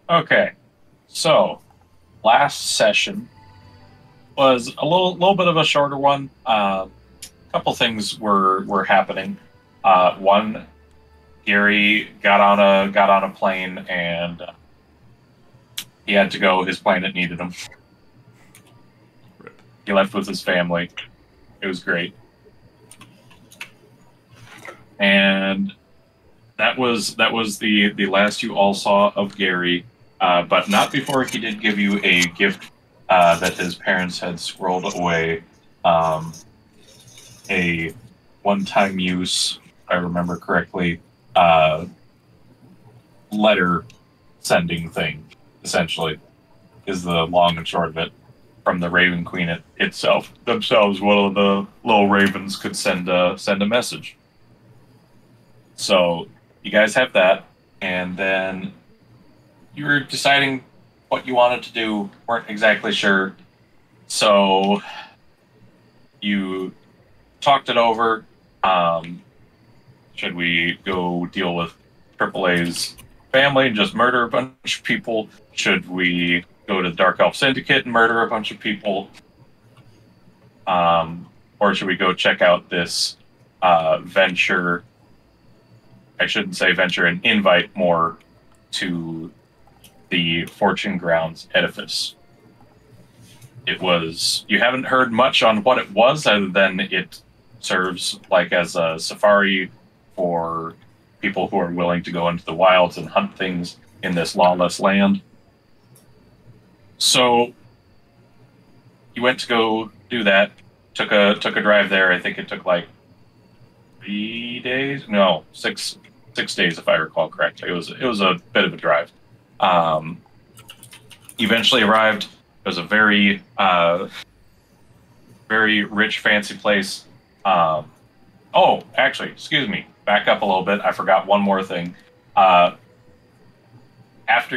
Okay, so last session was a little bit of a shorter one. Couple things were happening. One, Gary got on a plane and he had to go. His planet needed him. Rip. He left with his family. It was great, and that was the last you all saw of Gary. But not before he did give you a gift that his parents had squirreled away. Um, a one-time use, if I remember correctly, letter sending thing, essentially, is the long and short of it. From the Raven Queen itself, themselves, one of the little ravens could send a message. So you guys have that, and then you were deciding what you wanted to do, weren't exactly sure. So you talked it over. Should we go deal with AAA's family and just murder a bunch of people? Should we go to the Dark Elf Syndicate and murder a bunch of people? Or should we go check out this venture? I shouldn't say venture, an invite more to the Fortune Grounds edifice. It was, you haven't heard much on what it was other than it serves like as a safari for people who are willing to go into the wilds and hunt things in this lawless land. So you went to go do that, took a drive there. I think it took like 3 days, no, 6 days if I recall correctly. It was a bit of a drive. Eventually arrived. It was a very very rich, fancy place. Oh, actually, excuse me. Back up a little bit. I forgot one more thing. After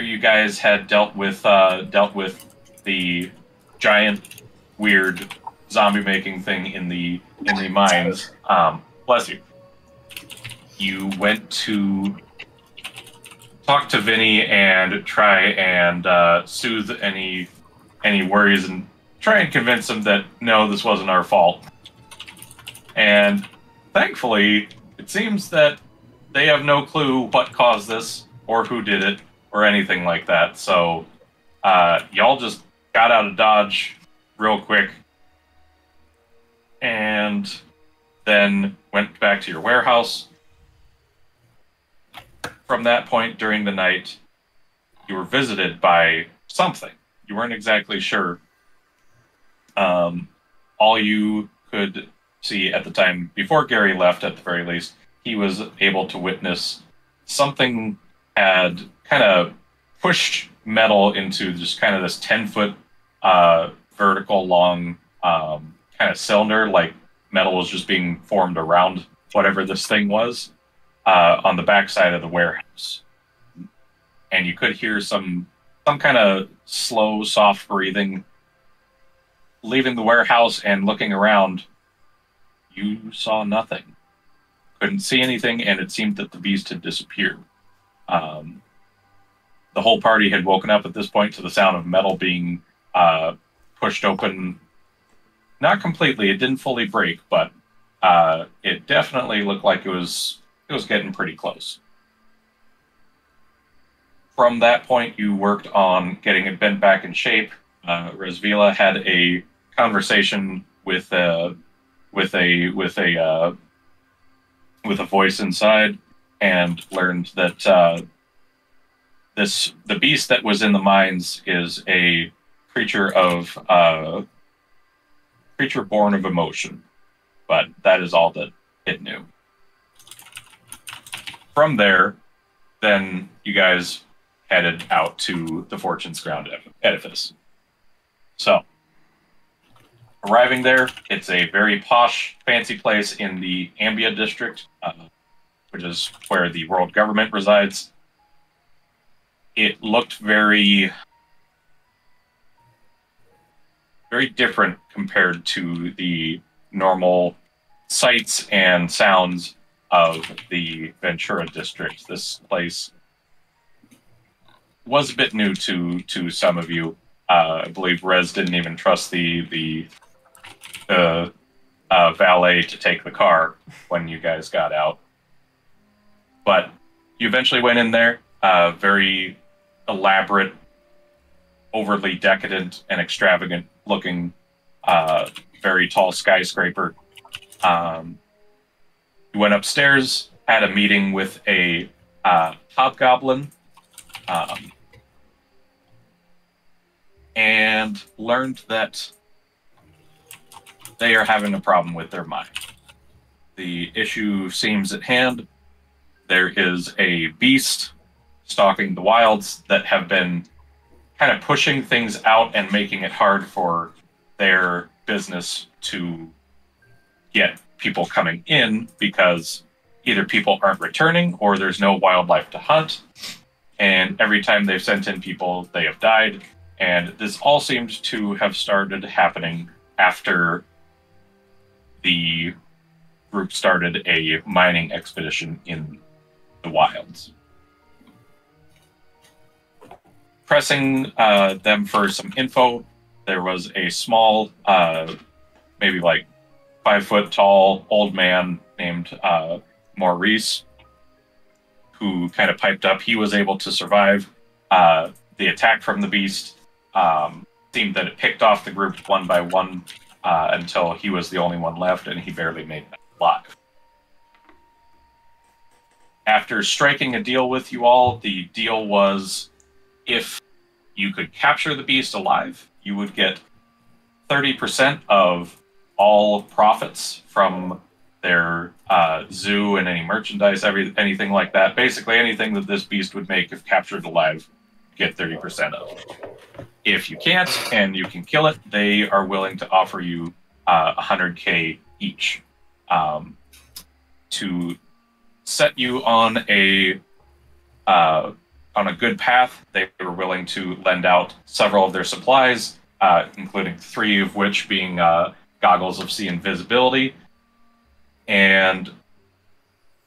you guys had dealt with the giant, weird zombie making thing in the mines, bless you. You went to talk to Vinny and try and soothe any worries and try and convince him that no, this wasn't our fault. And thankfully, it seems that they have no clue what caused this or who did it or anything like that. So y'all just got out of Dodge real quick and then went back to your warehouse. From that point during the night, you were visited by something. You weren't exactly sure. All you could see at the time, before Gary left at the very least, he was able to witness something had kind of pushed metal into just kind of this 10-foot vertical long kind of cylinder, like metal was just being formed around whatever this thing was on the backside of the warehouse. And you could hear some kind of slow, soft breathing. Leaving the warehouse and looking around, you saw nothing. Couldn't see anything, and it seemed that the beast had disappeared. The whole party had woken up at this point to the sound of metal being pushed open. Not completely, it didn't fully break, but it definitely looked like it was getting pretty close. From that point, you worked on getting it bent back in shape. Rez'Veela had a conversation with a voice inside, and learned that the beast that was in the mines is a creature born of emotion, but that is all that it knew. From there, then you guys headed out to the Fortune's Ground edifice. So, arriving there, it's a very posh, fancy place in the Ambia district, which is where the world government resides. It looked very, very different compared to the normal sights and sounds of the Ventura district. This place was a bit new to some of you. I believe Rez didn't even trust the valet to take the car when you guys got out. But you eventually went in there. Very elaborate, overly decadent and extravagant looking, very tall skyscraper. You went upstairs, had a meeting with a hobgoblin, and learned that they are having a problem with their mind. The issue seems at hand. There is a beast stalking the wilds that have been kind of pushing things out and making it hard for their business to get people coming in because either people aren't returning or there's no wildlife to hunt. And every time they've sent in people, they have died. And this all seemed to have started happening after the group started a mining expedition in the wilds. Pressing them for some info, there was a small, maybe like 5 foot tall old man named Maurice, who kind of piped up. He was able to survive the attack from the beast. Seemed that it picked off the group one by one until he was the only one left, and he barely made it alive. After striking a deal with you all, the deal was if you could capture the beast alive, you would get 30% of all profits from their zoo and any merchandise, anything like that. Basically, anything that this beast would make if captured alive, get 30% of. If you can't and you can kill it, they are willing to offer you 100K each to set you on a good path. They were willing to lend out several of their supplies, including 3 of which being goggles of sea invisibility, and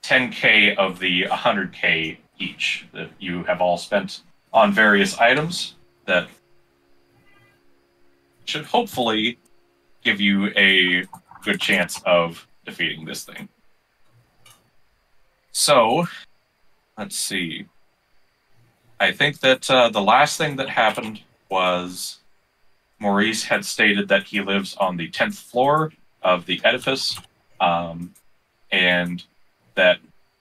10K of the 100K each that you have all spent on various items that should hopefully give you a good chance of defeating this thing. So, let's see. I think that the last thing that happened was Maurice had stated that he lives on the 10th floor of the edifice, and that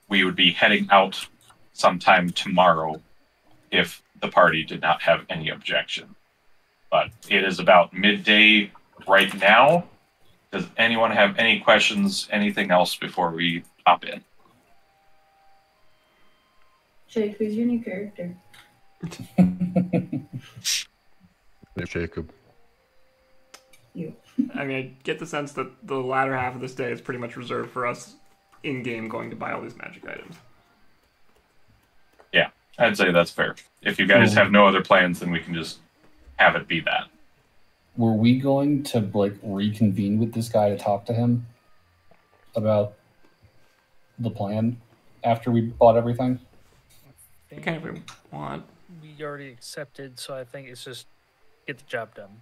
we would be heading out sometime tomorrow if the party did not have any objection. But it is about midday right now. Does anyone have any questions, anything else before we hop in? Jake, who's your new character? Jacob. You. I mean, I get the sense that the latter half of this day is pretty much reserved for us in-game going to buy all these magic items. Yeah, I'd say that's fair. If you guys have no other plans, then we can just have it be that. Were we going to reconvene with this guy to talk to him about the plan after we bought everything? We can if we want. We already accepted, so I think it's just get the job done.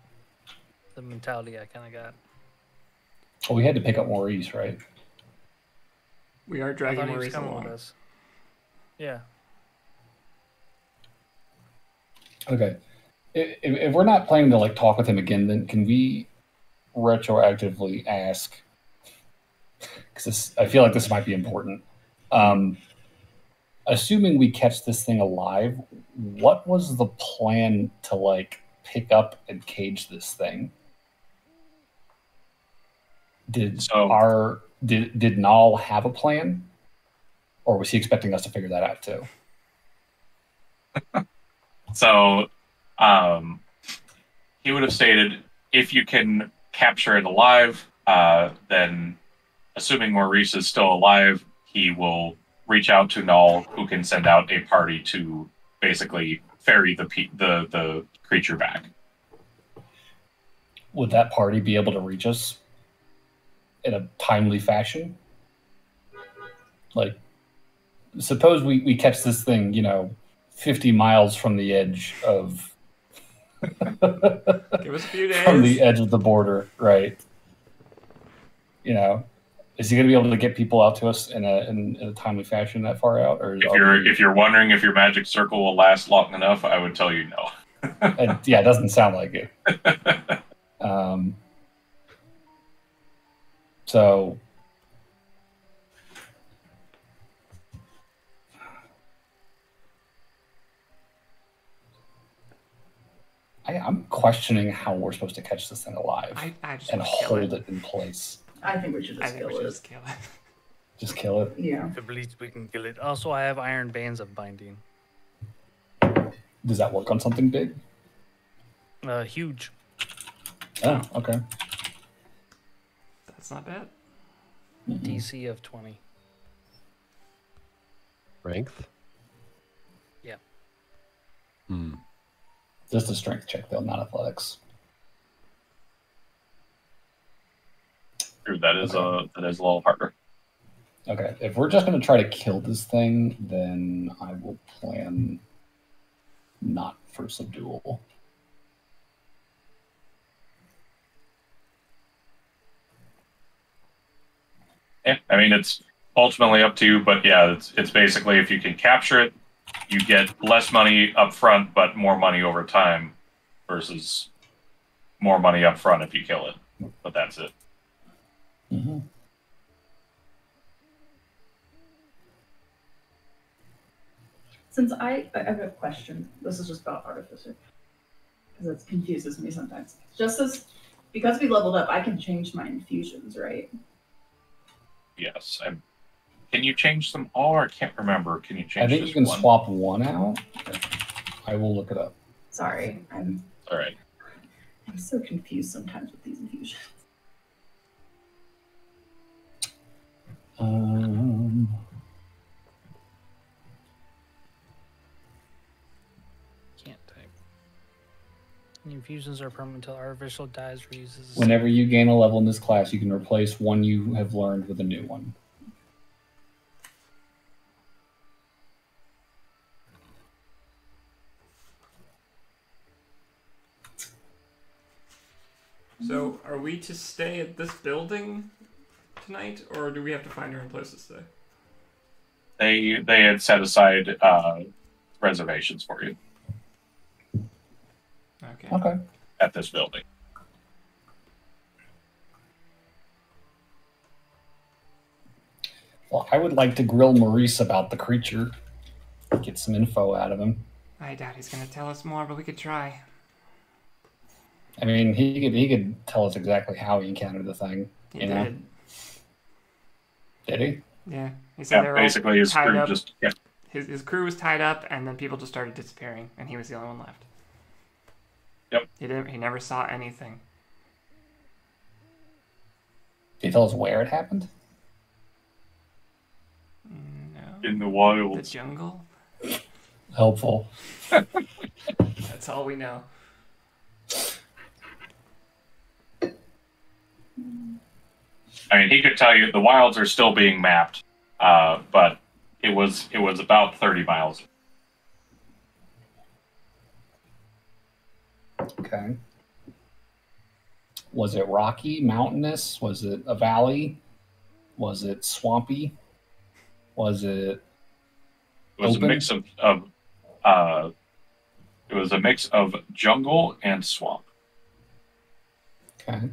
The mentality I kind of got. Well, we had to pick up Maurice, right? We are I dragging thought he was Maurice coming along. with us. Yeah. Okay. If we're not planning to talk with him again, then can we retroactively ask? Because I feel like this might be important. Assuming we catch this thing alive, what was the plan to pick up and cage this thing? Did Nal have a plan, or was he expecting us to figure that out too? So, he would have stated, if you can capture it alive, then, assuming Maurice is still alive, he will reach out to Null, who can send out a party to basically ferry the creature back. Would that party be able to reach us in a timely fashion? Suppose we catch this thing, 50 miles from the edge of Give us a few days. from the edge of the border, right? You know, is he going to be able to get people out to us in a timely fashion that far out? Or If you're wondering if your magic circle will last long enough, I would tell you no. Yeah, it doesn't sound like it. So I'm questioning how we're supposed to catch this thing alive I just and wanna kill hold it. it in place. I think we should I just think we kill should it. just kill it. Just kill it. Yeah. If it bleeds, we can kill it. Also, I have iron bands of binding. Does that work on something big? Huge. Oh, okay. That's not bad. DC of 20. Strength? Yeah. Just a strength check, though, not athletics. True, that is a little harder. Okay, if we're just going to try to kill this thing, then I will plan not for subdual. Yeah, I mean it's ultimately up to you, but yeah, it's basically if you can capture it, you get less money up front, but more money over time, versus more money up front if you kill it. But that's it. Mm-hmm. Since I have a question. This is just about Artificer. Because it confuses me sometimes. Because we leveled up, I can change my infusions, right? Yes. Can you change them all, or I can't remember? Can you change I think just you can one? swap one out. I will look it up. Sorry, I'm All right. so confused sometimes with these infusions. Can't type. Infusions are permanent until artificial dies or uses. Whenever you gain a level in this class, you can replace one you have learned with a new one. So, are we to stay at this building tonight, or do we have to find our own place to stay? They had set aside reservations for you Okay. at this building. Well, I would like to grill Maurice about the creature. Get some info out of him. I doubt he's going to tell us more, but we could try. I mean, he could tell us exactly how he encountered the thing. He you know? did. Did he? Yeah. He said they Yeah, were all basically his tied crew up. just His crew was tied up, and then people just started disappearing, and he was the only one left. Yep. He never saw anything. Did he tell us where it happened? No. in the The wilds. jungle? Helpful. That's all we know. I mean, he could tell you the wilds are still being mapped, but it was about 30 miles. Okay. Was it rocky, mountainous? Was it a valley? Was it swampy? Was it It was open? a mix of it was a mix of jungle and swamp. Okay.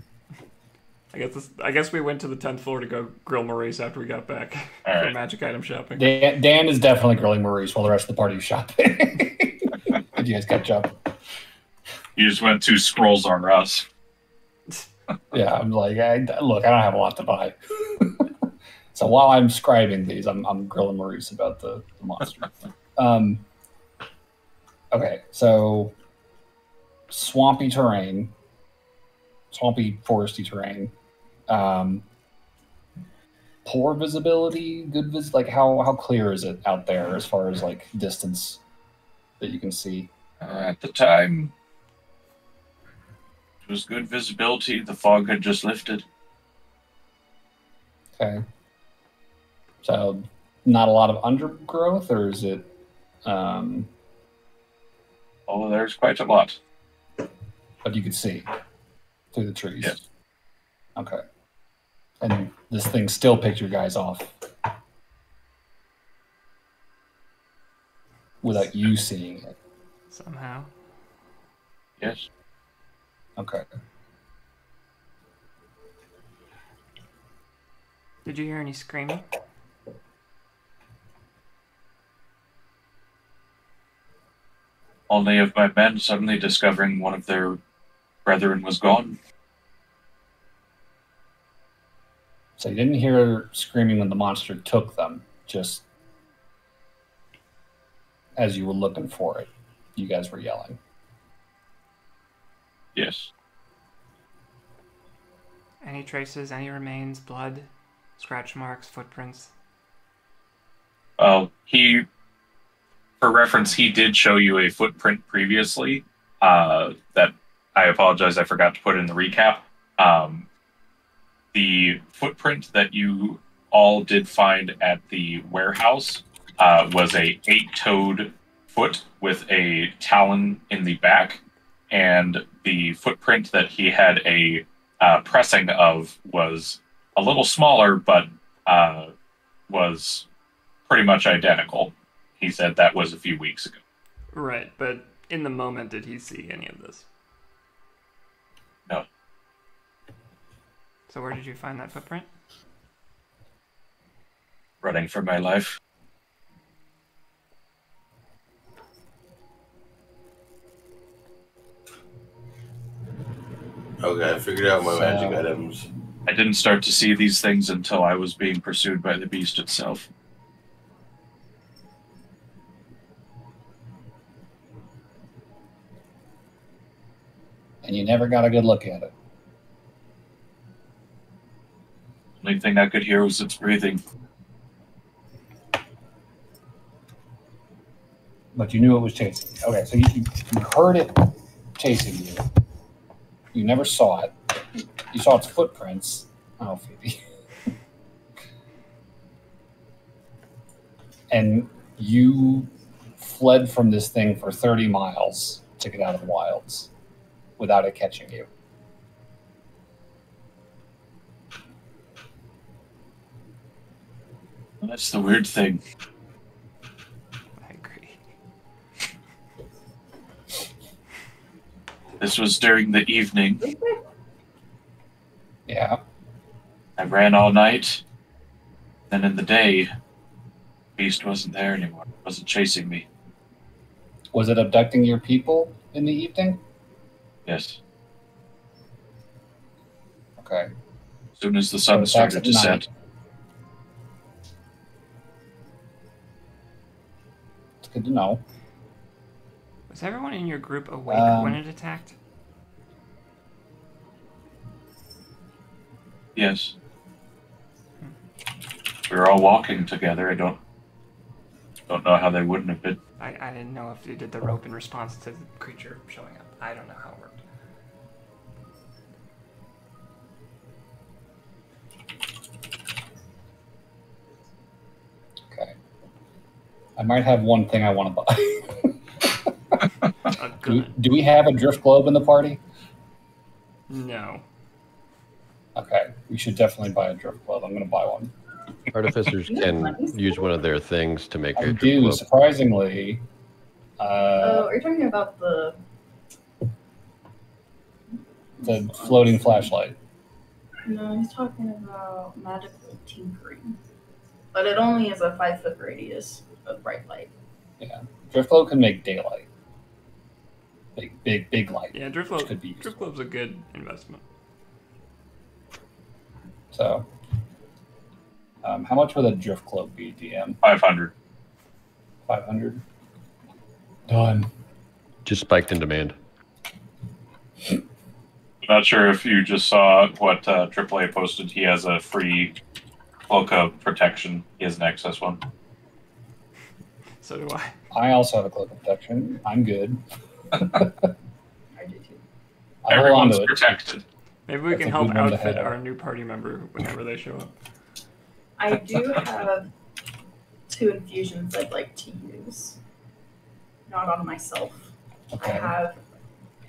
I guess we went to the 10th floor to go grill Maurice after we got back All for right. magic item shopping. Dan is definitely grilling Maurice while the rest of the party is shopping. Did you guys catch up? You just went 2 scrolls on us. Yeah, I'm like, look, I don't have a lot to buy. So while I'm scribing these, I'm grilling Maurice about the monster. Okay, so swampy terrain, swampy foresty terrain, poor visibility, good like how clear is it out there as far as like distance that you can see? At the time, it was good visibility. The fog had just lifted. Okay, so not a lot of undergrowth, or is it Oh, there's quite a lot. But you could see through the trees. Yes. Okay. And this thing still picked your guys off without you seeing it. Somehow. Yes. Okay. Did you hear any screaming? Only of my men suddenly discovering one of their brethren was gone. So you didn't hear screaming when the monster took them, just as you were looking for it, you guys were yelling. Yes. Any traces, any remains, blood, scratch marks, footprints? Well, for reference, he did show you a footprint previously that I apologize, I forgot to put in the recap. The footprint that you all did find at the warehouse was a 8-toed foot with a talon in the back, and the footprint that he had a pressing of was a little smaller, but was pretty much identical. He said that was a few weeks ago. Right, but in the moment, did he see any of this? No. So where did you find that footprint? Running for my life. Okay, I figured out my magic items. I didn't start to see these things until I was being pursued by the beast itself. And you never got a good look at it. Only thing I could hear was its breathing. But you knew it was chasing you. Okay, so you heard it chasing you. You never saw it. You saw its footprints. Oh, Phoebe. And you fled from this thing for 30 miles to get out of the wilds without it catching you. Well, that's the weird thing. I agree. This was during the evening. Yeah. I ran all night. Then in the day, beast wasn't there anymore. It wasn't chasing me. Was it abducting your people in the evening? Yes. Okay. As soon as the So sun attacks started at to night. set. It's good to know. Was everyone in your group awake when it attacked? Yes. We were all walking together. I don't know how they wouldn't have been. I didn't know if you did the rope in response to the creature showing up. I don't know how it worked. Okay. I might have one thing I want to buy. A gun. Do we have a drift globe in the party? No. Okay. We should definitely buy a drift globe. I'm going to buy one. Artificers can use one of their things to make I a do, globe. surprisingly. Are you talking about the Floating flashlight. No, he's talking about magical tinkering. But it only is a 5-foot radius of bright light. Yeah. Drift globe can make daylight. Big light. Yeah, drift which could be globe's a good investment. So, how much would a drift globe be, DM? 500. 500? Done. Just spiked in demand. I'm not sure if you just saw what AAA posted. He has a free cloak of protection. He has an excess one. So do I. I also have a cloak of protection. I'm good. I do too. I hold on Everyone's to it. protected. Maybe we That's can a help good one to outfit have. our new party member whenever they show up. I do have 2 infusions I'd like to use. Not on myself. Okay. I have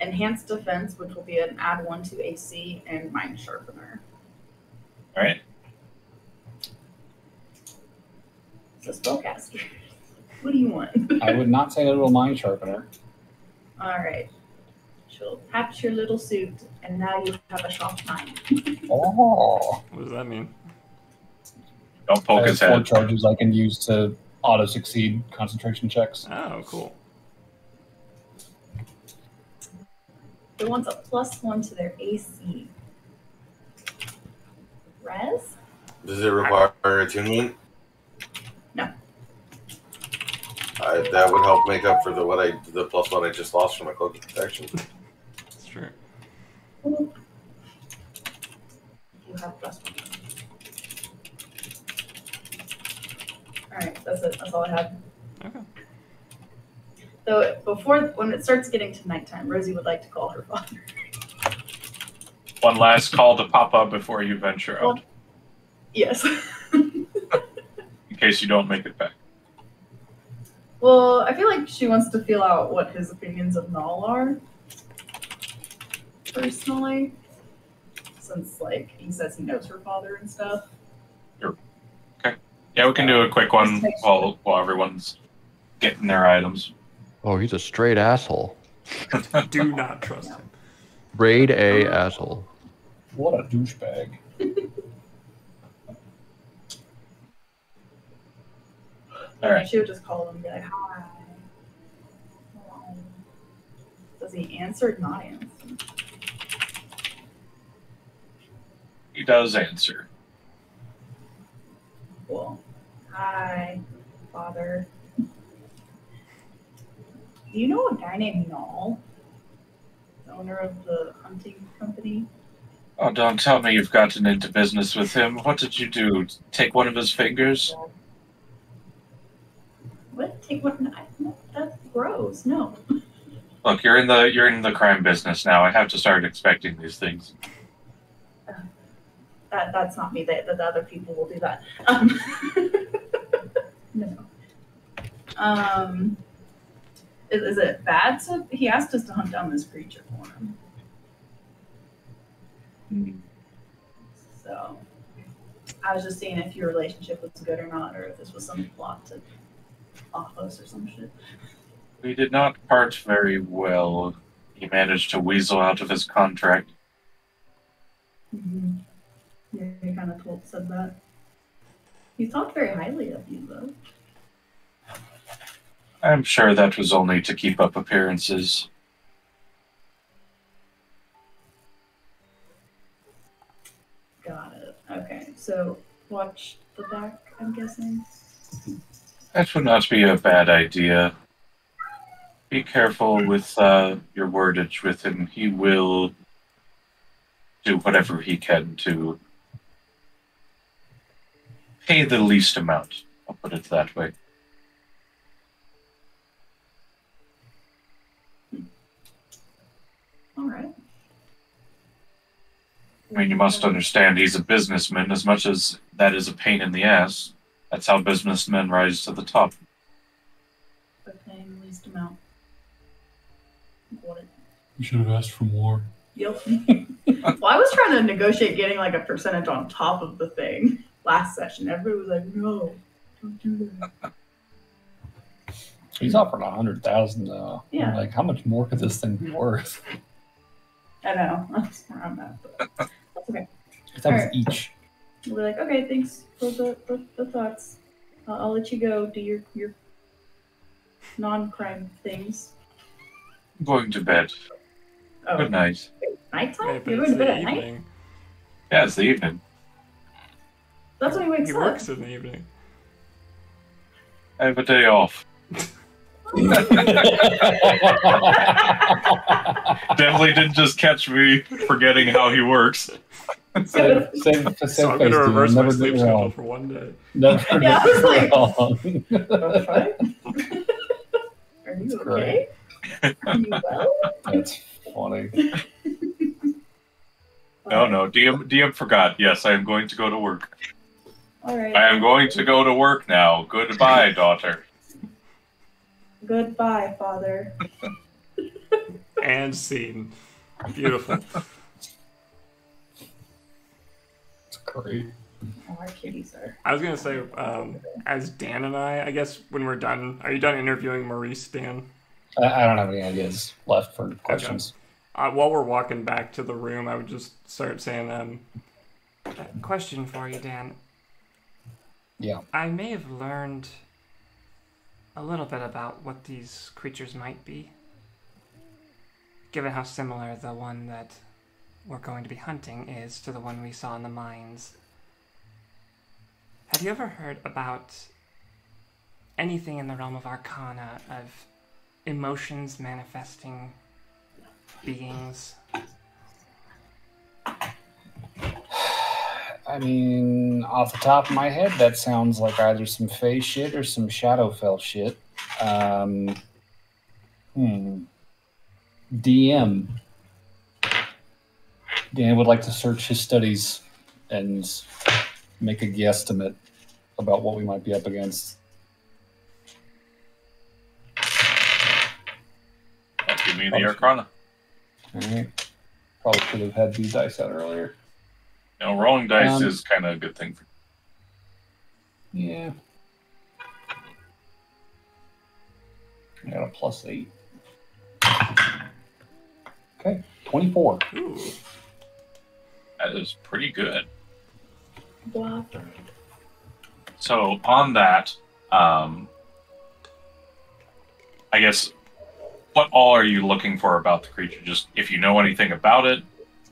enhanced defense, which will be an add 1 to AC, and mind sharpener. All right. So spellcaster. What do you want? I would not say no to a mind sharpener. All right. She'll patch your little suit, and now you have a sharp mind. Oh. What does that mean? Don't poke I have his 4 head. charges I can use to auto succeed concentration checks. Oh, cool. It wants a +1 to their AC. Rez? Does it require attunement? No. That would help make up for the +1 I just lost from my cloak of protection. That's true. You have +1. Alright, that's it. That's all I had. Okay. So when it starts getting to nighttime, Rosie would like to call her father. One last call to Papa before you venture out, Yes. in case you don't make it back. Well, I feel like she wants to feel out what his opinions of Null are. Personally. Since, like, he says he knows her father and stuff. Sure. Okay. Yeah, we can do a quick one while everyone's getting their items. Oh, he's a straight asshole. Do not trust him. Grade A asshole. What a douchebag. All right. She would just call him and be like, hi. Does he answer or not answer? He does answer. Cool. Hi, father. Do you know a guy named Null? The owner of the hunting company? Oh, don't tell me you've gotten into business with him. What did you do? Take one of his fingers? What? Take what? No, that's gross. No. Look, you're in the crime business now. I have to start expecting these things. That's not me. The other people will do that. No. Is it bad? He asked us to hunt down this creature for him. So I was just seeing if your relationship was good or not, or if this was some plot to off us or some shit. We did not part very well. He managed to weasel out of his contract. Mm-hmm. Yeah, he kind of said that. He talked very highly of you, though. I'm sure that was only to keep up appearances. Got it. Okay, so watch the back, I'm guessing. That would not be a bad idea. Be careful with your wordage with him. He will do whatever he can to pay the least amount. I'll put it that way. All right. I mean, you must understand he's a businessman as much as that is a pain in the ass. That's how businessmen rise to the top. By paying the least amount. Got it. You should have asked for more. Yep. Well, I was trying to negotiate getting like a percentage on top of the thing last session. Everybody was like, no, don't do that. He's offering 100,000 though. Yeah. I'm like, how much more could this thing be worth? I know. That's where I'm at. But that's okay. That was Alright. each. We're like, okay, thanks for the thoughts. I'll let you go do your non-crime things. I'm going to bed. Oh, Good night. nighttime? Hey, but You're it's going to bed the at night? evening. Yeah, it's the evening. That's when he wakes He up. works in the evening. I have a day off. Definitely didn't just catch me forgetting how he works. Same So I'm face, going to dude. reverse my Never sleep do schedule wrong. for one day. Never Yeah, I was like- wrong. Are you great. okay? Are you well? That's funny. No, DM forgot. Yes, I am going to go to work. All right. I am going to go to work now. Goodbye, daughter. Goodbye, father. And scene. Beautiful. It's great. Oh, our kitties are. I was gonna say, as Dan and I guess when we're done, are you done interviewing Maurice, Dan? I don't have any ideas left for questions. Okay. While we're walking back to the room, I would just start saying, question for you, Dan. Yeah. I may have learned a little bit about what these creatures might be, given how similar the one that we're going to be hunting is to the one we saw in the mines. Have you ever heard about anything in the realm of Arcana, of emotions manifesting beings? I mean, off the top of my head, that sounds like either some Fey shit or some Shadowfell shit. DM. Dan would like to search his studies and make a guesstimate about what we might be up against. Give me the Arcana. All right. Probably could have had these dice out earlier. Rolling dice is kind of a good thing for you. Yeah. I got a +8. Okay, 24. Ooh. That is pretty good. Blah. So on that, I guess, what all are you looking for about the creature? Just if you know anything about it,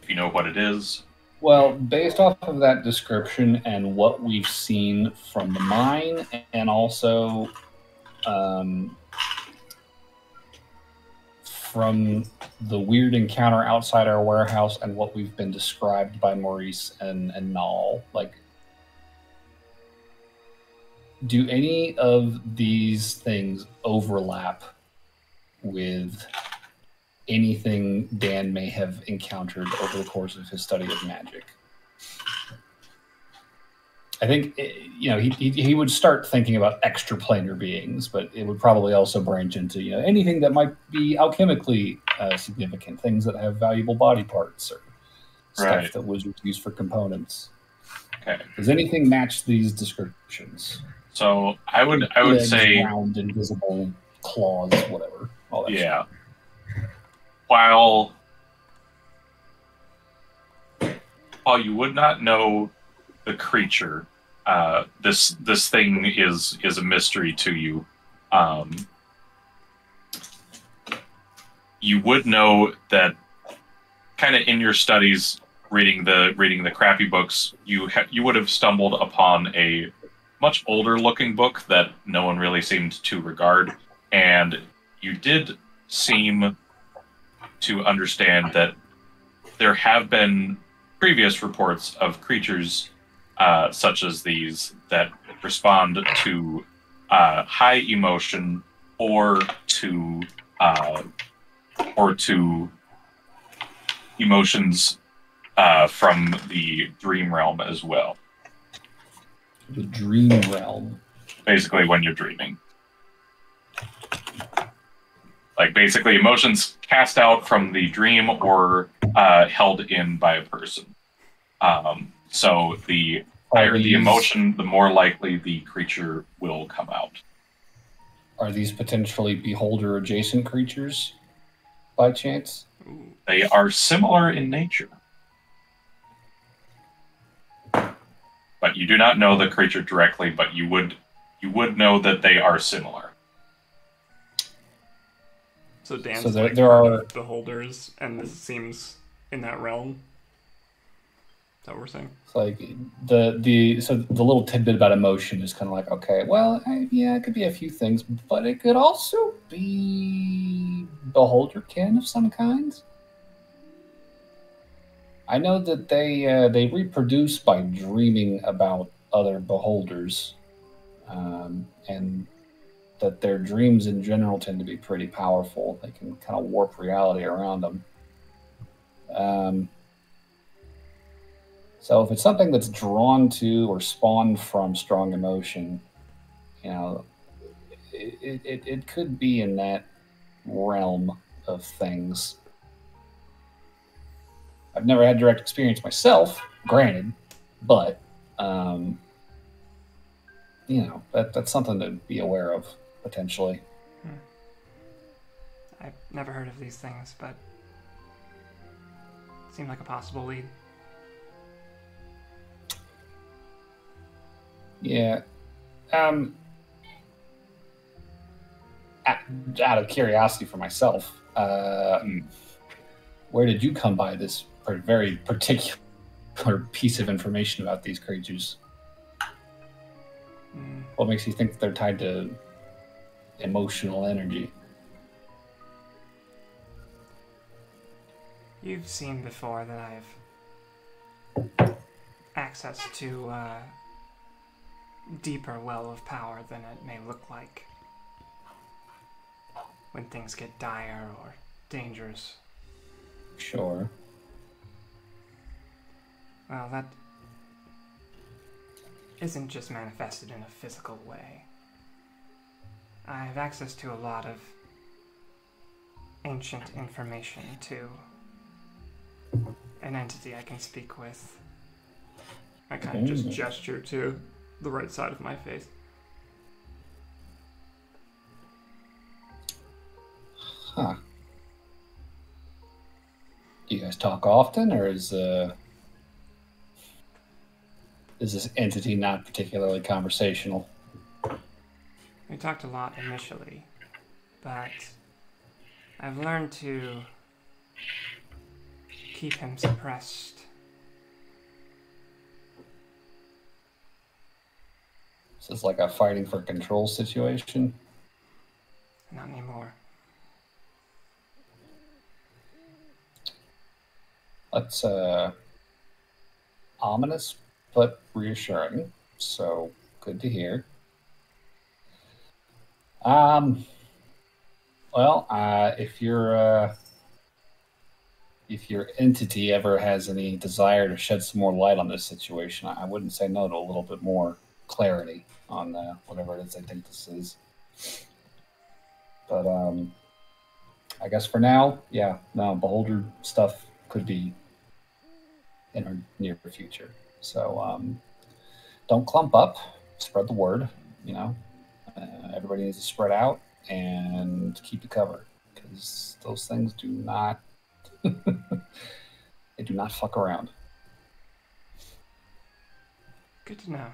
if you know what it is. Well, based off of that description and what we've seen from the mine, and also from the weird encounter outside our warehouse and what we've been described by Maurice and Nall, like, do any of these things overlap with anything Dan may have encountered over the course of his study of magic? I think, he would start thinking about extraplanar beings, but it would probably also branch into, anything that might be alchemically significant, things that have valuable body parts or stuff that wizards use for components. Okay. Does anything match these descriptions? So I would say round, invisible claws, whatever. All that yeah. shit. While you would not know the creature, this thing is a mystery to you. You would know that, kind of in your studies, reading the crappy books, you would have stumbled upon a much older looking book that no one really seemed to regard, and you did seem to understand that there have been previous reports of creatures such as these that respond to high emotion or to emotions from the dream realm as well. The dream realm. Basically, when you're dreaming. Like, basically, emotions cast out from the dream or held in by a person. So the higher the emotion, the more likely the creature will come out. Are these potentially beholder-adjacent creatures, by chance? They are similar in nature. But you do not know the creature directly, but you would know that they are similar. So Dan's so like there are beholders, and this seems in that realm. Is that what we're saying? It's like the little tidbit about emotion is kind of like, okay, well, it could be a few things, but it could also be beholderkin of some kind. I know that they reproduce by dreaming about other beholders, and that their dreams in general tend to be pretty powerful. They can kind of warp reality around them. So if it's something that's drawn to or spawned from strong emotion, it could be in that realm of things. I've never had direct experience myself, granted, but that's something to be aware of potentially. I've never heard of these things, but seemed like a possible lead. Yeah. Out of curiosity for myself, where did you come by this very particular piece of information about these creatures? What makes you think that they're tied to emotional energy? You've seen before that I've access to a deeper well of power than it may look like when things get dire or dangerous. Sure. Well, that isn't just manifested in a physical way. I have access to a lot of ancient information to an entity I can speak with. I kind of just gesture to the right side of my face. Huh. Do you guys talk often, or is this entity not particularly conversational? We talked a lot initially, but I've learned to keep him suppressed. Is this like a fighting for control situation? Not anymore. That's ominous but reassuring, so good to hear. If your entity ever has any desire to shed some more light on this situation, I wouldn't say no to a little bit more clarity on whatever it is I think this is. But I guess for now, Beholder stuff could be in our near future. So don't clump up, spread the word, everybody needs to spread out and keep the cover, because those things do not they do not fuck around. Good to know.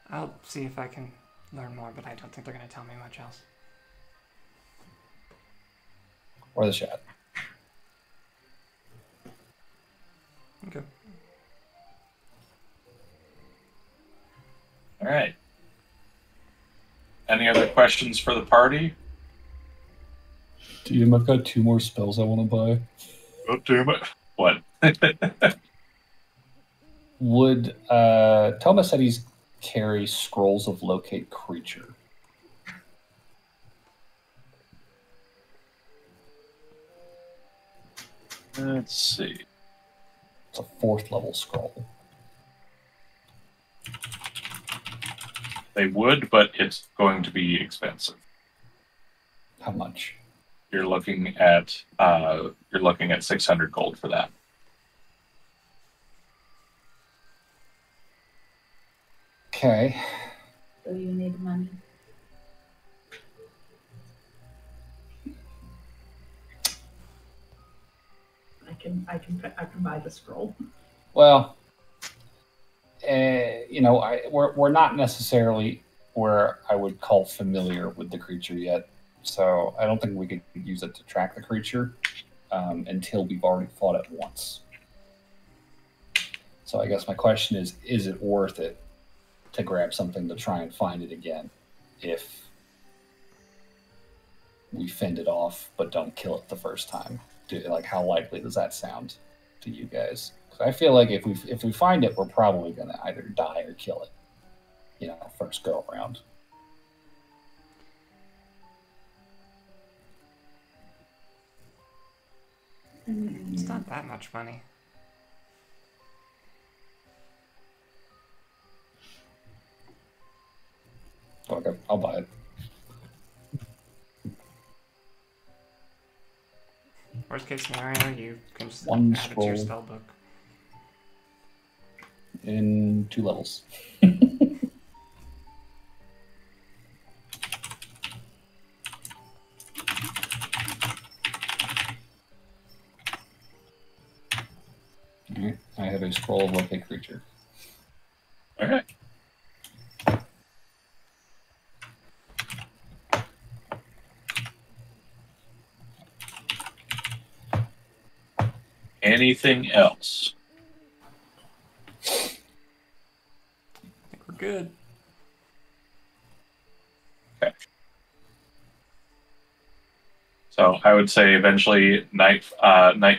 I'll see if I can learn more, but I don't think they're going to tell me much else. Or the chat. Okay. All right. Any other questions for the party? Damn, I've got 2 more spells I want to buy. Oh, damn it. What? Would Thomas said he's carry scrolls of locate creature? Let's see. It's a 4th level scroll. They would, but it's going to be expensive. How much? You're looking at 600 gold for that. Okay. So you need money. I can buy the scroll. Well, we're not necessarily where I would call familiar with the creature yet, so I don't think we could use it to track the creature until we've already fought it once. So I guess my question is it worth it to grab something to try and find it again if we fend it off but don't kill it the first time? How likely does that sound to you guys? Because I feel like if we find it, we're probably going to either die or kill it, first go around. It's not that much money. Okay, I'll buy it. Worst case scenario, you can just One add it to your scroll. spell book. in 2 levels. Alright, I have a scroll of locate creature. Okay. Anything else? I think we're good. Okay. So I would say eventually night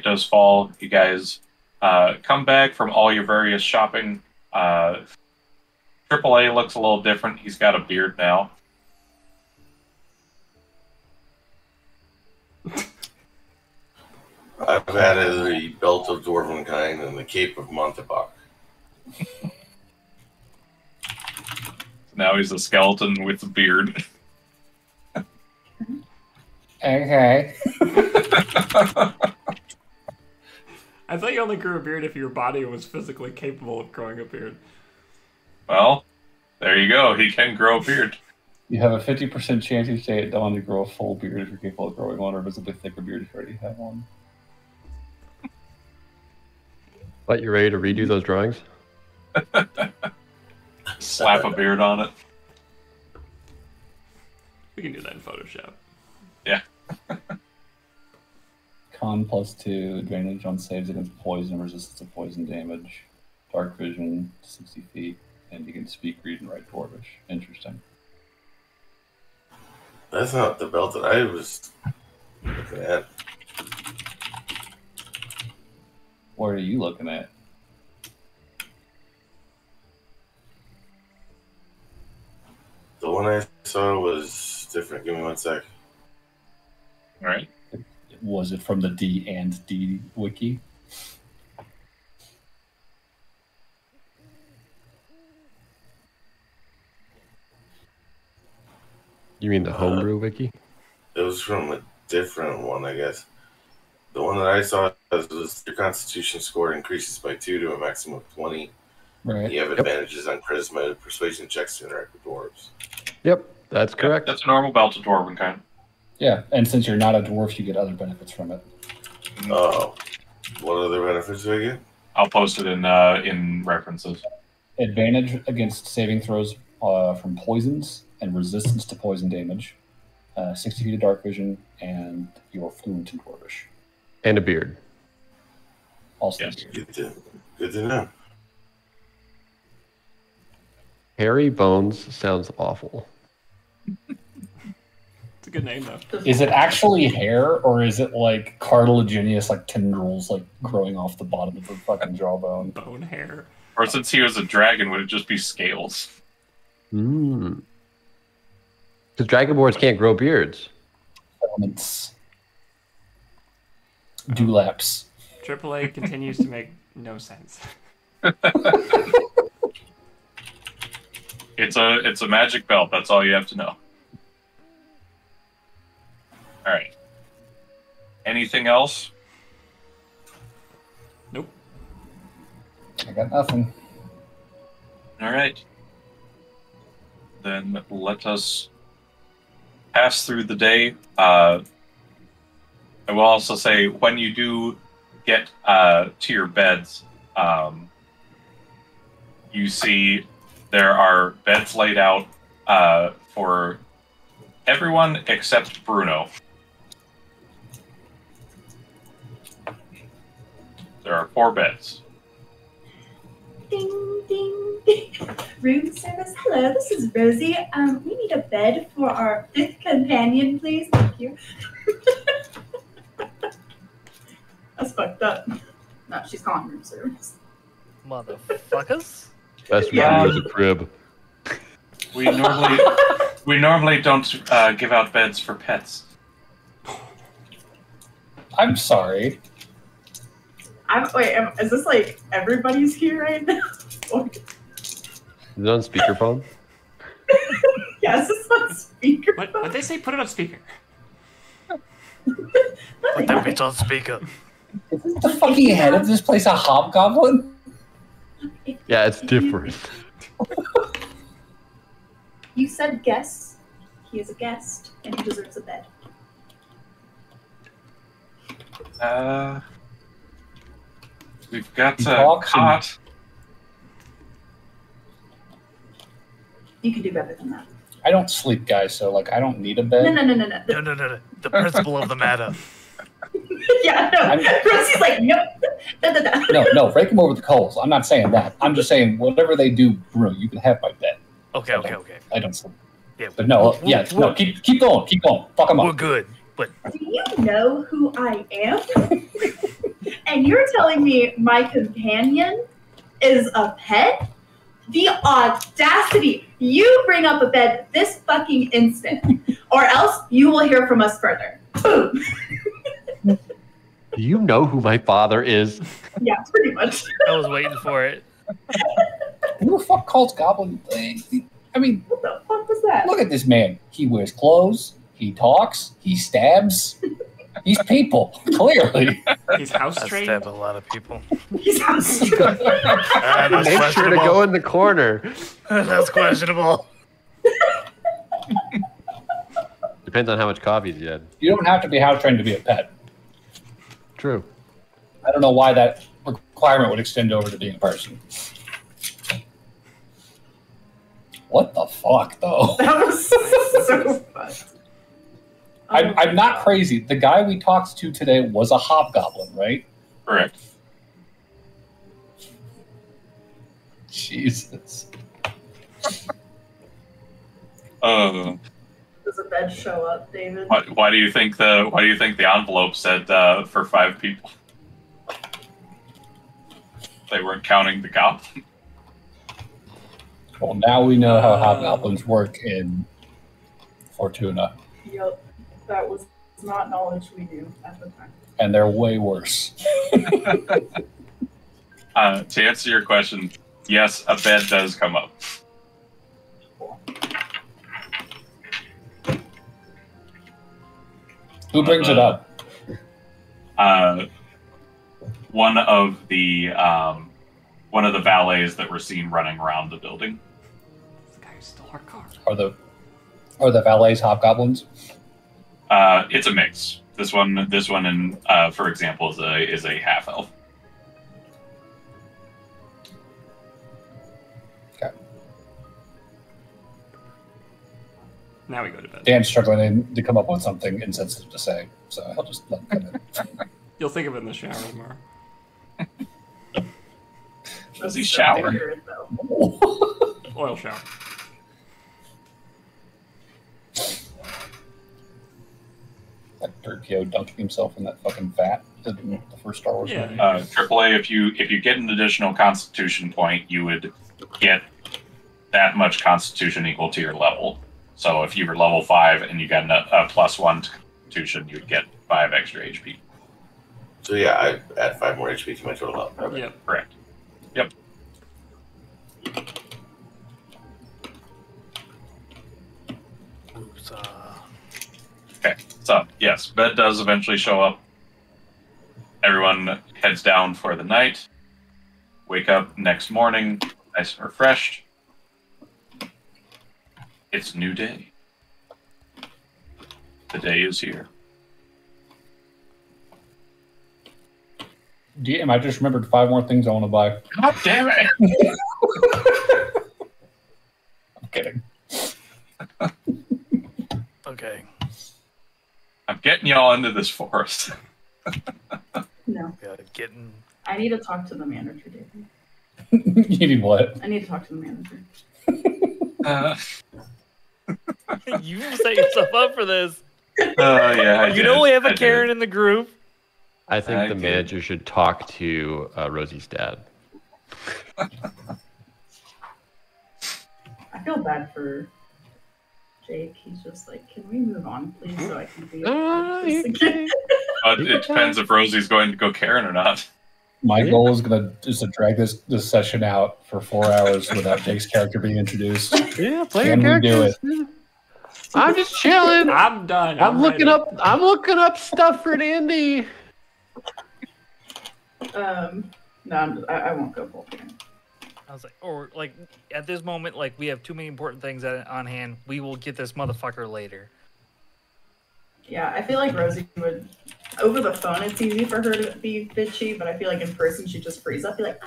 does fall. You guys come back from all your various shopping. AAA looks a little different. He's got a beard now. I've added the belt of Dwarvenkind and the cape of Montebach. Now he's a skeleton with a beard. Okay. I thought you only grew a beard if your body was physically capable of growing a beard. Well, there you go. He can grow a beard. You have a 50% chance each day at dawn to grow a full beard if you're capable of growing one, or visibly thicker beard if you already have one. But you ready to redo those drawings? Slap a beard on it. We can do that in Photoshop. Yeah. Con +2, advantage on saves against poison and resistance to poison damage. Dark vision, 60 feet, and you can speak, read, and write Dwarvish. Interesting. That's not the belt that I was looking at. What are you looking at? The one I saw was different. Give me 1 sec. All right. Was it from the D&D wiki? You mean the homebrew wiki? It was from a different one, I guess. The one that I saw was your Constitution score increases by 2 to a maximum of 20. Right. You have advantages on charisma and persuasion checks to interact with dwarves. Yep, that's correct. That's a normal belt of Dwarvenkind. Yeah, and since you're not a dwarf, you get other benefits from it. Oh. What other benefits do I get? I'll post it in references. Advantage against saving throws from poisons and resistance to poison damage. 60 feet of dark vision, and you're fluent in Dwarvish. And a beard. Also, Yes. Good to know. Hairy Bones sounds awful. It's a good name, though. is it actually hair, or is it like cartilaginous, like tendrils, like growing off the bottom of the fucking jawbone? Bone hair. Or since he was a dragon, would it just be scales? Because dragonborns can't grow beards. Elements. Dewlaps. AAA continues to make no sense. It's a magic belt. That's all you have to know. All right. Anything else? Nope. I got nothing. All right. Then let us pass through the day. I will also say, when you do get to your beds, you see there are beds laid out for everyone except Bruno. There are 4 beds. Ding, ding, ding. Room service. Hello, this is Rosie. We need a bed for our 5th companion, please. Thank you. That's fucked up. No, she's calling room service. Motherfuckers. Best we Yeah. can do is a crib. We normally don't give out beds for pets. I'm sorry. Is this like everybody's here right now? Is it on speakerphone? Yes, it's on speaker. What they say? Put it on speaker. Put that bitch on speaker. Isn't the fucking head of this place a hobgoblin? Yeah, it's different. You said guest. He is a guest, and he deserves a bed. We've got He a talks cot. You can do better than that. I don't sleep, guys, so like I don't need a bed. No. No. The principle of the matter. Yeah, no. Rosie's like, nope. No, rake them over the coals. I'm not saying that. I'm just saying whatever they do, Bruno, you can have my bed. Okay. I don't sleep. Yeah, But no, keep going. Fuck them we're up. good. But Do you know who I am? And you're telling me my companion is a pet? The audacity! You bring up a bed this fucking instant, or else you will hear from us further. Boom! Do you know who my father is? Yeah, pretty much. I was waiting for it. Who the fuck calls goblin things? I mean, What the fuck was that? look at this man. He wears clothes. He talks. He stabs. He's people, clearly. He's house I trained. stab a lot of people. He sounds That's Make sure to questionable. go in the corner. That's questionable. Depends on how much coffee you had. You don't have to be house trained to be a pet. True. I don't know why that requirement would extend over to being a person. What the fuck, though? That was so fun. I'm not crazy. The guy we talked to today was a hobgoblin, right? Correct. Jesus. Does a bed show up, David? Why do you think the envelope said for 5 people? They weren't counting the goblin. Well, now we know how hobgoblins work in Fortuna, Yep. That was not knowledge we knew at the time. and they're way worse. To answer your question, yes, a bed does come up. Who brings it up? One of the valets that were seen running around the building. The guy who stole our car. Are the valets hobgoblins? It's a mix. This one, in for example, is a half elf. Okay. Now we go to bed. Dan's struggling to come up with something insensitive to say, so I'll just let him come in. You'll think of it in the shower tomorrow. Does he shower? Accurate, though. Oil shower. Like Turkio dunking himself in that fucking vat in the first Star Wars Yeah. movie. AAA, if you get an additional Constitution point, you would get that much Constitution equal to your level. So if you were level 5 and you got a +1 to Constitution, you'd get 5 extra HP. So yeah, I add 5 more HP to my total health. Okay. Yep. Correct. Yep. Oops, Okay. So yes, bed does eventually show up. Everyone heads down for the night. Wake up next morning, nice and refreshed. It's a new day. The day is here. DM, I just remembered 5 more things I want to buy. God damn it! I'm kidding. okay. I'm getting y'all into this forest. No. Yeah, getting. I need to talk to the manager, David. You need what? I need to talk to the manager. You set yourself up for this. Yeah, I You did. know we have I a did. Karen in the group. I think I the did. manager should talk to Rosie's dad. I feel bad for Jake. He's just like, can we move on, please, so I can be a part of this again? But it depends if Rosie's going to go Karen or not. My goal is just to drag this session out for 4 hours without Jake's character being introduced. Yeah, play Can your we do characters. I'm just chilling. I'm done. I'm looking ready. up stuff for Andy. No, I won't go full Karen. I was like, or like at this moment, like we have too many important things on hand. We will get this motherfucker later. Yeah, I feel like Rosie would. Over the phone, it's easy for her to be bitchy, but I feel like in person, she'd just freeze up, be like,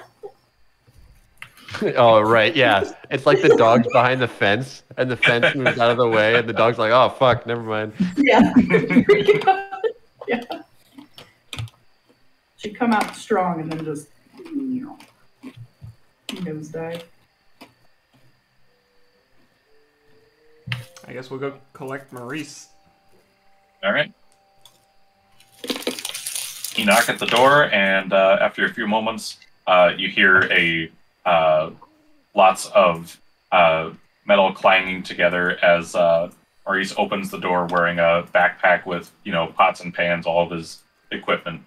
Oh, right. Yeah. It's like the dog's behind the fence, and the fence moves out of the way, and the dog's like, oh, fuck, never mind. yeah. Yeah. She'd come out strong and then just, nosedive. I guess we'll go collect Maurice. All right. You knock at the door, and after a few moments, you hear lots of metal clanging together as Maurice opens the door wearing a backpack with, pots and pans, all of his equipment.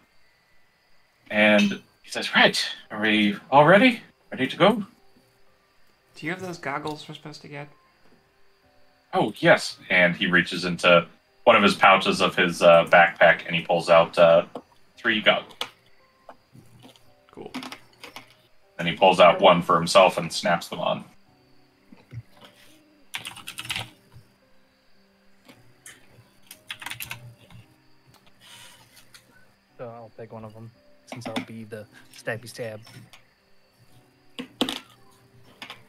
And he says, right, are we all ready? Ready to go? Do you have those goggles we're supposed to get? Oh, yes. And he reaches into one of his pouches of his backpack, and he pulls out 3 goggles. Cool. Then he pulls out one for himself and snaps them on. So I'll take one of them, since I'll be the stabby stab.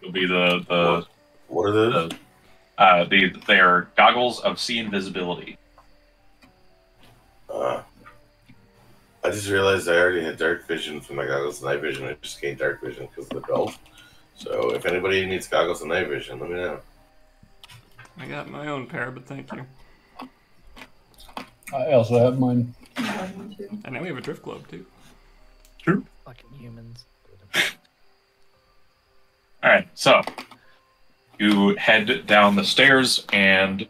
It'll be the What are those? they are goggles of see invisibility. I just realized I already had dark vision from my goggles and night vision. I just gained dark vision because of the belt. So if anybody needs goggles and night vision, let me know. I got my own pair, but thank you. I also have mine. And now we have a drift globe, too. True. Fucking humans. All right, so you head down the stairs, and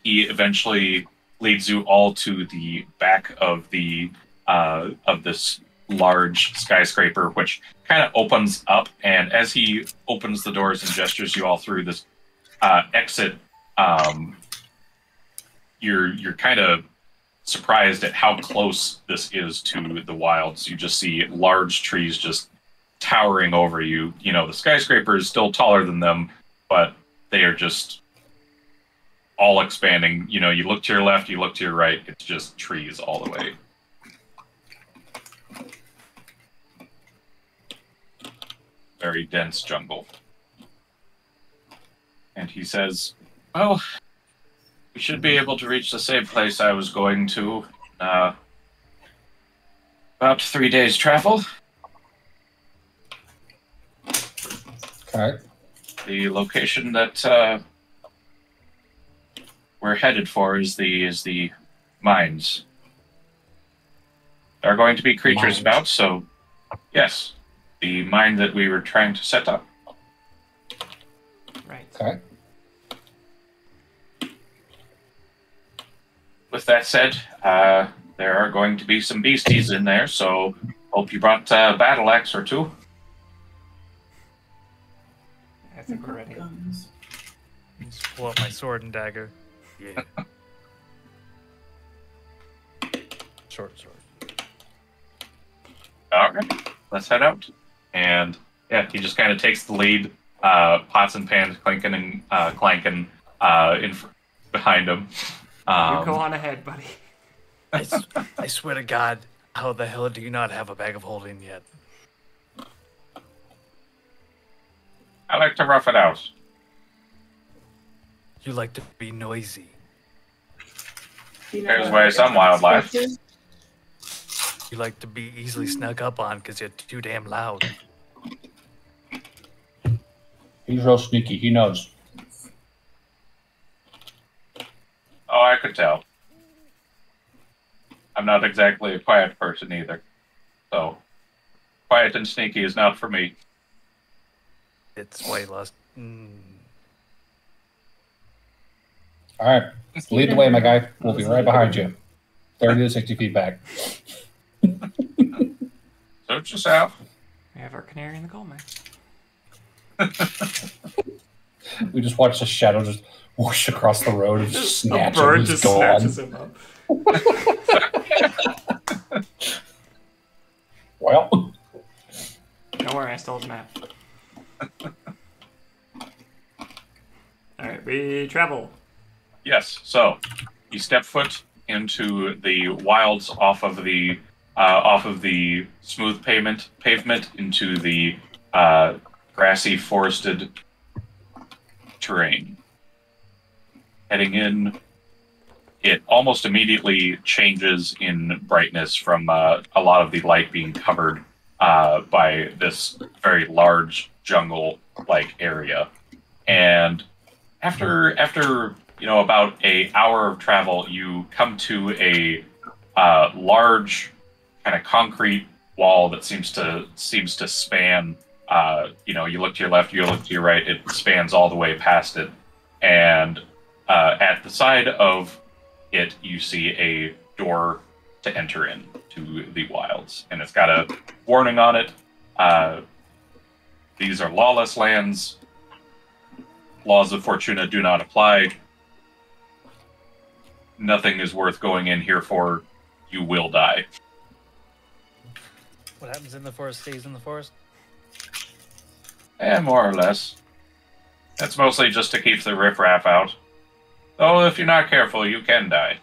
he eventually leads you all to the back of the of this large skyscraper, which kind of opens up. And as he opens the doors and gestures you all through this exit, you're kind of surprised at how close this is to the wilds. You just see large trees just towering over you. The skyscraper is still taller than them, but they are just all expanding. You look to your left, you look to your right, it's just trees all the way. Very dense jungle. And he says, well, we should be able to reach the same place I was going to in about 3 days' travel. Okay. The location that we're headed for is the mines. There are going to be creatures about, so yes, the mine that we were trying to set up. Right. Okay. With that said, there are going to be some beasties in there, so hope you brought a battle axe or 2. I think we're ready. Just pull out my sword and dagger. Yeah. Short sword. All right, let's head out. And yeah, he just kind of takes the lead, pots and pans clinking and clanking behind him. You go on ahead, buddy. I swear to God, how the hell do you not have a bag of holding yet? I like to rough it out. You like to be noisy. There's way some wildlife. You like to be easily snuck up on because you're too damn loud. He's real sneaky. He knows. Oh, I could tell. I'm not exactly a quiet person either. So, quiet and sneaky is not for me. It's way less. All right. Lead the way, my guy. We'll be right behind you. 30 to 60 feet back. Suit yourself. We have our canary in the coal mine. We just watch the shadow just whoosh across the road and just snatch A bird him. just He's gone. snatches him up. Well, Don't worry, I stole his map. Alright, we travel. Yes. So you step foot into the wilds off of the smooth pavement into the grassy forested terrain. Heading in, it almost immediately changes in brightness from a lot of the light being covered by this very large jungle-like area. And after about an hour of travel, you come to a large kind of concrete wall that seems to span. You look to your left, you look to your right. It spans all the way past it, and at the side of it, you see a door to enter in to the wilds, and it's got a warning on it. These are lawless lands. Laws of Fortuna do not apply. Nothing is worth going in here for. You will die. What happens in the forest stays in the forest? More or less. That's mostly just to keep the riffraff out. Though if you're not careful, you can die.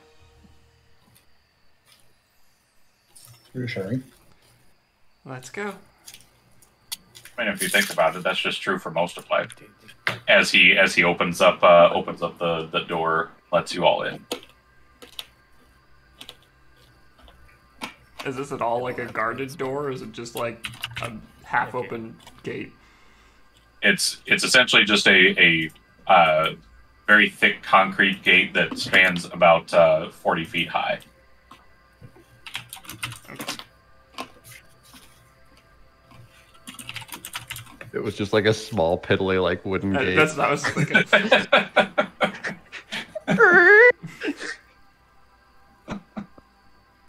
reassuring. Let's go. I mean, if you think about it, that's just true for most of Plette. As he opens up the door, lets you all in. Is this at all like a guarded door, or is it just like a half-open gate? It's essentially just a very thick concrete gate that spans about 40 feet high. Okay. It was just like a small, piddly, like wooden gate. That's what I was thinking.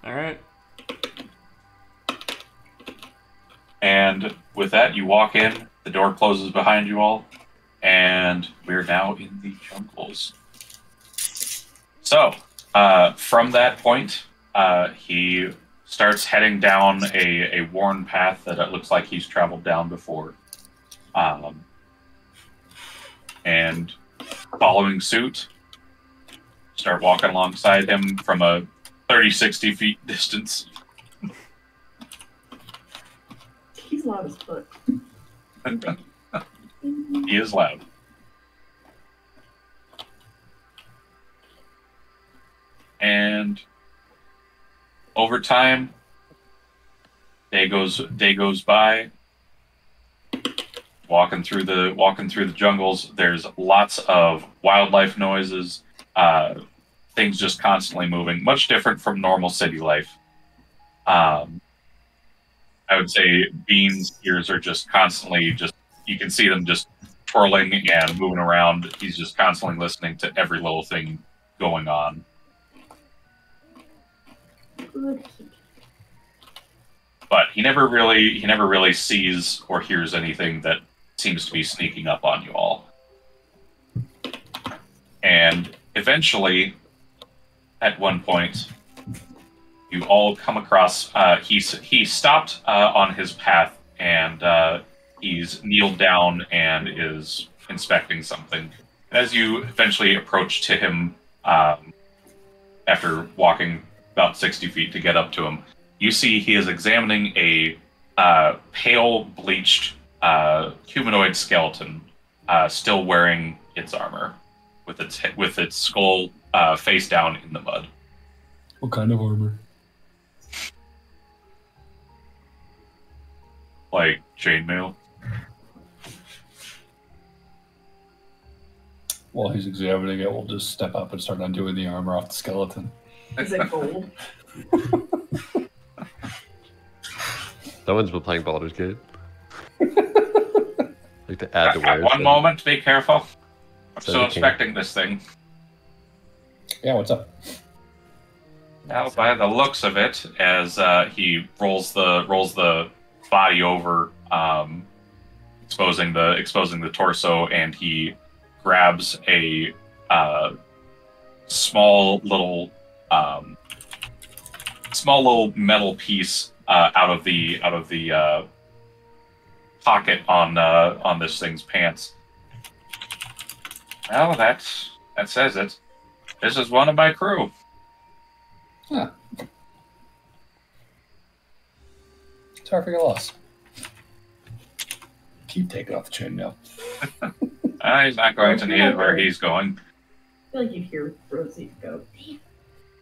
All right. And with that, you walk in. The door closes behind you all, and we're now in the jungles. So, from that point, he starts heading down a worn path that it looks like he's traveled down before. And following suit, start walking alongside him from a 30-60 feet distance. He's loud as fuck. He is loud. And over time, day goes by. Walking through the jungles, there's lots of wildlife noises, things just constantly moving, much different from normal city life. I would say Bean's ears are just constantly you can see them just twirling and moving around. He's just constantly listening to every little thing going on. Good. But he never really sees or hears anything that seems to be sneaking up on you all. And eventually, at one point, you all come across, he stopped on his path, and he's kneeled down and is inspecting something. As you eventually approach to him, after walking about 60 feet to get up to him, you see he is examining a pale, bleached humanoid skeleton, still wearing its armor, with its skull face down in the mud. What kind of armor? Like chainmail. While he's examining it, we'll just step up and start undoing the armor off the skeleton. Is it gold? Someone's been playing Baldur's Gate. Like to add to wear. One moment, be careful. I'm So still you can- inspecting this thing. Yeah, what's up? Now, by the looks of it, as he rolls the body over, exposing the torso, and he grabs a small little metal piece out of the pocket on this thing's pants. Well, that says it. This is one of my crew. Huh. Sorry for your loss. Keep taking off the chainmail. He's not going to need it where he's going. I feel like you'd hear Rosie go, "Damn."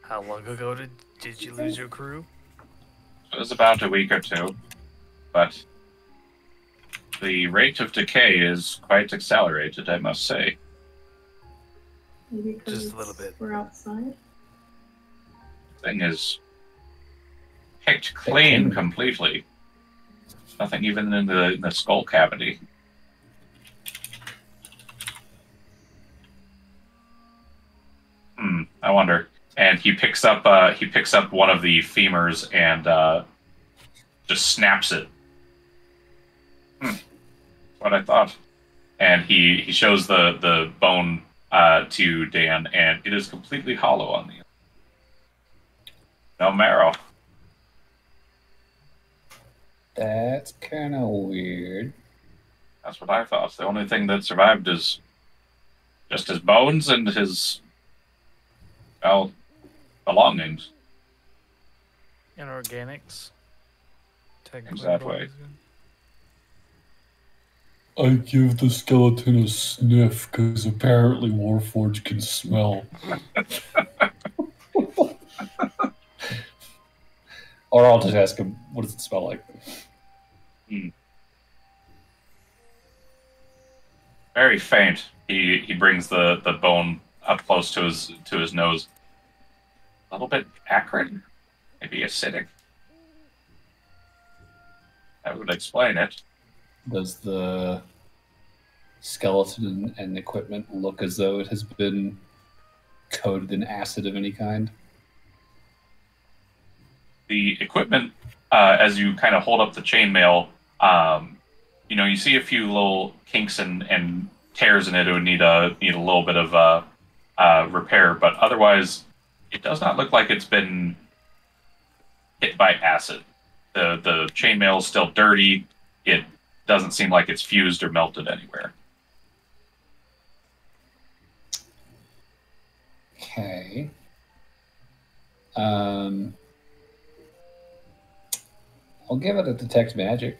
How long ago did you lose your crew? It was about a week or two, but the rate of decay is quite accelerated, I must say. Maybe 'cause Just a little bit. we're outside. Thing is picked clean completely. Nothing even in the skull cavity. I wonder. And he picks up one of the femurs and just snaps it. What I thought. And he shows the bone to Dan, and it is completely hollow on the end. No marrow. That's kind of weird. That's what I thought. The only thing that survived is just his bones and his, well, belongings. And organics. Technically Exactly. I give the skeleton a sniff because apparently Warforged can smell. Or I'll just ask him, what does it smell like? Very faint. He brings the bone up close to his nose. A little bit acrid, maybe acidic. That would explain it. Does the skeleton and equipment look as though it has been coated in acid of any kind? The equipment, as you kind of hold up the chainmail, you see a few little kinks and tears in it. It would need a little bit of repair, but otherwise, it does not look like it's been hit by acid. The chainmail is still dirty. It doesn't seem like it's fused or melted anywhere. Okay. I'll give it a detect magic.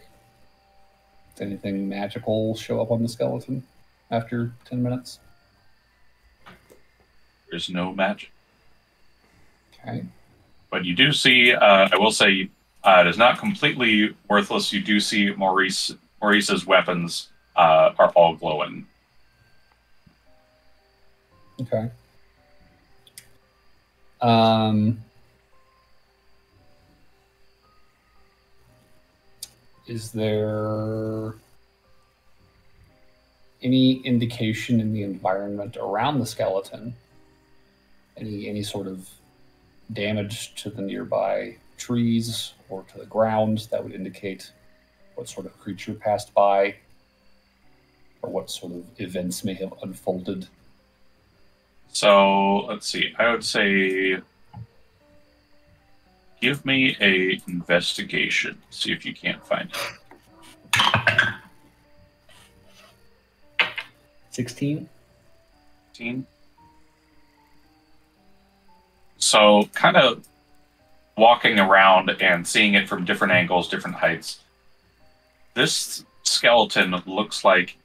Does anything magical show up on the skeleton after 10 minutes? There's no magic. Okay. But you do see, I will say, it is not completely worthless. You do see Maurice's weapons are all glowing. Okay. Is there any indication in the environment around the skeleton? Any sort of damage to the nearby trees or to the ground that would indicate what sort of creature passed by or what sort of events may have unfolded? So, let's see. I would say give me a investigation. See if you can't find it. 16? 16. So, kind of walking around and seeing it from different angles, different heights, this skeleton looks like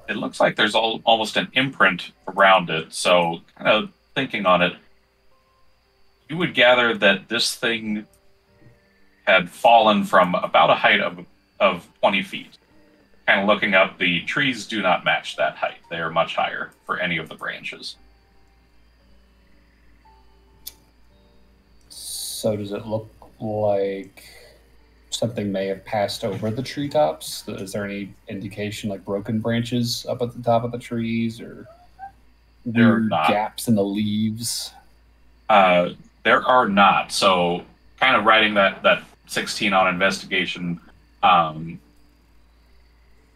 there's almost an imprint around it. So, kind of thinking on it, you would gather that this thing had fallen from about a height of 20 feet. Kind of looking up, the trees do not match that height. They are much higher for any of the branches. So does it look like something may have passed over the treetops? Is there any indication, like broken branches up at the top of the trees, or weird gaps in the leaves? There are not. So, kind of writing that 16 on investigation,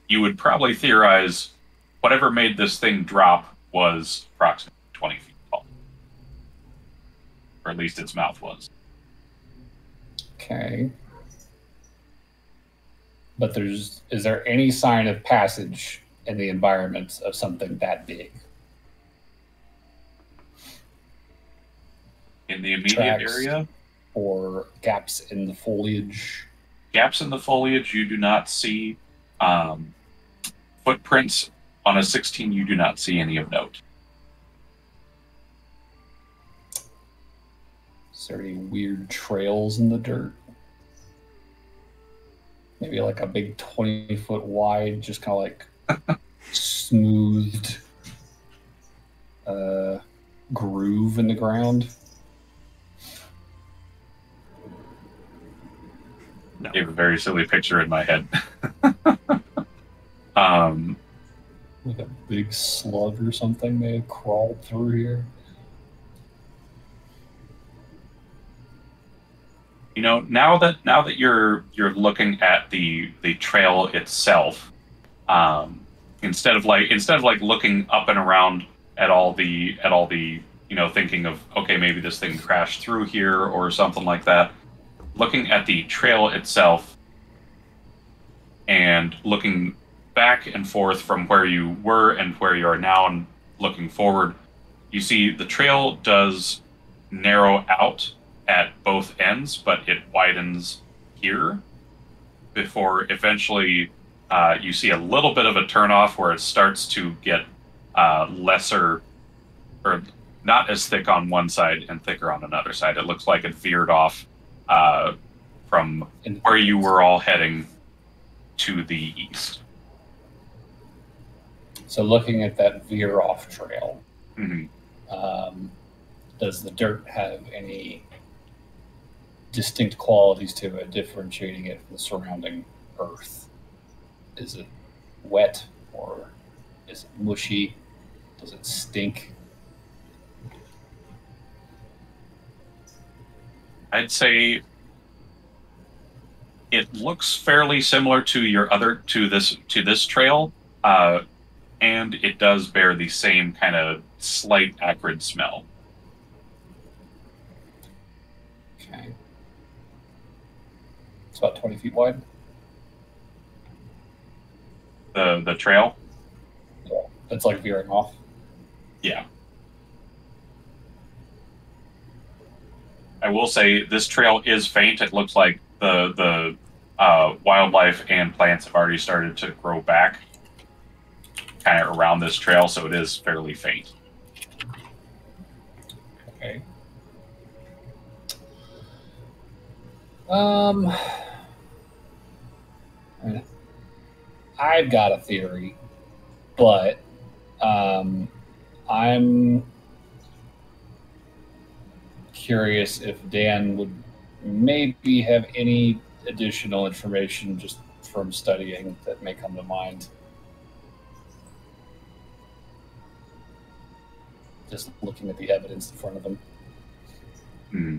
you would probably theorize whatever made this thing drop was approximately 20 feet tall. Or at least its mouth was. Okay. But is there any sign of passage in the environment of something that big? In the immediate Tracks area? Or gaps in the foliage? Gaps in the foliage, you do not see. Footprints on a 16, you do not see any of note. Is there any weird trails in the dirt? Maybe like a big 20-foot wide, just kind of like smoothed groove in the ground? No. I have a very silly picture in my head. Like a big slug or something may have crawled through here. You know, now that you're looking at the trail itself, instead of like looking up and around at all the thinking of, okay, maybe this thing crashed through here or something like that, looking at the trail itself and looking back and forth from where you were and where you are now and looking forward, you see the trail does narrow out at both ends, but it widens here before eventually you see a little bit of a turnoff where it starts to get lesser, or not as thick on one side and thicker on another side. It looks like it veered off from where you were all heading to the east. So looking at that veer off trail, Mm-hmm. Does the dirt have any distinct qualities to it, differentiating it from the surrounding earth? Is it wet or is it mushy? Does it stink? I'd say it looks fairly similar to this trail, and it does bear the same kind of slight acrid smell. Okay. It's about 20 feet wide. The trail? Yeah. It's like veering off. Yeah. I will say this trail is faint. It looks like the wildlife and plants have already started to grow back kind of around this trail, so it is fairly faint. Okay. I've got a theory, but I'm curious if Dan would maybe have any additional information just from studying that may come to mind. Just looking at the evidence in front of him. Hmm.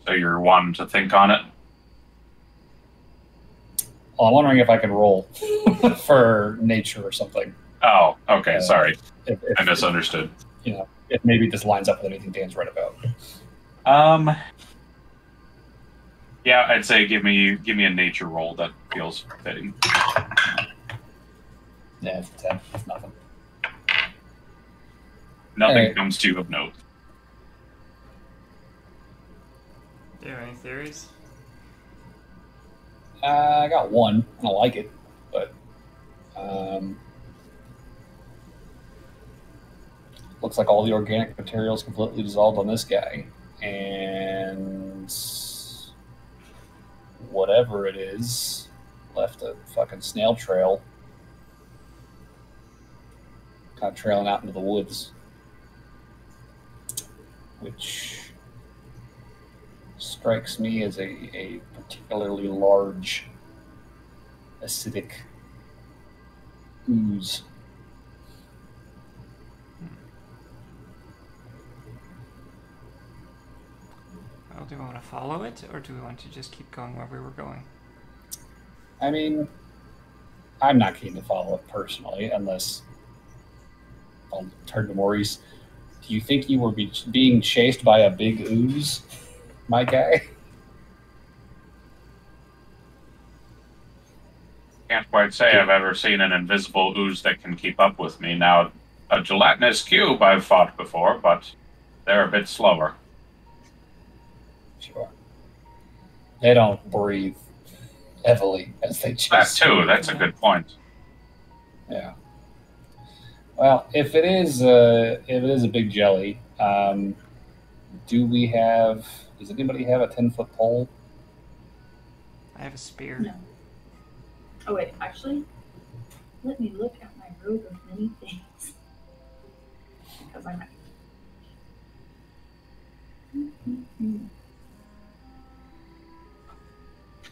So you're wanting to think on it? Well, I'm wondering if I can roll for nature or something. Oh, okay. Sorry. If, I misunderstood. If maybe this lines up with anything Dan's read about. Yeah, I'd say give me a nature roll. That feels fitting. Yeah, it's 10. It's nothing. Nothing Alright. comes to you of note. Do you have any theories? I got one. I don't like it, but looks like all the organic material is completely dissolved on this guy, and whatever it is left a fucking snail trail, kind of trailing out into the woods, which strikes me as a particularly large acidic ooze. Well, do we want to follow it, or do we want to just keep going where we were going? I mean, I'm not keen to follow it personally, unless I'll turn to Maurice. Do you think you were being chased by a big ooze, my guy? Can't quite say I've ever seen an invisible ooze that can keep up with me. Now, a gelatinous cube I've fought before, but they're a bit slower. Sure. They don't breathe heavily as they chase. That too, that's a good point. Yeah. Well, if it is a big jelly, do we have? Does anybody have a 10-foot pole? I have a spear. No. Oh wait, actually, let me look at my robe of many things because I might.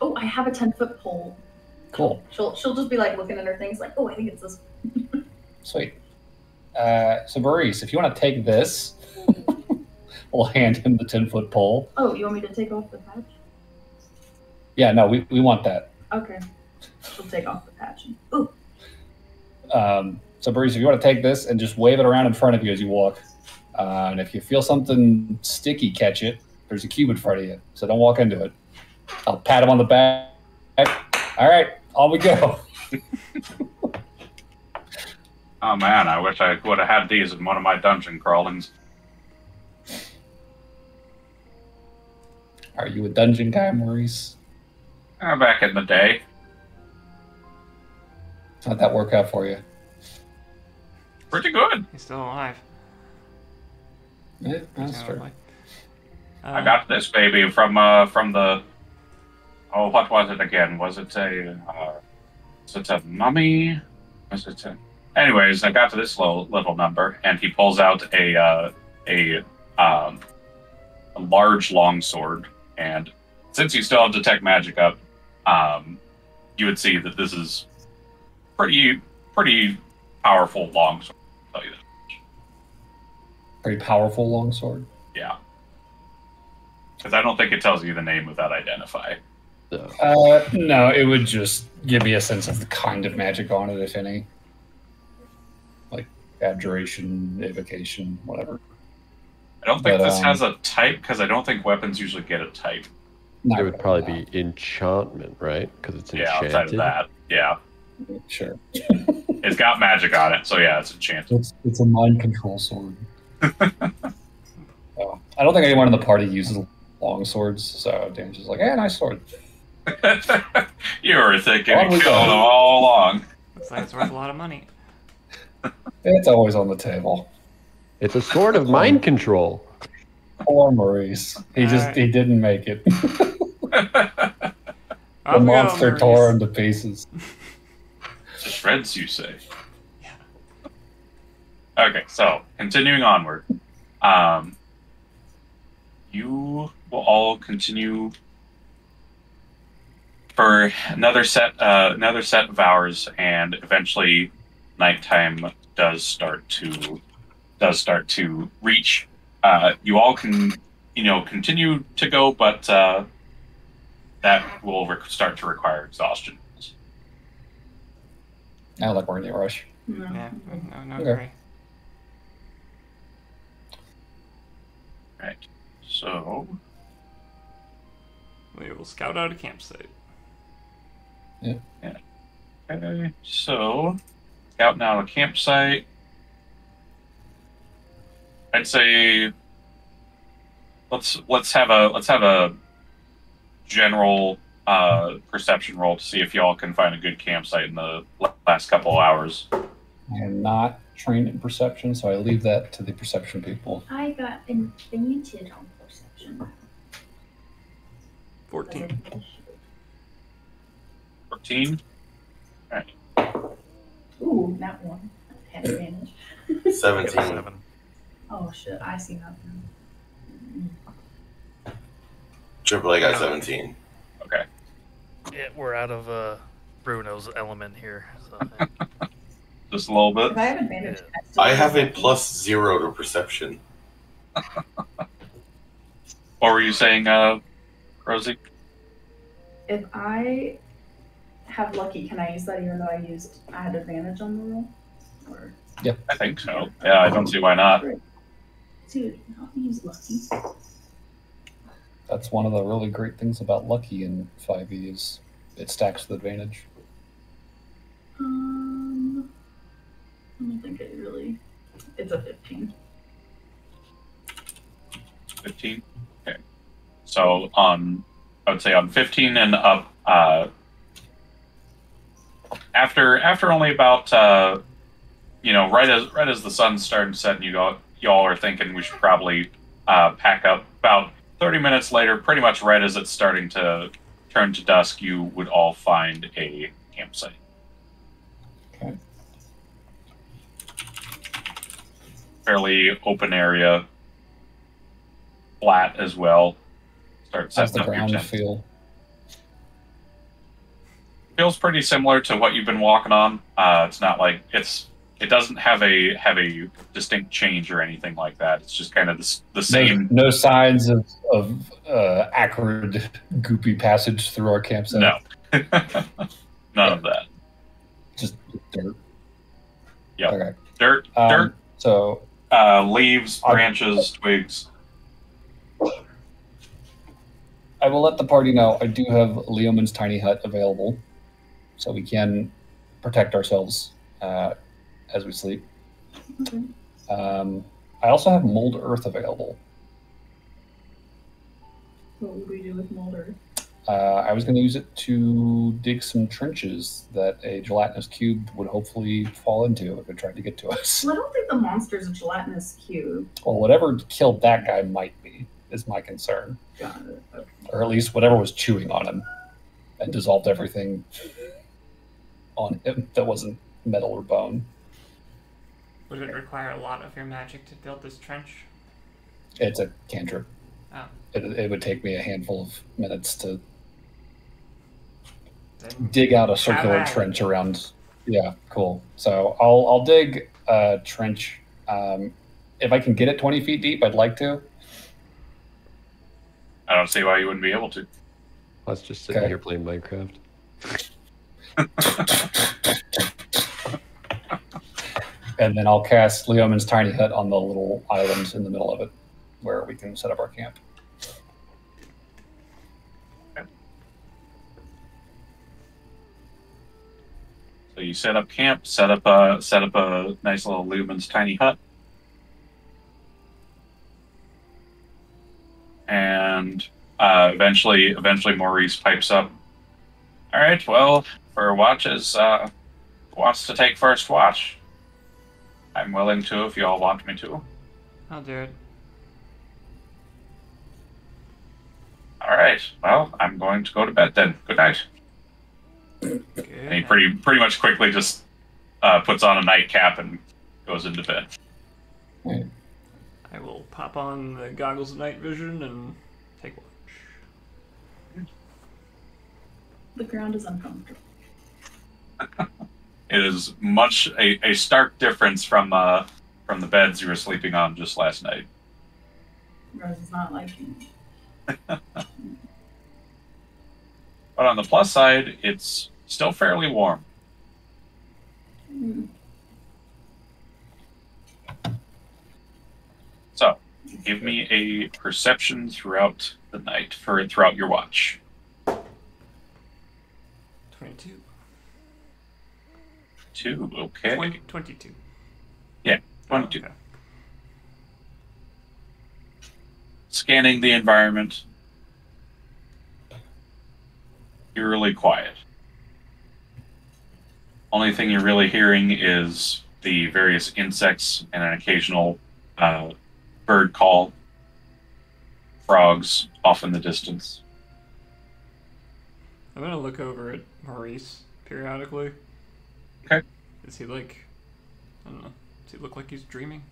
Oh, I have a 10-foot pole. Cool. She'll just be like looking at her things like, oh, I think it's this. Sweet. So Maurice, if you want to take this, we'll hand him the 10-foot pole. Oh, you want me to take off the patch? Yeah, no, we want that. Okay. She'll take off the patch. Ooh. So Maurice, if you want to take this and just wave it around in front of you as you walk, and if you feel something sticky catch it, there's a cube in front of you, so don't walk into it. I'll pat him on the back. All right, on we go. Oh man, I wish I would have had these in one of my dungeon crawlings. Are you a dungeon guy, Maurice? Back in the day. How'd that work out for you? Pretty good. He's still alive. Yeah, that's true. presumably. I got this baby from the... Oh, what was it again? Was it a mummy? Was it a... Anyways, I got to this little number, and he pulls out a large longsword, and since you still have detect magic up, you would see that this is pretty powerful longsword. I'll tell you that. Pretty powerful longsword. Yeah, because I don't think it tells you the name without identify. No, it would just give me a sense of the kind of magic on it, if any. Like abjuration, evocation, whatever. I don't think this has a type, because I don't think weapons usually get a type. Not It would probably really, be enchantment, right? Because it's Yeah, enchanted. outside of that, yeah. no. Sure. It's got magic on it, so yeah, it's enchanted. It's a mind control sword. Oh, I don't think anyone in the party uses long swords, so Dan's just like, "Hey, nice sword." You were thinking On of we killing go. them all along. Looks like it's worth a lot of money. It's always on the table. It's a sword of mind control. Poor Maurice. He Alright. didn't make it. The Off we go, monster Maurice. tore him to pieces. To shreds, you say? Okay, so continuing onward, you will all continue for another set of hours, and eventually, nighttime does start to reach. You all can, continue to go, but that will start to require exhaustion. I like we're in a rush. No. Yeah, no Okay. hurry. Right. So, We will scout out a campsite. okay. So, scouting out a campsite. I'd say let's have a general perception roll to see if y'all can find a good campsite in the last couple of hours. I am not trained in perception, so I leave that to the perception people. I got infinited on perception. 14. 14. Ooh, that one. Had advantage. 17. Oh shit, I see nothing. Triple A got 17. Okay. Yeah, we're out of Bruno's element here. So. Just a little bit. If I have advantage, Yeah. still I have a nothing. +0 to perception. What were you saying, Rosie? If I have lucky, can I use that even though I had advantage on the roll? Or I think so. Yeah, I don't see why not. Dude, I'll use lucky. That's one of the really great things about Lucky in 5e is it stacks with advantage. I don't think it really. It's a 15. 15. Okay. So I would say on 15 and up, after only about right as the sun's starting to set, and y'all are thinking we should probably pack up. About 30 minutes later, pretty much right as it's starting to turn to dusk, you would all find a campsite. Okay. Fairly open area, flat as well. Start How's setting the up your ground tent. feel? Feels pretty similar to what you've been walking on. It's not like it doesn't have a distinct change or anything like that. It's just kind of the same. No signs of acrid, goopy passage through our campsite. No, none of that. Just dirt. Yep. Okay. Dirt, So leaves, branches, twigs. I will let the party know I do have Leoman's tiny hut available, so we can protect ourselves as we sleep. Okay. I also have mold earth available. What would we do with Mulder? I was going to use it to dig some trenches that a gelatinous cube would hopefully fall into if it tried to get to us. Well, I don't think the monster's a gelatinous cube. Well, whatever killed that guy might be, is my concern. Got it. Okay. Or at least whatever was chewing on him and dissolved everything on him that wasn't metal or bone. Would it require a lot of your magic to build this trench? It's a cantrip. Oh. It would take me a handful of minutes to Then dig out a circular at it. trench around. Yeah, cool. So I'll dig a trench. If I can get it 20 feet deep, I'd like to. I don't see why you wouldn't be able to. Let's just sit Okay. here playing Minecraft. And then I'll cast Leoman's tiny hut on the little island in the middle of it where we can set up our camp. So you set up camp, set up a nice little Lumen's tiny hut, and eventually Maurice pipes up. All right, well, for watches, who wants to take first watch? I'm willing to if you all want me to. I'll do it. All right, well, I'm going to go to bed then. Good night. Good. And he pretty much quickly just puts on a nightcap and goes into bed. I will pop on the goggles of night vision and take watch. The ground is uncomfortable. It is much a stark difference from the beds you were sleeping on just last night. Rose is not liking it. But on the plus side, it's still fairly warm. Mm. So, give me a perception throughout the night, throughout your watch. 22. 2, okay. 22. Yeah, 22. Okay. Scanning the environment. Eerily quiet. Only thing you're really hearing is the various insects and an occasional bird call. Frogs off in the distance. I'm gonna look over at Maurice periodically. Okay. Is he like, I don't know, does he look like he's dreaming?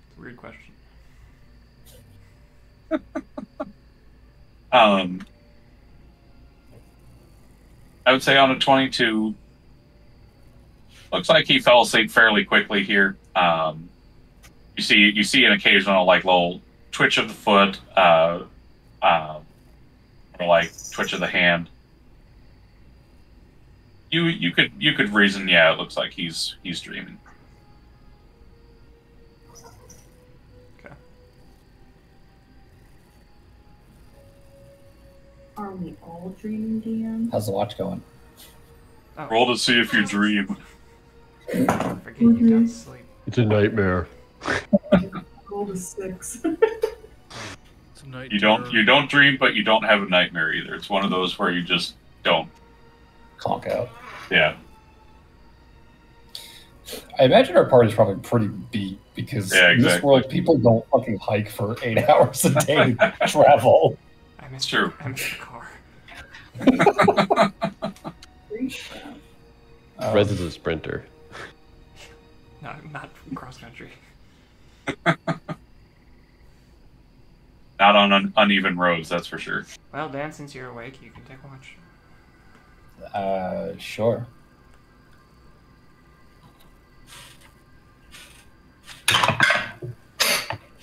It's a weird question. I would say on a 22, looks like he fell asleep fairly quickly here. You see an occasional like little twitch of the foot, or like twitch of the hand. You could reason, yeah, it looks like he's dreaming. Are we all dreaming, DM? How's the watch going? Oh, Roll to see if you dream. don't forget you don't sleep. It's a nightmare. Roll a 6. It's a night You terror. don't dream, but you don't have a nightmare either. It's one of those where you just don't. Conk out. Yeah. I imagine our party's probably pretty beat because Yeah, in this exactly. world, people don't fucking hike for 8 hours a day to travel. I missed True. I missed the car. Rez is a sprinter. Not cross country. Not on uneven roads, that's for sure. Well, Dan, since you're awake, you can take watch. Sure.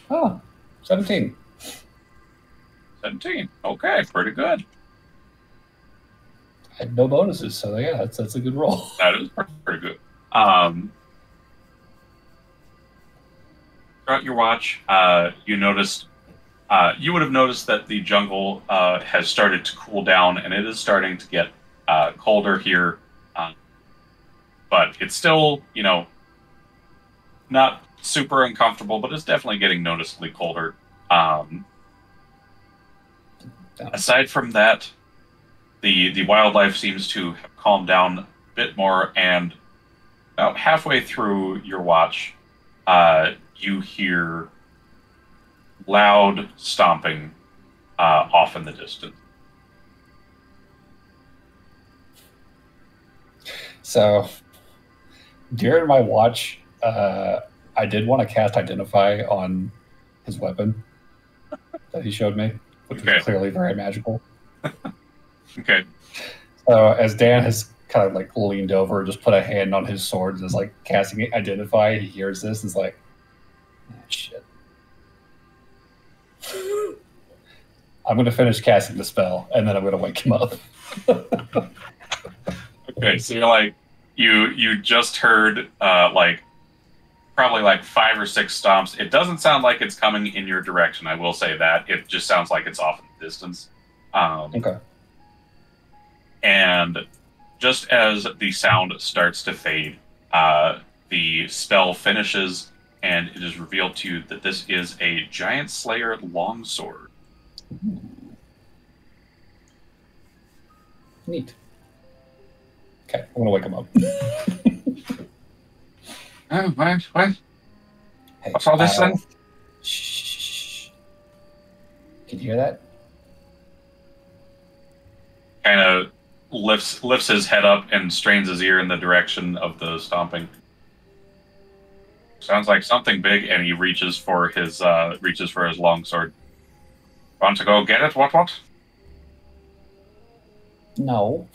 Oh, 17. 17. Okay, pretty good. I had no bonuses, so yeah, that's a good roll. That is pretty good. Throughout your watch, you would have noticed that the jungle has started to cool down, and it is starting to get colder here. But it's still, not super uncomfortable, but it's definitely getting noticeably colder. Aside from that, the wildlife seems to have calmed down a bit more, and about halfway through your watch, you hear loud stomping off in the distance. So during my watch, I did want to cast Identify on his weapon that he showed me, which Okay. was clearly very magical. Okay. So as Dan has kind of like leaned over, just put a hand on his sword and is like casting it, Identify. He hears this and is like, oh, shit. I'm going to finish casting the spell and then I'm going to wake him up. Okay, so you're like, you just heard probably like 5 or 6 stomps. It doesn't sound like it's coming in your direction, I will say that. It just sounds like it's off in the distance. Okay. And just as the sound starts to fade, the spell finishes, and it is revealed to you that this is a giant slayer longsword. Neat. Okay, I'm gonna wake him up. Oh, what? Hey, What's all this then? Shh. Can you hear that? Kind of lifts his head up and strains his ear in the direction of the stomping. Sounds like something big, and he reaches for his longsword. Want to go get it? What? No.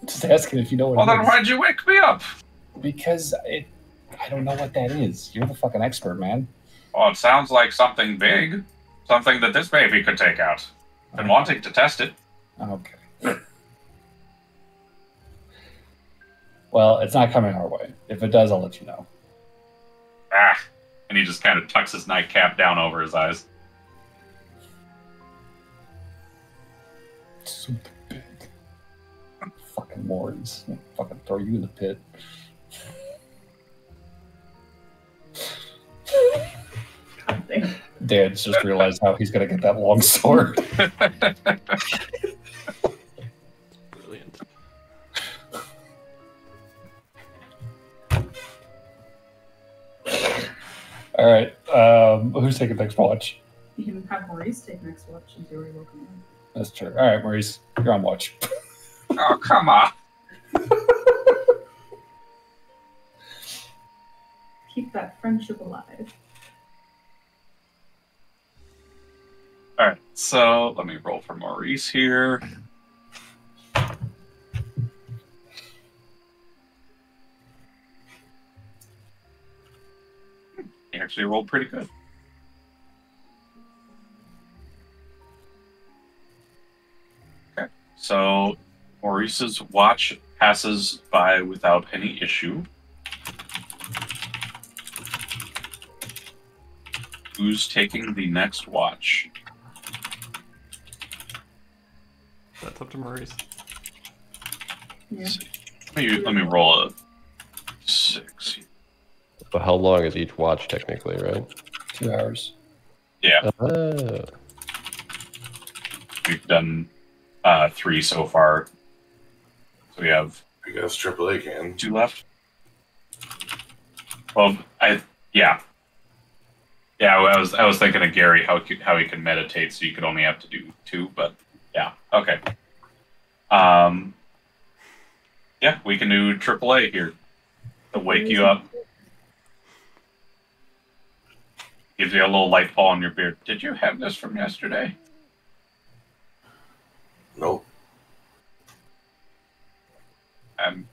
Just asking if you know what Well, it then is. why'd you wake me up? Because I don't know what that is. You're the fucking expert, man. Well, it sounds like something big. Something that this baby could take out. Been wanting to test it. Okay. Well, it's not coming our way. If it does, I'll let you know. Ah. And he just kind of tucks his nightcap down over his eyes. Something big. Fucking Morris. I'll fucking throw you in the pit. God damn. Dan's just realized how he's gonna get that long sword. Brilliant. All right. Who's taking next watch? You can have Maurice take next watch since you already woken up. That's true. All right, Maurice, you're on watch. Oh, come on. Keep that friendship alive. Alright, so let me roll for Maurice here. He actually rolled pretty good. Okay, so Maurice's watch passes by without any issue. Who's taking the next watch? It's up to Maurice. Yeah. Let me roll a 6. But how long is each watch technically, right? 2 hours. Yeah, Oh. we've done 3 so far. So we have I guess AAA can. 2 left. Well, yeah. I was thinking of Gary how he can meditate, so you could only have to do 2, but yeah, okay. Yeah, we can do AAA here to wake you up. Gives you a little light fall on your beard. Did you have this from yesterday? Nope. I'm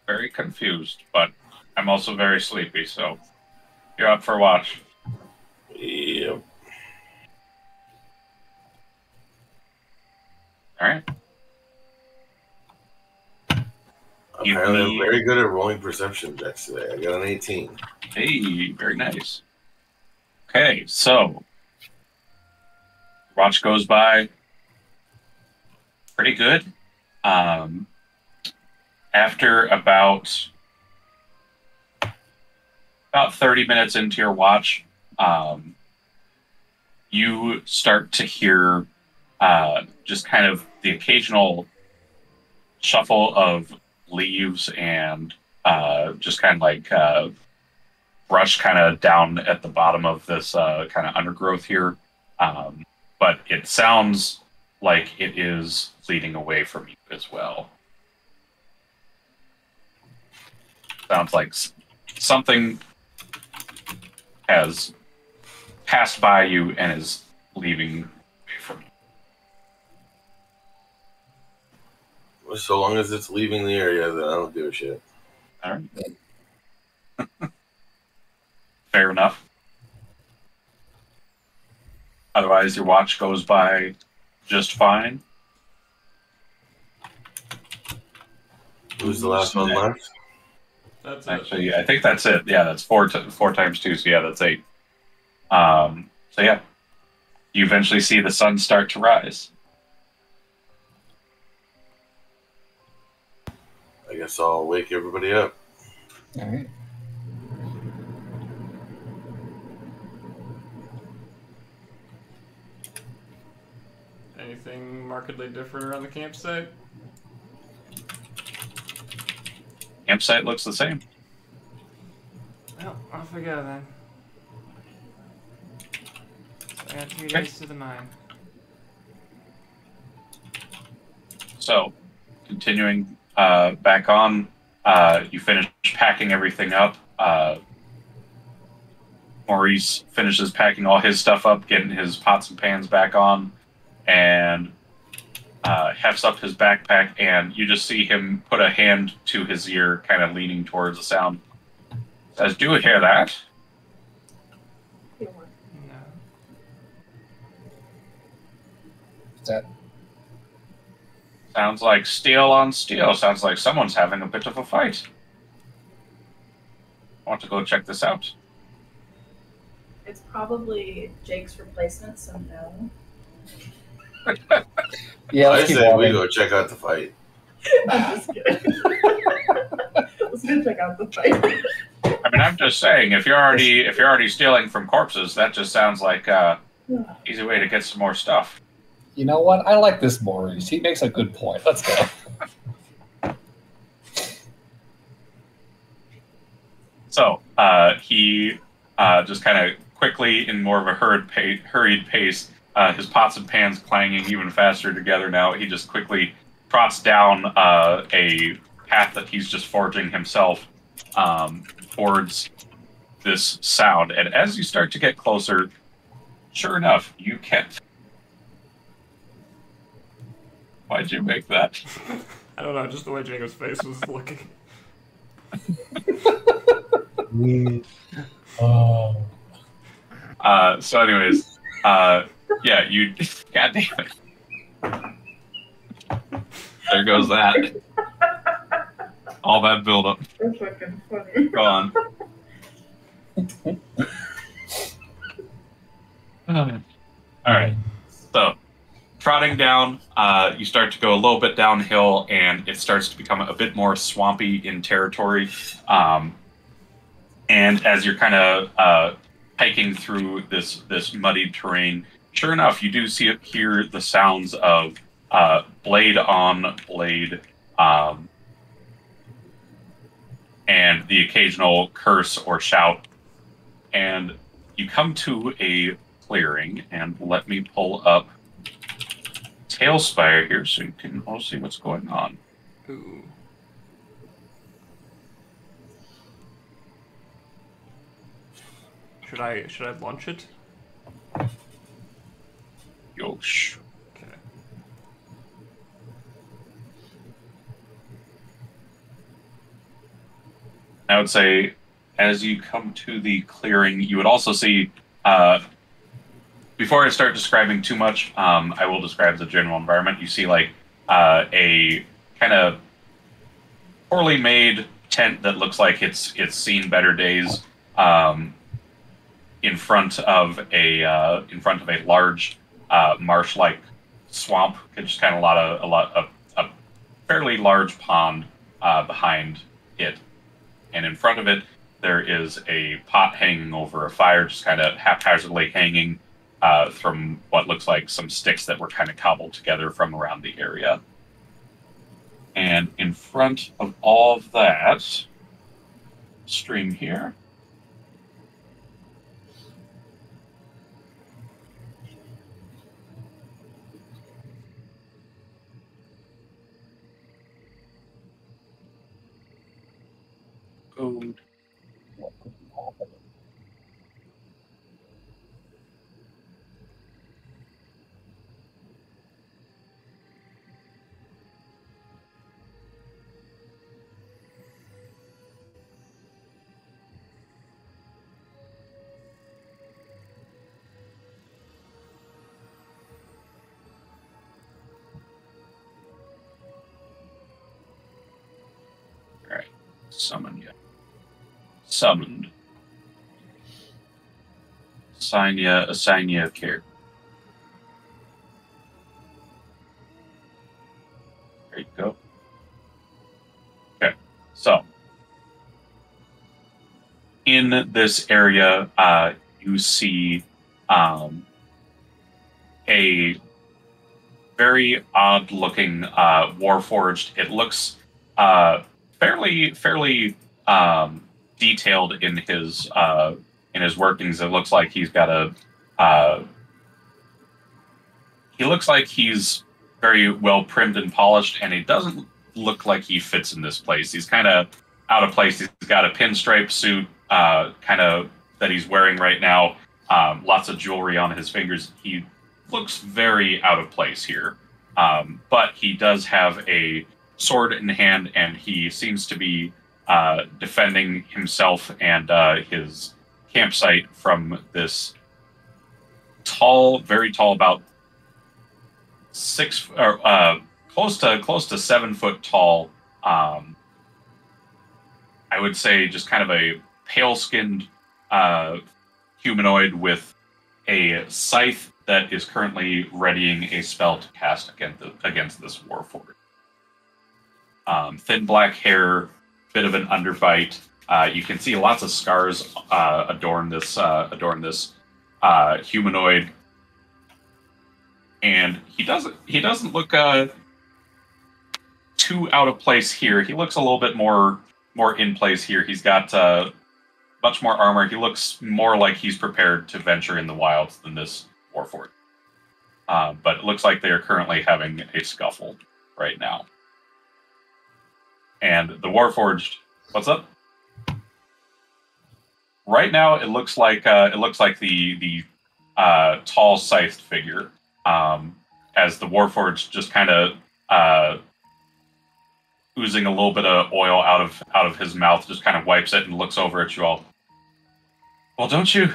very confused, but I'm also very sleepy, so you're up for watch. Yep. All right. Apparently, I'm very good at rolling perception checks today. I got an 18. Hey, very nice. Okay, so watch goes by pretty good. After about 30 minutes into your watch, you start to hear just kind of the occasional shuffle of leaves and just kind of like brush kind of down at the bottom of this kind of undergrowth here. But it sounds like it is leading away from you as well. Sounds like something has passed by you and is leaving away from you. Well, so long as it's leaving the area, then I don't give a shit. All right. Fair enough. Otherwise, your watch goes by just fine. Who's the last one left? That's it. Actually, I think that's it. Yeah, that's 4 times 2, so yeah, that's 8. So yeah, you eventually see the sun start to rise. I guess I'll wake everybody up. All right. Anything markedly different around the campsite? Campsite looks the same. Well, off we go then. So I got 2 Okay. days to the mine. So, continuing back on, you finish packing everything up. Maurice finishes packing all his stuff up, getting his pots and pans back on, and hefts up his backpack, and you just see him put a hand to his ear, kind of leaning towards the sound. Says, "Do you hear that?" No. Is that Sounds like steel on steel. Sounds like someone's having a bit of a fight. I want to go check this out. It's probably Jake's replacement, so no. Yeah, I let's keep say we walking. go check out the fight. I'm just kidding. Let's go check out the fight. I mean, I'm just saying, if you're already stealing from corpses, that just sounds like easy way to get some more stuff. You know what? I like this Maurice. He makes a good point. Let's go. So he just kind of quickly, in more of a hurried pace, his pots and pans clanging even faster together now, he just quickly trots down a path that he's just forging himself towards this sound. And as you start to get closer, sure enough, you can't. Why'd you make that? I don't know, just the way Jacob's face was looking. Oh. So anyways, yeah, you, god damn it. There goes that. All that buildup. That's fucking funny. Gone. Alright, so, trotting down, you start to go a little bit downhill, and it starts to become a bit more swampy in territory. And as you're kind of hiking through this muddy terrain, sure enough, you do hear the sounds of blade on blade, and the occasional curse or shout. And you come to a clearing, and let me pull up Tailspire here so you can all see what's going on. Ooh. Should I launch it? Yosh. Okay. I would say, as you come to the clearing, you would also see, before I start describing too much, I will describe the general environment. You see, like, a kind of poorly made tent that looks like it's seen better days, in front of a large marsh-like swamp. It's just kind of a fairly large pond behind it, and in front of it there is a pot hanging over a fire, just kind of haphazardly hanging from what looks like some sticks that were kind of cobbled together from around the area. And in front of all of that, stream here. Code. All right, summon you. Summoned. Assign you a character. There you go. Okay, so in this area, you see a very odd-looking warforged. It looks fairly detailed in his workings. It looks like he's got he looks like he's very well primed and polished, and it doesn't look like he fits in this place. He's kind of out of place. He's got a pinstripe suit kind of that he's wearing right now. Lots of jewelry on his fingers. He looks very out of place here. But he does have a sword in hand, and he seems to be defending himself and his campsite from this very tall, about close to 7 foot tall. I would say just kind of a pale-skinned humanoid with a scythe that is currently readying a spell to cast against this warforged. Thin black hair, bit of an underbite. You can see lots of scars adorn this humanoid, and he doesn't look too out of place here. He looks a little bit more in place here. He's got much more armor. He looks more like he's prepared to venture in the wilds than this warforged. But it looks like they are currently having a scuffle right now. And the warforged, what's up? Right now, it looks like the tall scythed figure, as the warforged just kind of oozing a little bit of oil out of his mouth, just kind of wipes it and looks over at you all. Well, don't you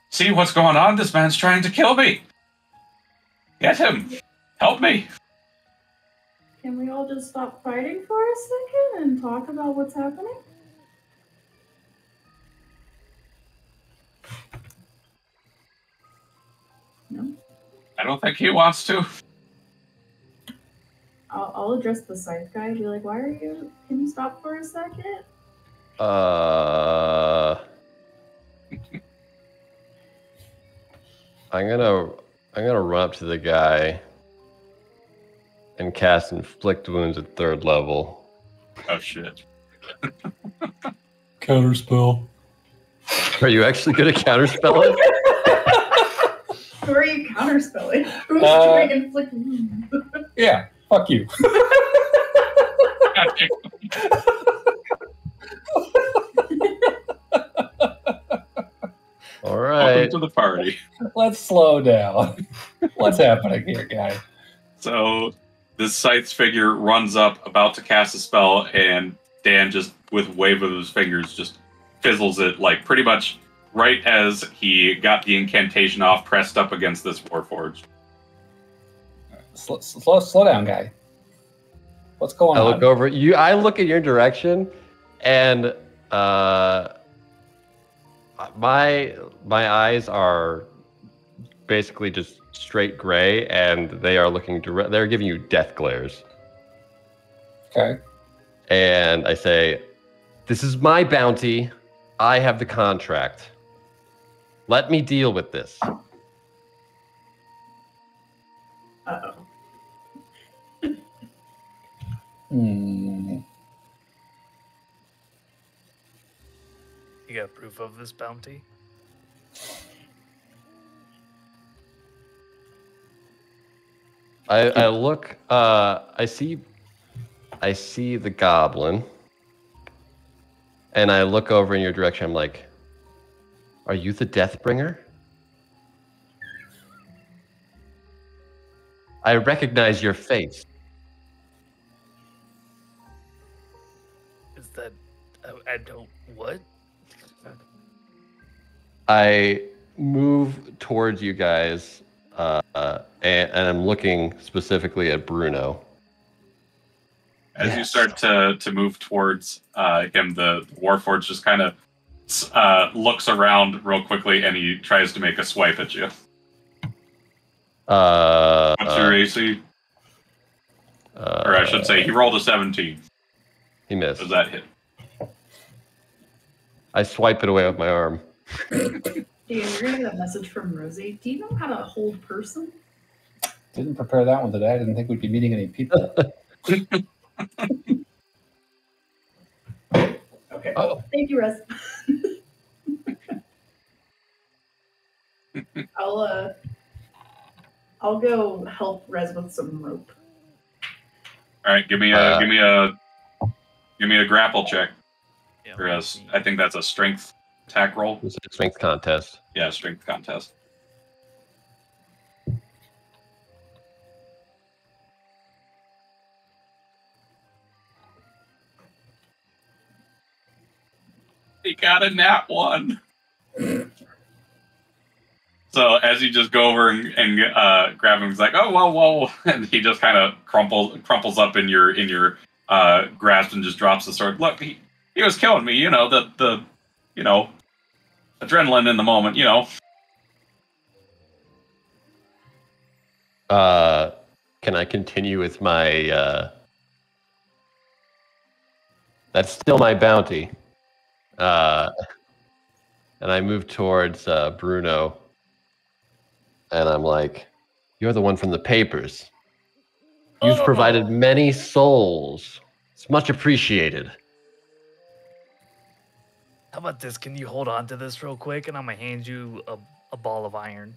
see what's going on? This man's trying to kill me. Get him. Help me. Can we all just stop fighting for a second and talk about what's happening? No? I don't think he wants to. address the scythe guy. Be like, why are you? Can you stop for a second? I'm gonna run up to the guy and cast inflict wounds at 3rd level. Oh shit. Counterspell. Are you actually gonna counterspell it? Who are you counterspelling? Who's doing inflict wounds? Yeah, fuck you. All right. Welcome to the party. Let's slow down. What's happening here, guy? So this Scythe's figure runs up, about to cast a spell, and Dan just, with a wave of his fingers, just fizzles it, like pretty much right as he got the incantation off, pressed up against this Warforged. Slow down, guy. What's going I on? look over you. I look in your direction, and my eyes are basically just straight gray, and they are looking direct. They're giving you death glares. Okay. And I say, "This is my bounty. I have the contract. Let me deal with this." Uh-oh. Hmm. You got proof of this bounty? I look. I see the goblin, and I look over in your direction. I'm like, "Are you the Deathbringer?" I recognize your face. Is that... I don't... What? I move towards you guys, and I'm looking specifically at Bruno. As you start to move towards him, the Warforged just kind of looks around real quickly, and he tries to make a swipe at you. What's your AC? Or I should say, he rolled a 17. He missed. Does that hit? I swipe it away with my arm. Dude, you're gonna get a message from Rosie. Do you know how to hold person? Didn't prepare that one today. I didn't think we'd be meeting any people. Okay. Oh. Thank you, Rez. I'll go help Rez with some rope. All right, give me a grapple check. Yeah, Or I think that's a strength attack roll. It's a strength contest. Yeah, strength contest. He got a nat 1. So as you just go over and grab him, he's like, "Oh, whoa!" And he just kind of crumples up in your grasp and just drops the sword. Look, he was killing me. You know the adrenaline in the moment. You know. Can I continue with my? That's still my bounty. And I move towards Bruno, and I'm like, "You're the one from the papers. You've provided many souls. It's much appreciated." How about this? Can you hold on to this real quick, and I'm gonna hand you a ball of iron.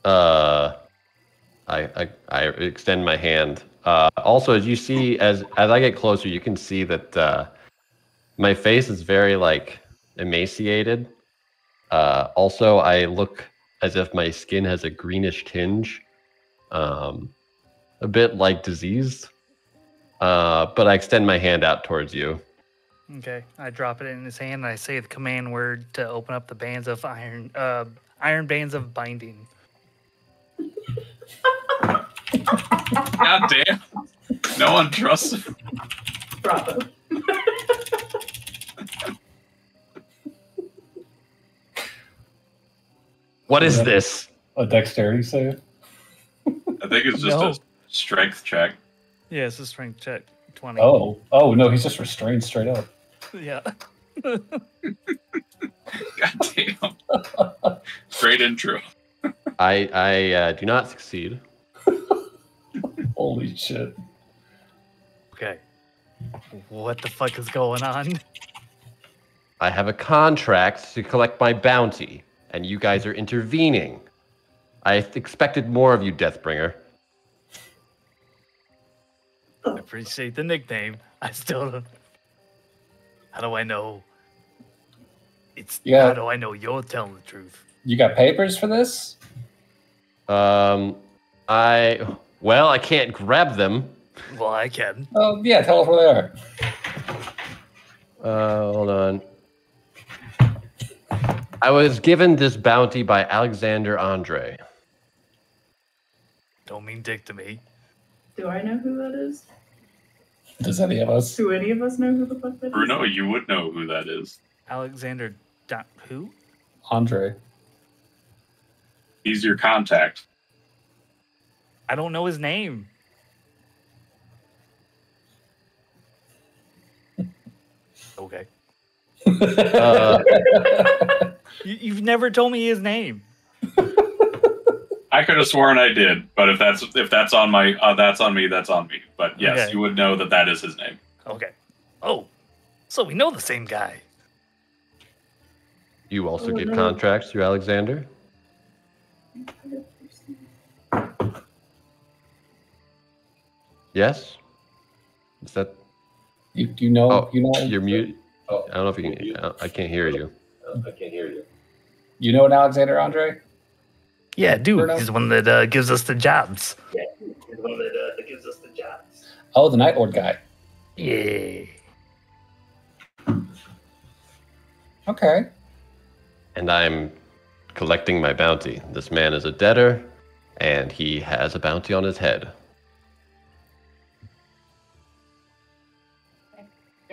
I extend my hand. Also, as you see, as I get closer, you can see that my face is very emaciated. Also, I look as if my skin has a greenish tinge, a bit like diseased. But I extend my hand out towards you. Okay, I drop it in his hand, and I say the command word to open up the bands of iron bands of binding. God damn! No one trusts him. Bravo. What is this? A dexterity save? I think it's just a strength check. Yeah, it's a strength check. 20. Oh no, he's just restrained straight up. Yeah. God damn. Great intro. I do not succeed. Holy shit. Okay. What the fuck is going on? I have a contract to collect my bounty, and you guys are intervening. I expected more of you, Deathbringer. I appreciate the nickname. I still don't. How do I know? Yeah. How do I know you're telling the truth? You got papers for this? I can't grab them. Well, I can. Oh yeah, tell us where they are. Hold on. I was given this bounty by Alexander Andre. Don't mean dick to me. Do I know who that is? Does any of us? Do any of us know who the fuck that is? Bruno, you would know who that is. Alexander. Who? Andre. He's your contact. I don't know his name. Okay. You've never told me his name. I could have sworn I did, but if that's on my that's on me. That's on me. But yes, Okay. you would know that is his name. Okay. Oh, so we know the same guy. You also Oh, give no. contracts through Alexander? Yes? Is that... You know? Oh, you know? you're mute. Oh. I don't know if you can... I can't hear you. You know an Alexander Andre? Yeah, dude. Bruno? He's the one that gives us the jobs. Oh, the Night Lord guy. Yeah. Okay. And I'm collecting my bounty. This man is a debtor, and he has a bounty on his head.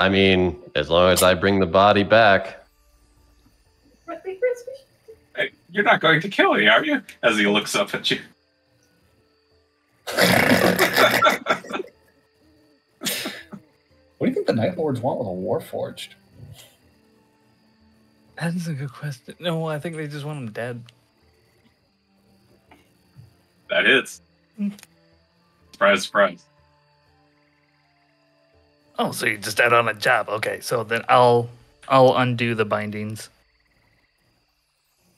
I mean, as long as I bring the body back... Hey, you're not going to kill me, are you? As he looks up at you. What do you think the Night Lords want with a Warforged? That's a good question. No, I think they just want him dead. That is. Surprise, surprise. Oh, so you just add on a job. Okay, so then I'll undo the bindings.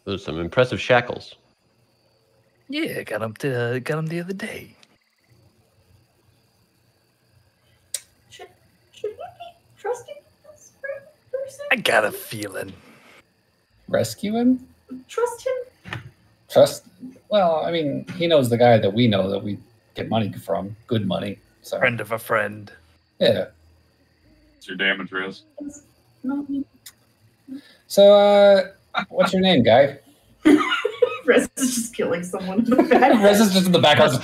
Those are some impressive shackles. Yeah, got him the other day. Should we be trusting this person? I got a feeling. Rescue him? Trust him? Trust? Well, I mean, he knows the guy that we know that we get money from. Good money. So, Friend of a friend. yeah. What's your damage, Riz? It's not me. So, what's your name, guy? Rez is just killing someone in the back. Rez is just in the background.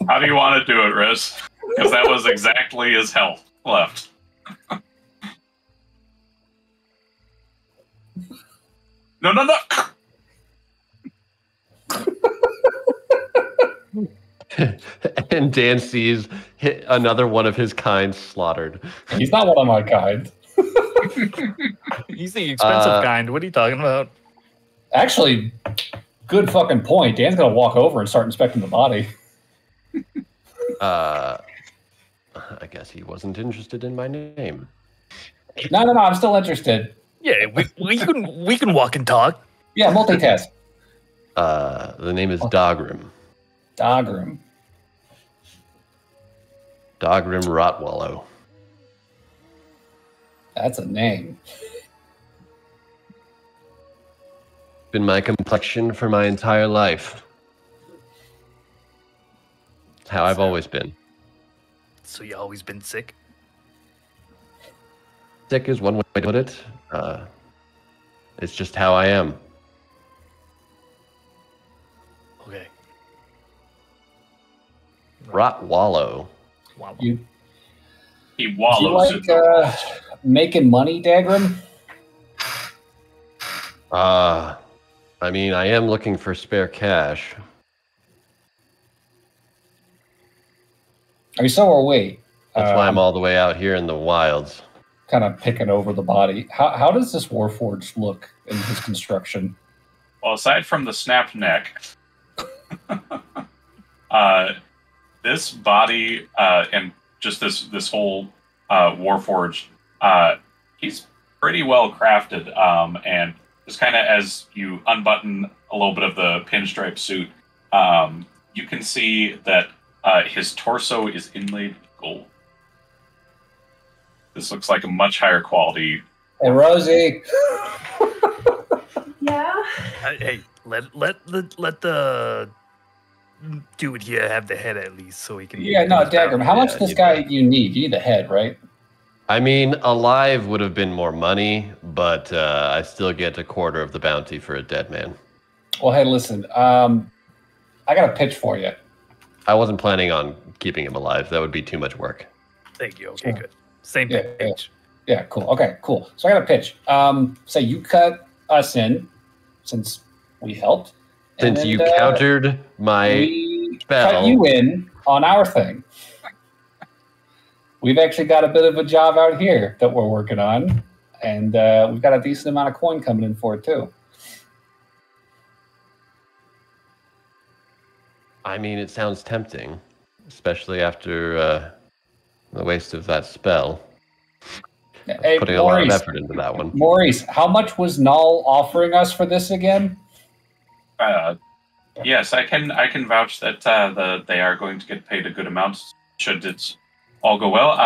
How do you want to do it, Riz? Because that was exactly his health left. No. And Dan sees another one of his kind slaughtered. He's not one of my kind. He's the expensive kind. What are you talking about? Actually, good fucking point. Dan's gonna walk over and start inspecting the body. I guess he wasn't interested in my name. No, I'm still interested. Yeah, we can walk and talk. Yeah, multitask. The name is Dagrim. Dagrim. Dagrim Rotwallow. That's a name. Been my complexion for my entire life. It's how I've always been. So you always been sick? Sick is one way to put it. It's just how I am. Okay. Rotwallow. Wow. You He do you wallows in like the making money, Dagrim? I mean, I am looking for spare cash. I mean, so are we. That's why I'm all the way out here in the wilds. Kind of picking over the body. How does this Warforged look in his construction? Well, aside from the snapped neck, this body and just this whole Warforged, he's pretty well crafted. And just kind of as you unbutton a little bit of the pinstripe suit, you can see that his torso is inlaid with gold. This looks like a much higher quality. Hey, Rosie. Yeah. Hey, let the dude here have the head at least, so he can. Yeah, no, Dagrim. How much this guy you need? You need the head, right? I mean, alive would have been more money, but I still get a quarter of the bounty for a dead man. Well, hey, listen. I got a pitch for you. I wasn't planning on keeping him alive. That would be too much work. Thank you. Okay, good. Same Yeah, page. Yeah, cool. Okay, cool. So I got a pitch. Say you cut us in since we helped. Since you countered my spell. Cut you in on our thing. We've actually got a bit of a job out here that we're working on, and we've got a decent amount of coin coming in for it too. I mean, it sounds tempting, especially after the waste of that spell. Hey, putting a lot of effort into that one. Maurice, how much was Null offering us for this again? Yes, I can vouch that they are going to get paid a good amount should it all go well.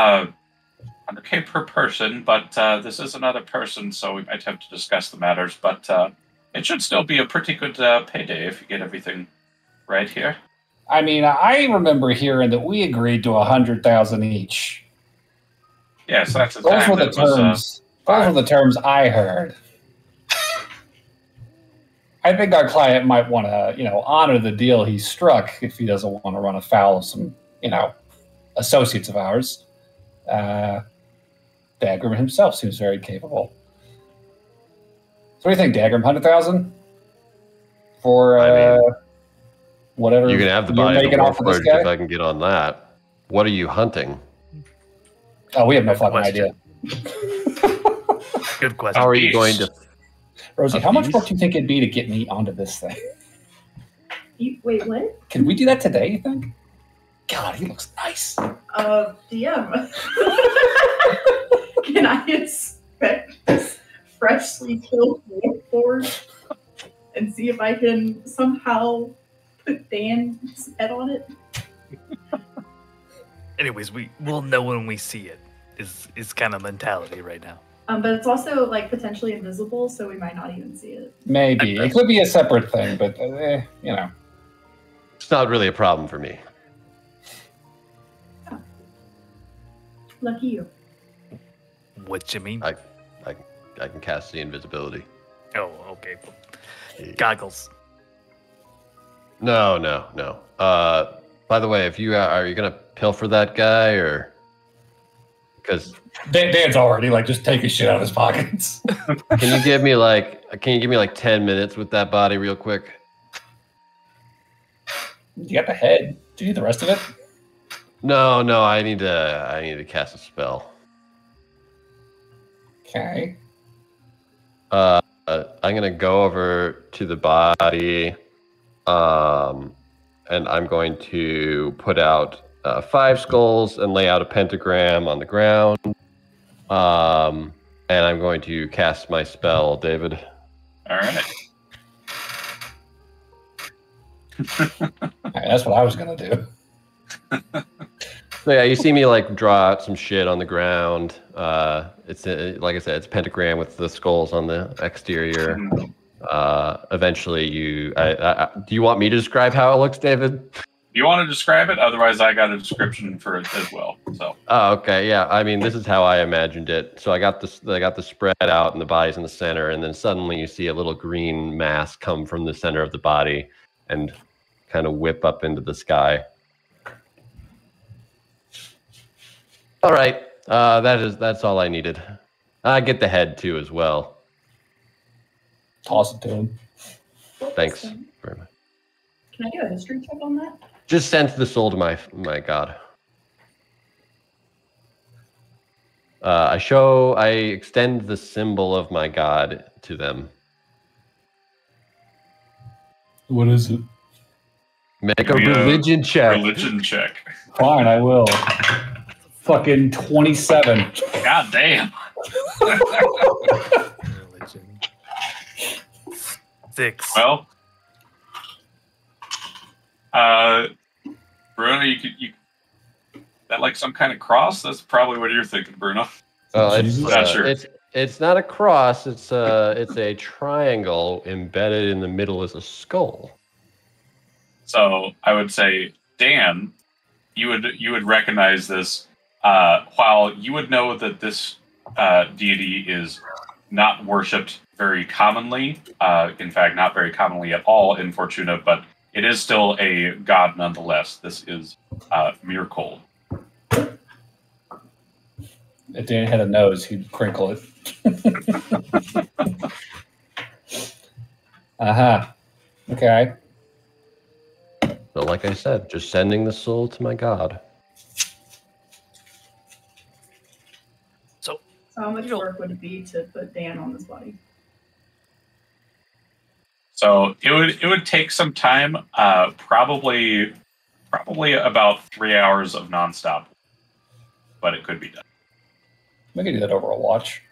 100K per person, but this is another person, so we might have to discuss the matters. But it should still be a pretty good payday if you get everything right here. I mean, I remember hearing that we agreed to 100,000 each. Yes, that's those were the terms. Those were the terms I heard. I think our client might want to, honor the deal he struck if he doesn't want to run afoul of some, associates of ours. Dagrim himself seems very capable. So what do you think, Dagrim? 100,000 for whatever you can have the body of Warforged if I can get on that. What are you hunting? Oh, we have no fucking idea. Good question. How are you going to... Rosie, how much work do you think it'd be to get me onto this thing? Wait, what? Can we do that today, you think? God, he looks nice. DM. Can I inspect this freshly killed Warforged and see if I can somehow put Dan's head on it? Anyways, we'll know when we see it. Is kind of mentality right now. But it's also potentially invisible, so we might not even see it. Maybe it could be a separate thing, but it's not really a problem for me. Oh. Lucky you. What you mean? I can cast the invisibility. Oh, okay. Goggles. No. By the way, if you are you gonna pilfer that guy or? Because Dan's already just take his shit out of his pockets. Can you give me like 10 minutes with that body real quick? You got the head. Do you need the rest of it? No, I need to cast a spell. Okay. I'm gonna go over to the body, and I'm going to put out 5 skulls and lay out a pentagram on the ground. And I'm going to cast my spell, David. All right. That's what I was gonna do. So yeah, you see me draw out some shit on the ground. It's like I said, it's a pentagram with the skulls on the exterior. Eventually, do you want me to describe how it looks, David? You want to describe it? Otherwise, I got a description for it as well. So. Oh, okay. Yeah. I mean, this is how I imagined it. So I got the spread out, and the body's in the center, and then suddenly you see a little green mass come from the center of the body and kind of whip up into the sky. All right. That's all I needed. I get the head too as well. Toss it to him. Thanks very much. Can I do a history check on that? Just send the soul to my god. I extend the symbol of my god to them. What is it? Make a Give me religion check. Religion check. Fine, I will. Fucking 27. God damn. Religion. 6. Well, Bruno, you that like some kind of cross? That's probably what you're thinking, Bruno. Not sure. It's not a cross. It's a triangle embedded in the middle as a skull. So I would say, Dan, you would recognize this. While you would know that this deity is not worshipped very commonly, in fact, not very commonly at all in Fortuna, but it is still a god nonetheless. This is Miracle. If Dan had a nose, he'd crinkle it. Okay. So, like I said, just sending the soul to my god. So how much work would it be to put Dan on this body? So it would take some time, probably about 3 hours of nonstop, but it could be done. We can do that over a watch.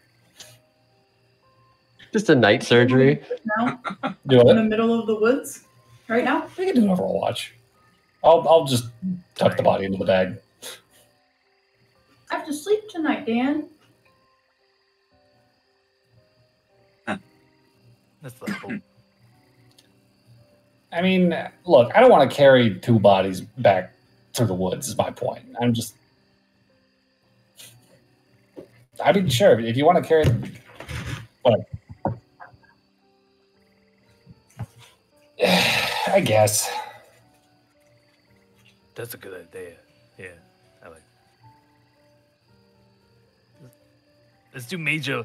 Just a night surgery. Now, Do in the it. middle of the woods, right now. We can do it over a watch. I'll just tuck the body into the bag. I have to sleep tonight, Dan. That's the hope. I mean, look, I don't want to carry 2 bodies back through the woods, is my point. I mean, sure, if you want to carry... Whatever. I guess. That's a good idea. Yeah, I like. Let's do major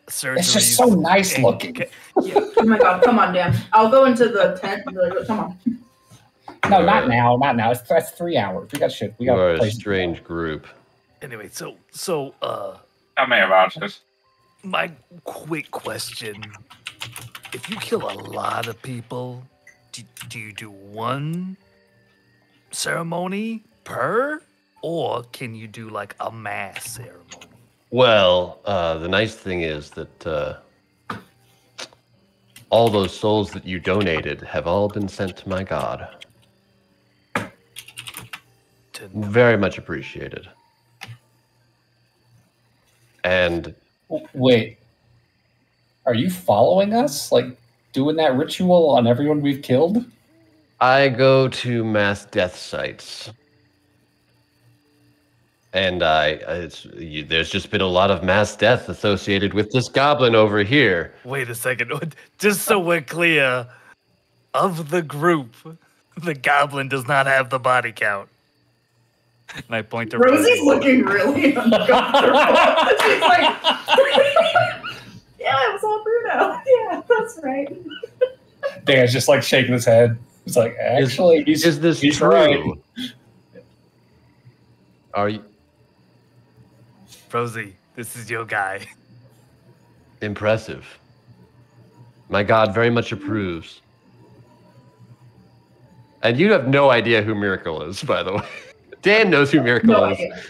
surgery. It's just so nice looking. Oh my god, come on, Dan. I'll go into the tent and be like, come on. No, not now. That's 3 hours. We got shit. We You got are a place. strange group. Anyway, so Tell me about it. my quick question: if you kill a lot of people, do you do one ceremony per, or can you do like a mass ceremony? Well, the nice thing is that all those souls that you donated have all been sent to my god. Very much appreciated. And Wait, are you following us? Like doing that ritual on everyone we've killed? I go to mass death sites. And there's just been a lot of mass death associated with this goblin over here. Wait a second. Just so we're clear, of the group, the goblin does not have the body count. And I point to Rosie's Rosie. looking really uncomfortable. She's like, yeah, it was all Bruno. Yeah, that's right. Dan's just like shaking his head. He's like, actually, Is this he's true? right. Are you Rosie, this is your guy. impressive? My god very much approves. And you have no idea who Miracle is, by the way. Dan knows who Miracle No is. idea.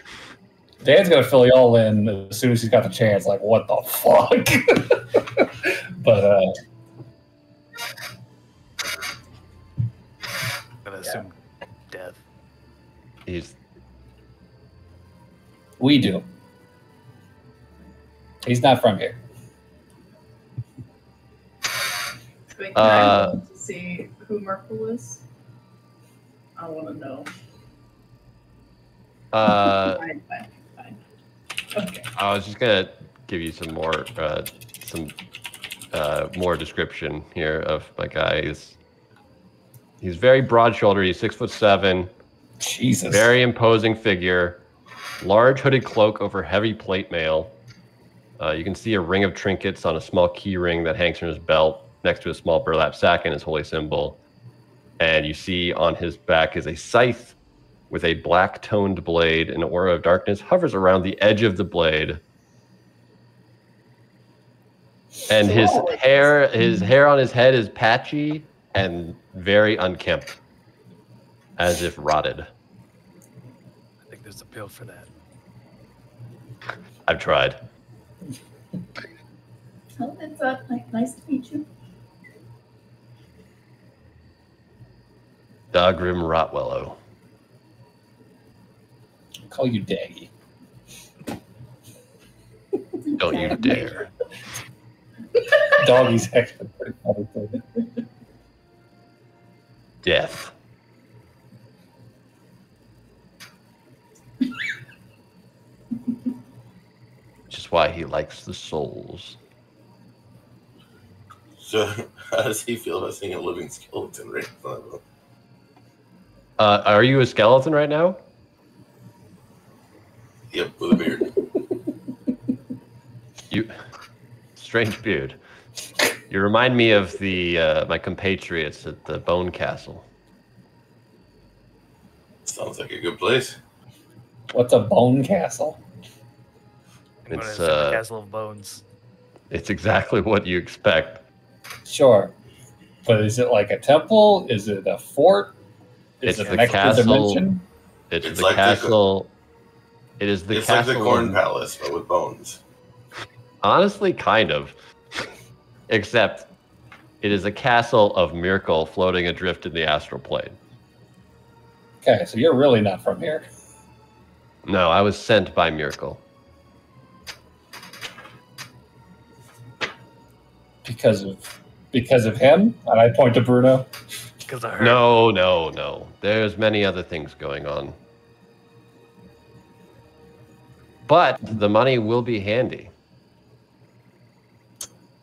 Dan's gonna fill you all in as soon as he's got the chance. Like, what the fuck? But I'm gonna assume death. we do. He's not from here. Wait, can I look to see who Merkel is? I want to know. Fine. Okay. I was just gonna give you some more more description here of my guy. He's very broad-shouldered. He's 6'7". Jesus. Very imposing figure. Large hooded cloak over heavy plate mail. You can see a ring of trinkets on a small key ring that hangs from his belt next to a small burlap sack and his holy symbol. And you see on his back is a scythe with a black-toned blade. An aura of darkness hovers around the edge of the blade. And his hair on his head is patchy and very unkempt, as if rotted. I think there's a pill for that. I've tried. Oh, it's nice to meet you. Dagrim Rotwello. I'll call you Daggy. Don't you dare. Doggy's actually pretty funny too. Death. Which is why he likes the souls. So, how does he feel about seeing a living skeleton right in front of him? Are you a skeleton right now? Yep, with a beard. You, strange beard. You remind me of the my compatriots at the Bone Castle. Sounds like a good place. What's a bone castle? It's a castle of bones. It's exactly what you expect. Sure. But is it like a temple? Is it a fort? Is It's it an the extra castle. dimension? It's It's the like castle. It is the It's like castle. the Corn of- Palace, but with bones. Honestly, kind of. Except, it is a castle of Miracle floating adrift in the astral plane. Okay, so you're really not from here. No, I was sent by Miracle. Because of him? And I point to Bruno. Because I heard. No. There's many other things going on. But the money will be handy.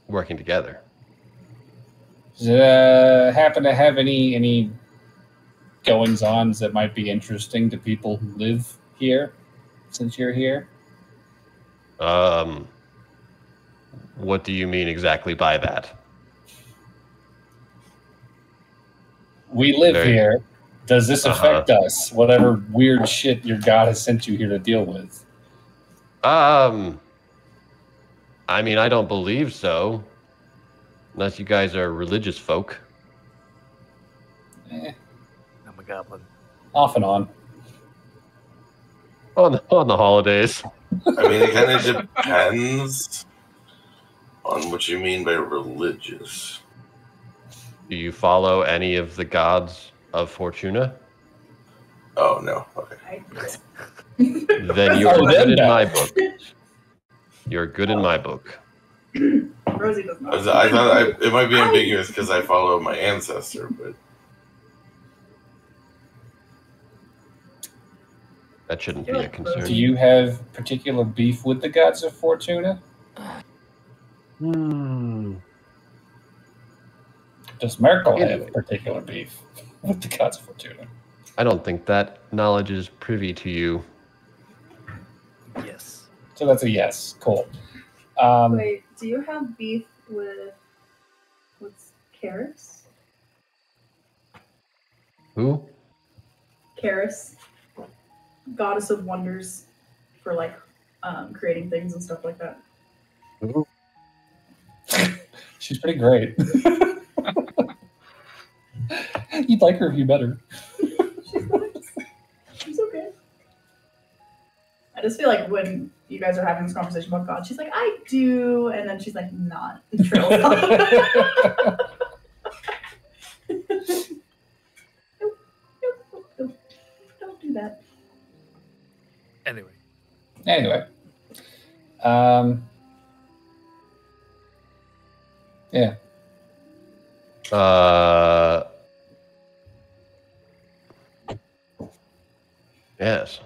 Working together. Does it happen to have any goings-ons that might be interesting to people who live here, since you're here? What do you mean exactly by that? We live Very- here. Does this affect us? Whatever weird shit your god has sent you here to deal with. I mean, I don't believe so. Unless you guys are religious folk. Eh, I'm a goblin. off and on. On the holidays. I mean, it kind of depends on what you mean by religious. Do you follow any of the gods of Fortuna? Oh, no. Okay. I Then you're Oh, good then in no. my book. You're good in my book. Rosie does not. I thought it might be ambiguous because I follow my ancestor, but That shouldn't be a concern. Do you have particular beef with the gods of Fortuna? Does Merkel have particular beef with the gods of Fortuna? I don't think that knowledge is privy to you. Yes. So that's a yes. Cool. Wait, do you have beef with what's Karis? Who? Karis, goddess of wonders, for like creating things and stuff like that. Who? She's pretty great. You'd like her if you met her. She's nice. She's okay. I just feel like when you guys are having this conversation about God, she's like, I do, and then she's like, not. And trails off. Nope. Don't do that. Anyway. Anyway. Yeah. Yes.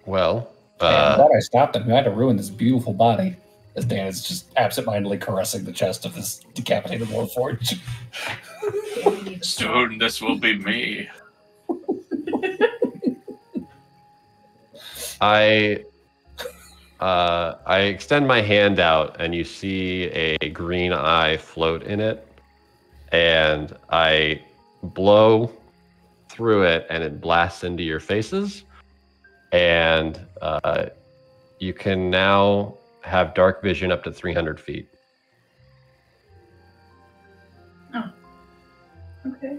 Well, I'm glad I stopped him. I had to ruin this beautiful body. As Dan is just absentmindedly caressing the chest of this decapitated Warforged. Soon this will be me. I extend my hand out, and you see a green eye float in it, and I blow through it, and it blasts into your faces. And you can now have dark vision up to 300 feet. Oh. Okay.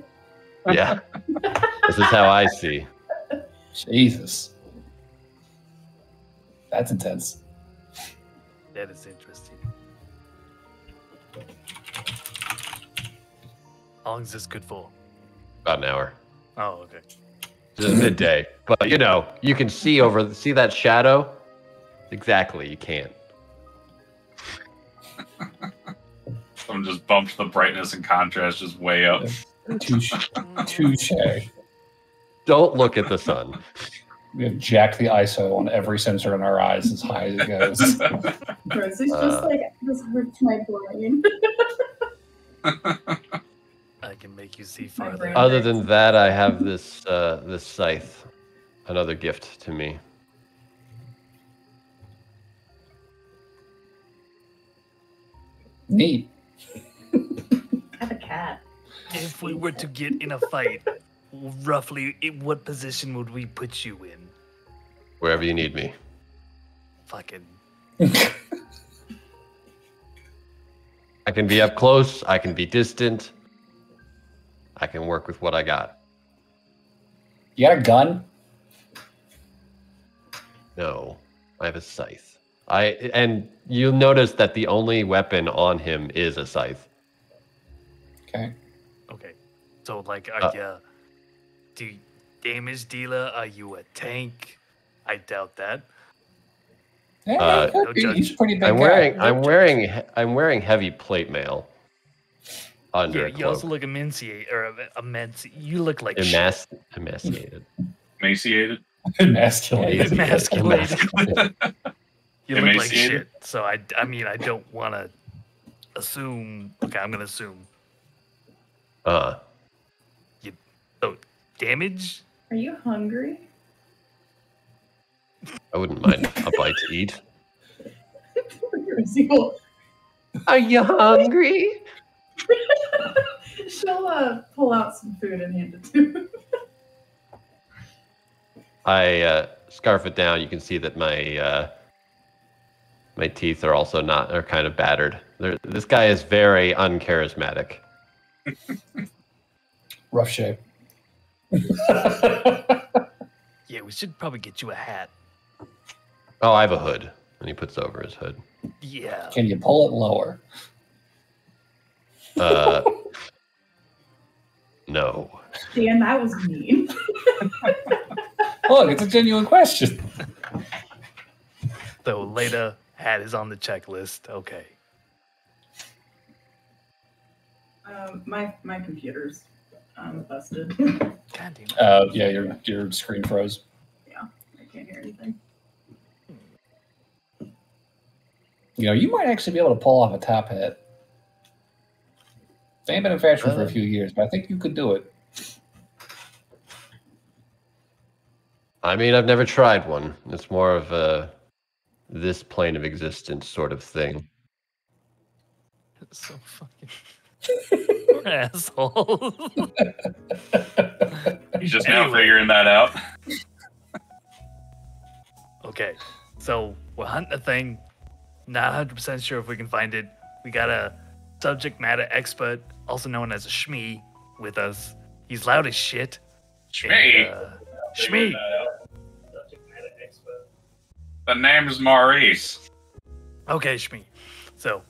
Yeah. This is how I see. Jesus. That's intense. That is interesting. How long is this good for? About an hour. Oh, okay. It's midday. But, you know, you can see see that shadow? Exactly, you can't. Someone just bumped the brightness and contrast just way up. Touche. Don't look at the sun. We have jacked the ISO on every sensor in our eyes as high as it goes. Rosie's just like, this hurts my brain. I can make you see My farther. brain. Other than that, I have this this scythe. Another gift to me. Neat. I have a cat. If we were to get in a fight, roughly, in what position would we put you in? Wherever you need me. Fucking. I can be up close. I can be distant. I can work with what I got. You got a gun? No, I have a scythe. And you'll notice that the only weapon on him is a scythe. Okay. Okay. So, like, are you damage dealer? Are you a tank? I doubt that. Yeah, no he's judge. pretty big. I'm guy. wearing heavy plate mail under Yeah, a you cloak. also look emaciated, or you look like Emaciated. Emaciated. Emasculated. Emasculated. You look like Emaciated? shit. So I mean, I don't want to assume. Okay, I'm gonna assume. So damage. Are you hungry? I wouldn't mind a bite to eat. Rosie will Are you hungry? she'll pull out some food and hand it to him. I scarf it down. You can see that my my teeth are also are kind of battered. This guy is very uncharismatic. Rough shape. Yeah, we should probably get you a hat. Oh, I have a hood. And he puts over his hood. Yeah. Can you pull it lower? No. Dan, that was mean. Look, it's a genuine question. So later, hat is on the checklist. Okay. My computer's busted. God damn it. Yeah, your screen froze. I can't hear anything. You know, you might actually be able to pull off a top hat. They ain't been in fashion for a few years, but I think you could do it. I mean, I've never tried one. It's more of a this plane of existence sort of thing. So fucking asshole. He's just now figuring that out. Okay, so we're hunting a thing. Not 100% sure if we can find it. We got a subject matter expert, also known as a Shmee, with us. He's loud as shit. Shmee? Shmee. The name's Maurice. Okay, Shmee. So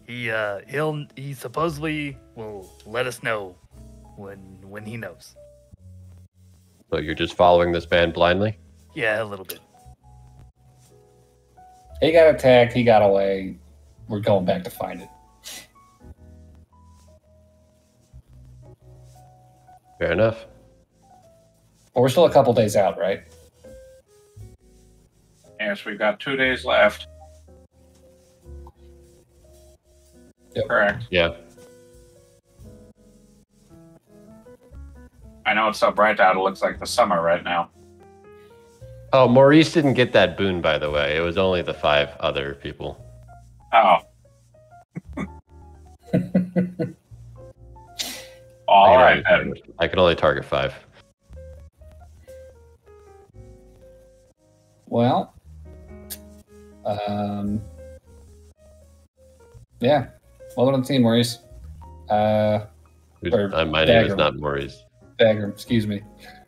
he supposedly will let us know when he knows. So you're just following this man blindly? Yeah, a little bit. He got attacked. He got away. We're going back to find it. Fair enough. But we're still a couple days out, right? Yes, we've got 2 days left. Yep. Correct. Yeah. I know it's so bright out, it looks like the summer right now. Oh, Maurice didn't get that boon, by the way. It was only the 5 other people. Oh, All right, then. I can only target 5. Well, yeah. Welcome to the team, Maurice. My name is not Maurice. Dagrim, excuse me.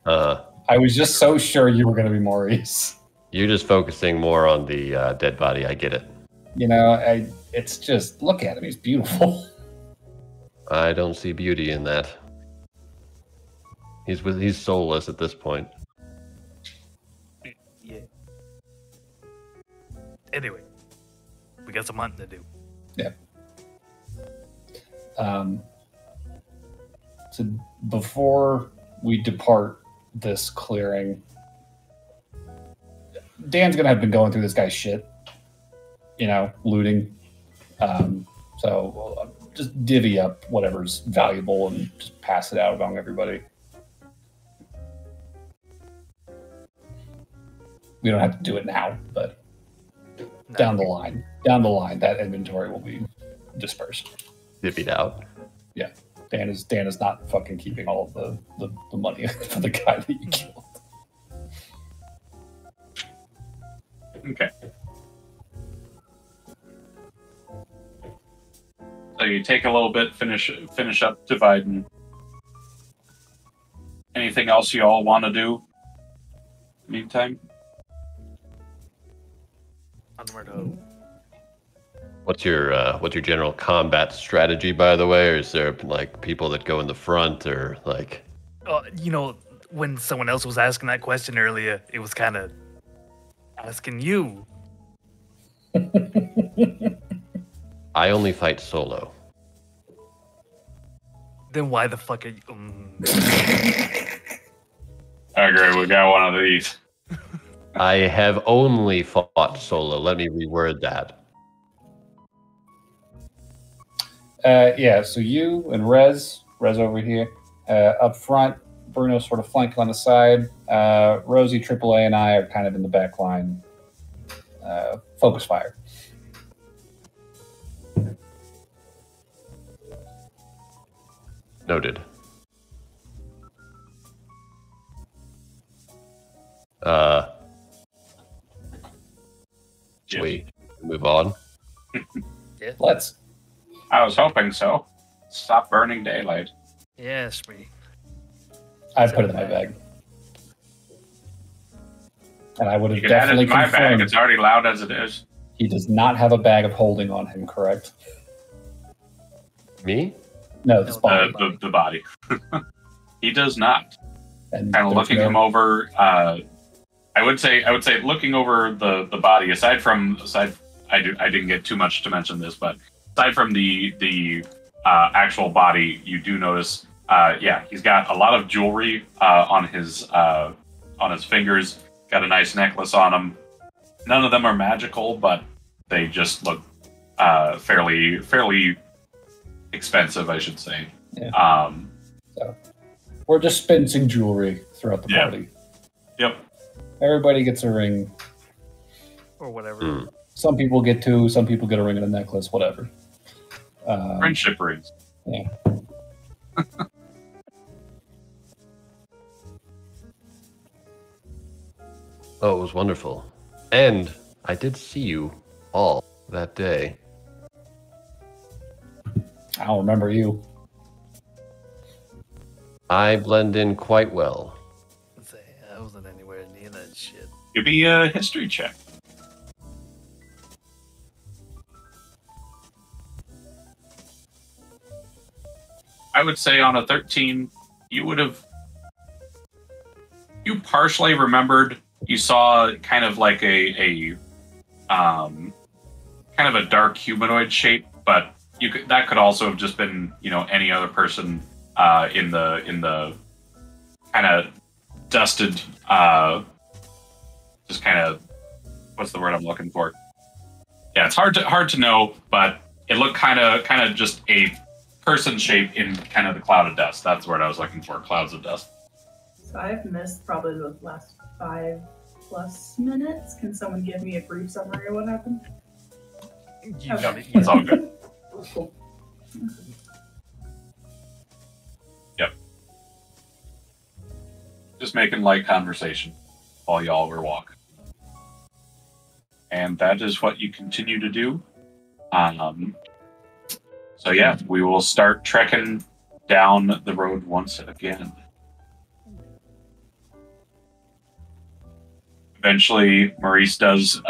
I was just so sure you were going to be Maurice. You're just focusing more on the dead body. I get it. You know, it's just, look at him. He's beautiful. I don't see beauty in that. He's soulless at this point. Yeah. Anyway, we got some hunting to do. Yeah. So before we depart this clearing, Dan's gonna have been going through this guy's shit, looting. So we'll just divvy up whatever's valuable and just pass it out among everybody. We don't have to do it now, but down the line, that inventory will be dispersed. Divvied out. Yeah. Dan is not fucking keeping all of the money for the guy that you killed. Okay. So you take a little bit, finish up dividing. Anything else you all want to do? Meantime. Onward ho. What's your general combat strategy, by the way? Or is there like people that go in the front, or like? When someone else was asking that question earlier, it was kind of asking you. I only fight solo. Then why the fuck are you? Okay, we got one of these. I have only fought solo. Let me reword that. Yeah, so you and Rez over here, up front, Bruno sort of flanking on the side. Rosie, AAA, and I are kind of in the back line. Focus fire. Noted. Yes. We move on. Yeah. Let's. I was hoping so. Stop burning daylight. Yes, me. I put it in my bag. And I would have You can add it definitely in my bag. confirmed It's already loud as it is. he does not have a bag of holding on him, correct? Me? No, this body. The body. He does not. And Kind of there's looking no- him over. I would say looking over the body. I didn't get too much to mention this, but aside from the actual body, you do notice. He's got a lot of jewelry on his fingers. Got a nice necklace on him. None of them are magical, but they just look fairly expensive, I should say. Yeah. So we're dispensing jewelry throughout the party. Yep. Everybody gets a ring. Or whatever. Mm. Some people get 2. Some people get a ring and a necklace. Whatever. Friendship rings. Yeah. Oh, it was wonderful. And I did see you all that day. I don't remember you. I blend in quite well. I wasn't anywhere near that shit. Give me a history check. I would say on a 13, you partially remembered. You saw kind of like a kind of a dark humanoid shape, but that could also have just been any other person in the kind of dusted, just kind of, what's the word I'm looking for? Yeah, it's hard to know, but it looked kind of just a person shape in kind of the cloud of dust. That's the word I was looking for, clouds of dust. So I've missed probably the last 5+ minutes. Can someone give me a brief summary of what happened? It's all good. Cool. Just making light conversation while y'all were walking. And that is what you continue to do. So yeah, we will start trekking down the road once again. Eventually, Maurice does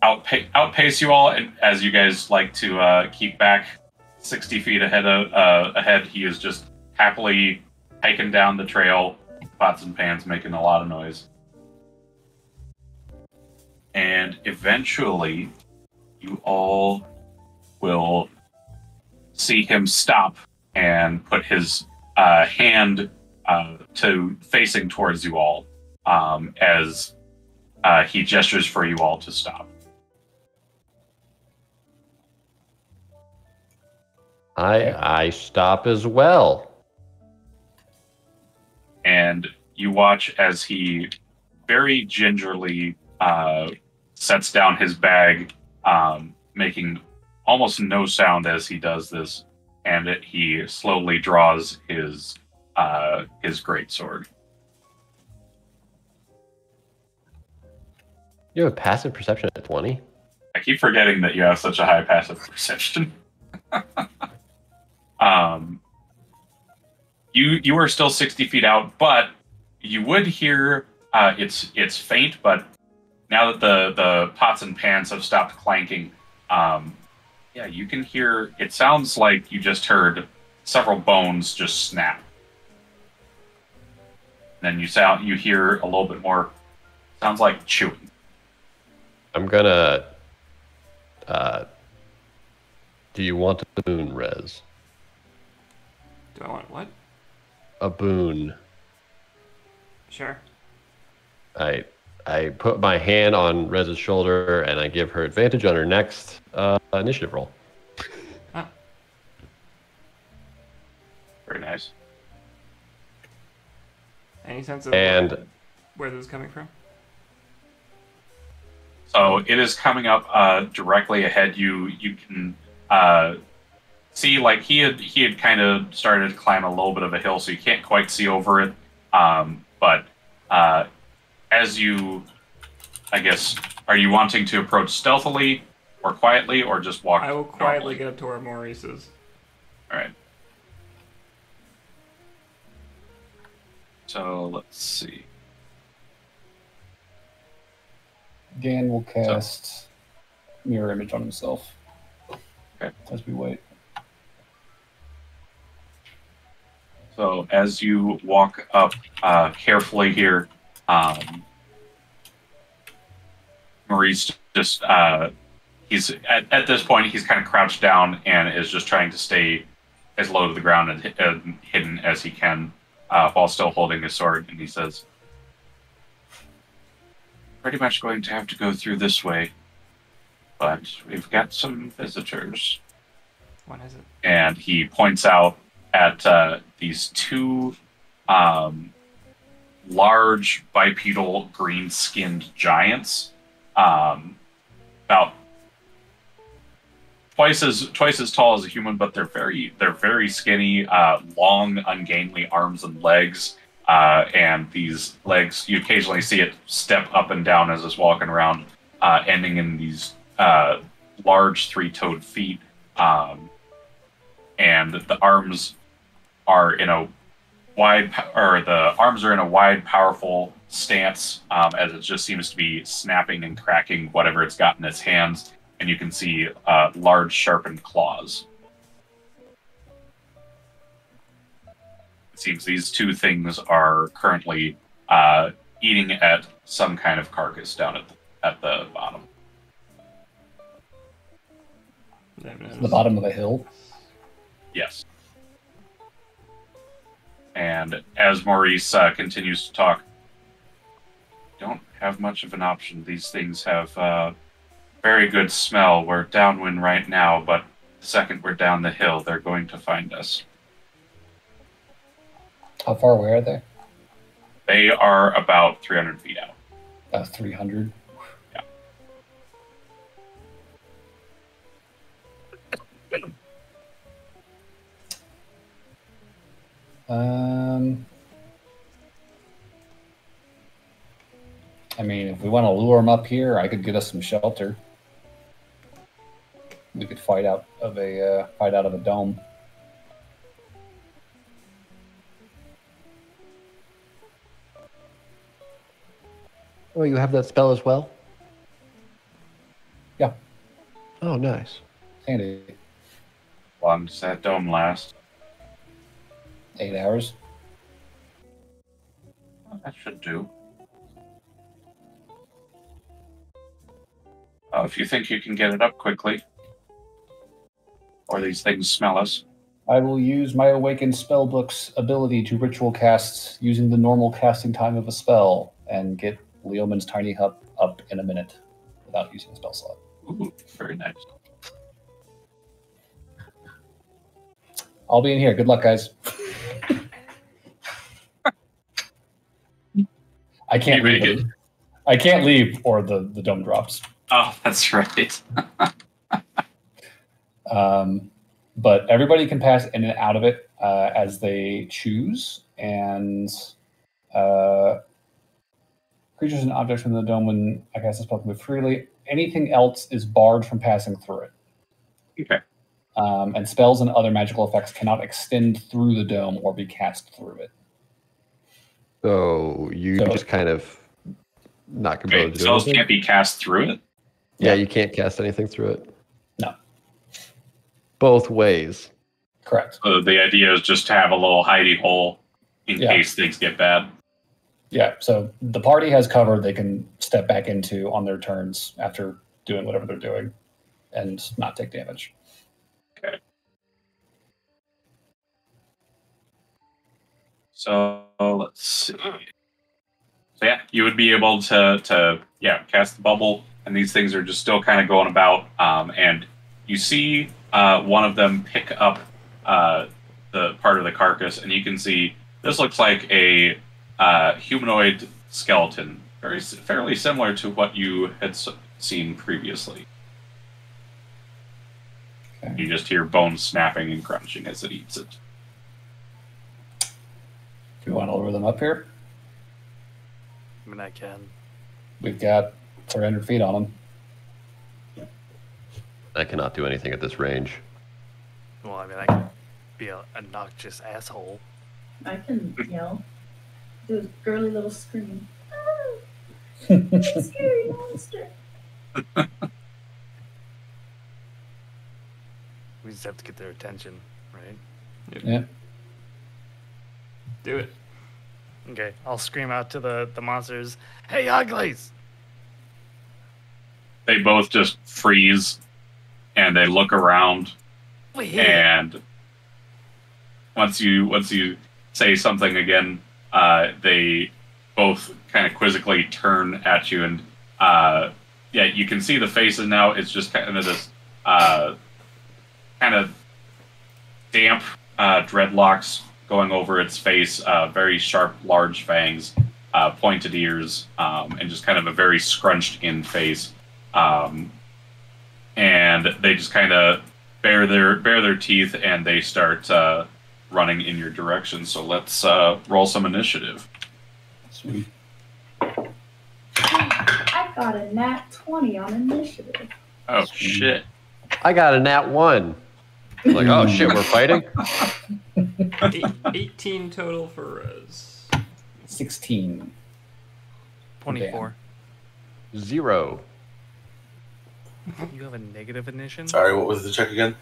outpace you all, and as you guys like to keep back 60 feet ahead, he is just happily hiking down the trail, pots and pans making a lot of noise. And eventually, you all will see him stop and put his hand to facing towards you all as he gestures for you all to stop. I stop as well. And you watch as he very gingerly sets down his bag, making almost no sound as he does this, and he slowly draws his greatsword. You have a passive perception at 20? I keep forgetting that you have such a high passive perception. You are still 60 feet out, but you would hear it's faint, but now that the pots and pans have stopped clanking, yeah, you can hear, it sounds like you just heard several bones just snap. Then you hear a little bit more, sounds like chewing. I'm gonna do you want a boon, Rez? Do I want what? A boon. Sure. I put my hand on Rez's shoulder and I give her advantage on her next initiative roll. Ah. Very nice. Any sense of where this is coming from? So it is coming up directly ahead. You can see, like he had kind of started to climb a little bit of a hill, so you can't quite see over it. But as you, I guess, are you wanting to approach stealthily or quietly, or just walk? I will quietly get up to where Maurice is. All right. So let's see. Dan will cast mirror image on himself. Okay. As we wait. So as you walk up carefully here, Maurice just he's at this point he's kind of crouched down and is just trying to stay as low to the ground and hidden as he can while still holding his sword. And he says, "Pretty much going to have to go through this way, but we've got some visitors." What is it? And he points out at these two large bipedal green-skinned giants, about twice as tall as a human, but they're very skinny, long, ungainly arms and legs. And these legs, you occasionally see it step up and down as it's walking around, ending in these large three-toed feet. And the arms are in a wide, powerful stance, as it just seems to be snapping and cracking whatever it's got in its hands. And you can see large, sharpened claws. It seems these two things are currently eating at some kind of carcass down at the bottom. The bottom of a hill? Yes. And as Maurice continues to talk, don't have much of an option. These things have very good smell. We're downwind right now, but the second we're down the hill, they're going to find us. How far away are they? They are about 300 feet out. About 300? Yeah. we want to lure him up here, I could get us some shelter. We could fight out of a dome. Oh, you have that spell as well? Yeah. Oh, nice. Handy. How long does that dome last? 8 hours. Well, that should do. If you think you can get it up quickly, or these things smell us. I will use my Awakened Spellbook's ability to ritual cast using the normal casting time of a spell and get Leoman's tiny hut up in a minute without using a spell slot. Ooh, very nice. I'll be in here. Good luck, guys. I can't You make leave. it. I can't leave, or the dome drops. Oh, that's right. But everybody can pass in and out of it as they choose, and creatures and objects in the dome, when I cast a spell, can move freely. Anything else is barred from passing through it. Okay. And spells and other magical effects cannot extend through the dome or be cast through it. So you just kind of not going to be able to do Spells anything? can't be cast through it? Yeah, you can't cast anything through it. No. Both ways. Correct. So the idea is just to have a little hidey hole in Yeah. case things get bad. Yeah, so the party has cover they can step back into on their turns after doing whatever they're doing and not take damage. Okay. So let's see. So yeah, you would be able to cast the bubble, and these things are just still kind of going about. And you see one of them pick up the part of the carcass, and you can see this looks like a humanoid skeleton, fairly similar to what you had seen previously. Okay. You just hear bones snapping and crunching as it eats it. Do you want to lure them up here? I mean, I can. We've got 300 feet on them. I cannot do anything at this range. Well, I mean, I can be an obnoxious asshole. I can yell. Do a girly little scream. Ah, scary monster. We just have to get their attention, right? Yeah. Do it. Okay, I'll scream out to the monsters, "Hey, uglies!" They both just freeze, and they look around. We here. And once you say something again, they both kind of quizzically turn at you, and you can see the faces now. It's just kind of this kind of damp dreadlocks going over its face, very sharp, large fangs, pointed ears, and just kind of a very scrunched-in face. And they just kind of bare their teeth, and they start running in your direction. So let's roll some initiative. Sweet. I got a nat 20 on initiative. Oh shit! I got a nat 1. Like, oh shit, we're fighting? 18 total for Rez. 16. 24. 0. You have a negative initiative? Sorry, what was the check again?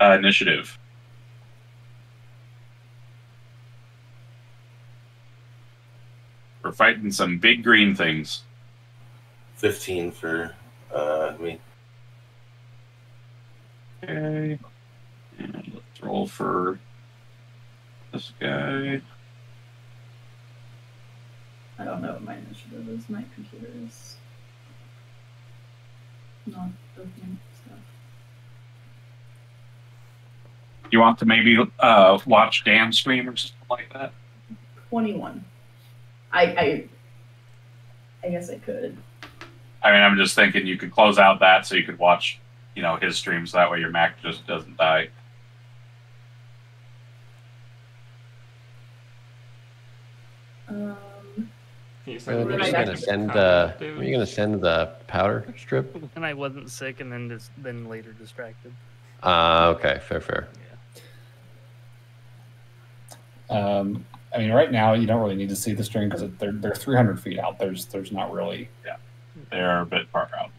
Initiative. We're fighting some big green things. 15 for me. Okay. And let's roll for this guy. I don't know what my initiative is. My computer is not opening stuff. You want to maybe watch Dan stream or something like that? 21. I guess I could. I mean, I'm just thinking you could close out that so you could watch, his streams. That way your Mac just doesn't die. You Are said you I gonna got send David. are you gonna send the powder strip? And I wasn't sick, and then later distracted. Okay, fair. I mean, right now you don't really need to see the string because they're 300 feet out. There's not really. They're a bit far out.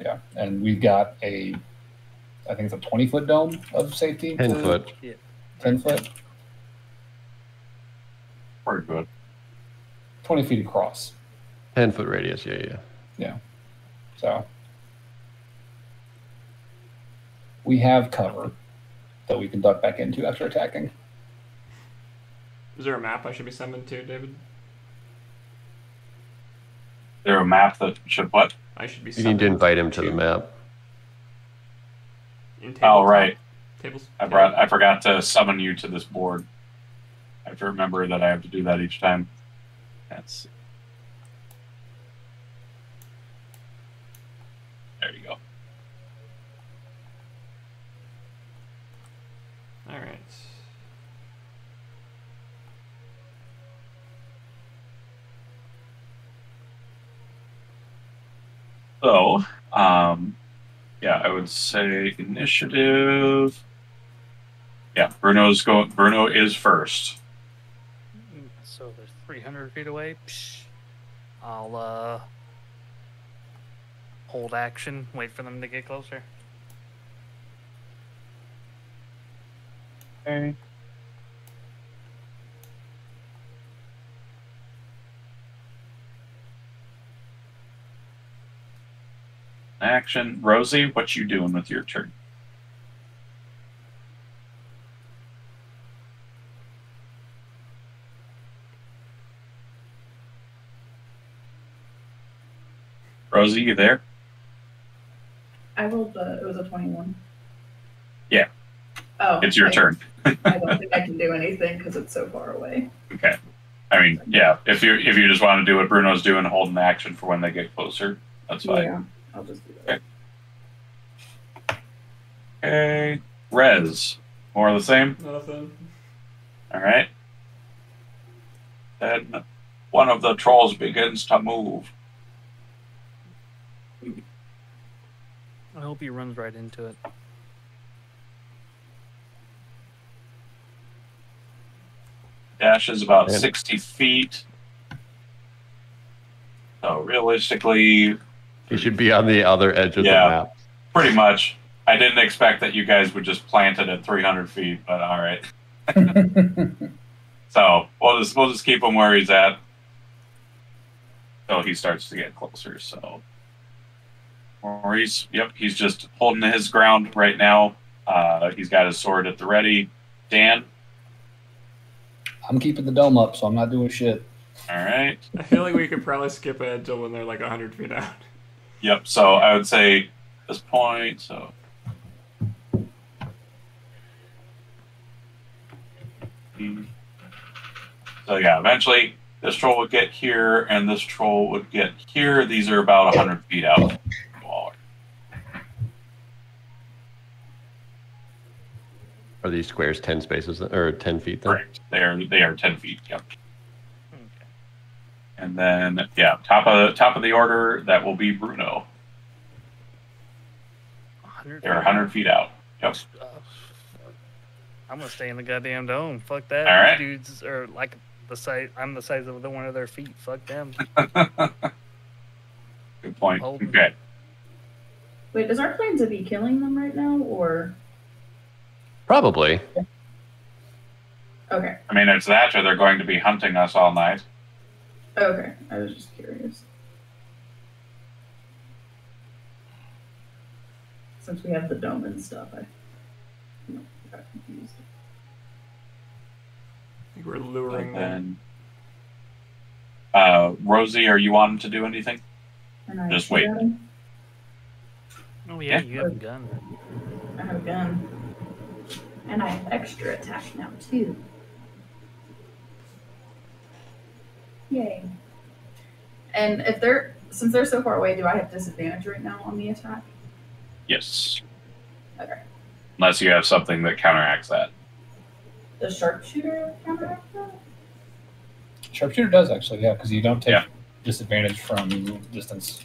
Yeah, and we've got I think it's a 20-foot dome of safety. 10 foot. 10 foot. Pretty good. 20 feet across. 10-foot radius. Yeah. So we have cover that we can duck back into after attacking. Is there a map I should be summoned to, David? Is there a map that should what? I should be You summoned need to invite him to the map. In Oh, tabletop. right. Tables. I forgot to summon you to this board. I have to remember that I have to do that each time. That's. There you go. All right. So, yeah, I would say initiative. Yeah, Bruno is first. So they're 300 feet away. Psh. I'll hold action, wait for them to get closer. Okay. Action. Rosie, what you doing with your turn? Rosie, you there? I rolled it was a 21. Yeah. Oh. It's your turn. I don't think I can do anything because it's so far away. Okay. I mean, yeah, if you just want to do what Bruno's doing, hold an action for when they get closer, that's fine. Yeah, I'll just do that. Okay. Rez. More of the same? Nothing. Alright. Then one of the trolls begins to move. I hope he runs right into it. Dash is about Yeah. 60 feet. So realistically, He should be on the other edge of Yeah. the map. pretty much. I didn't expect that you guys would just plant it at 300 feet, but all right. So we'll just keep him where he's at. So he starts to get closer. So Maurice, yep, he's just holding his ground right now. He's got his sword at the ready. Dan, I'm keeping the dome up, so I'm not doing shit. all right. I feel like we could probably skip ahead till when they're like 100 feet out. Yep. So I would say this point. So. So yeah, eventually this troll would get here, and this troll would get here. These are about 100 feet out. Are these squares 10 spaces or 10 feet then? Correct. They are 10 feet. Yep. Okay. And then yeah, top of the order that will be Bruno. 100 They're 100 feet out. Yep. I'm gonna stay in the goddamn dome. Fuck that. All right. These dudes are like the size. I'm the size of one of their feet. Fuck them. Good point. Hold. Okay. Wait, is our plan to be killing them right now, or Probably. okay? I mean, it's that, or they're going to be hunting us all night. Okay, I was just curious. Since we have the dome and stuff, I got confused. I think we're luring them. And Rosie, are you wanting to do anything? And I Just shoot wait. at him. Oh yeah, Yeah. you have a gun. I have a gun. And I have extra attack now, too. Yay. And since they're so far away, do I have disadvantage right now on the attack? Yes. Okay. Unless you have something that counteracts that. Does sharpshooter counteract that? Sharpshooter does actually, yeah, because you don't take Yeah. disadvantage from distance,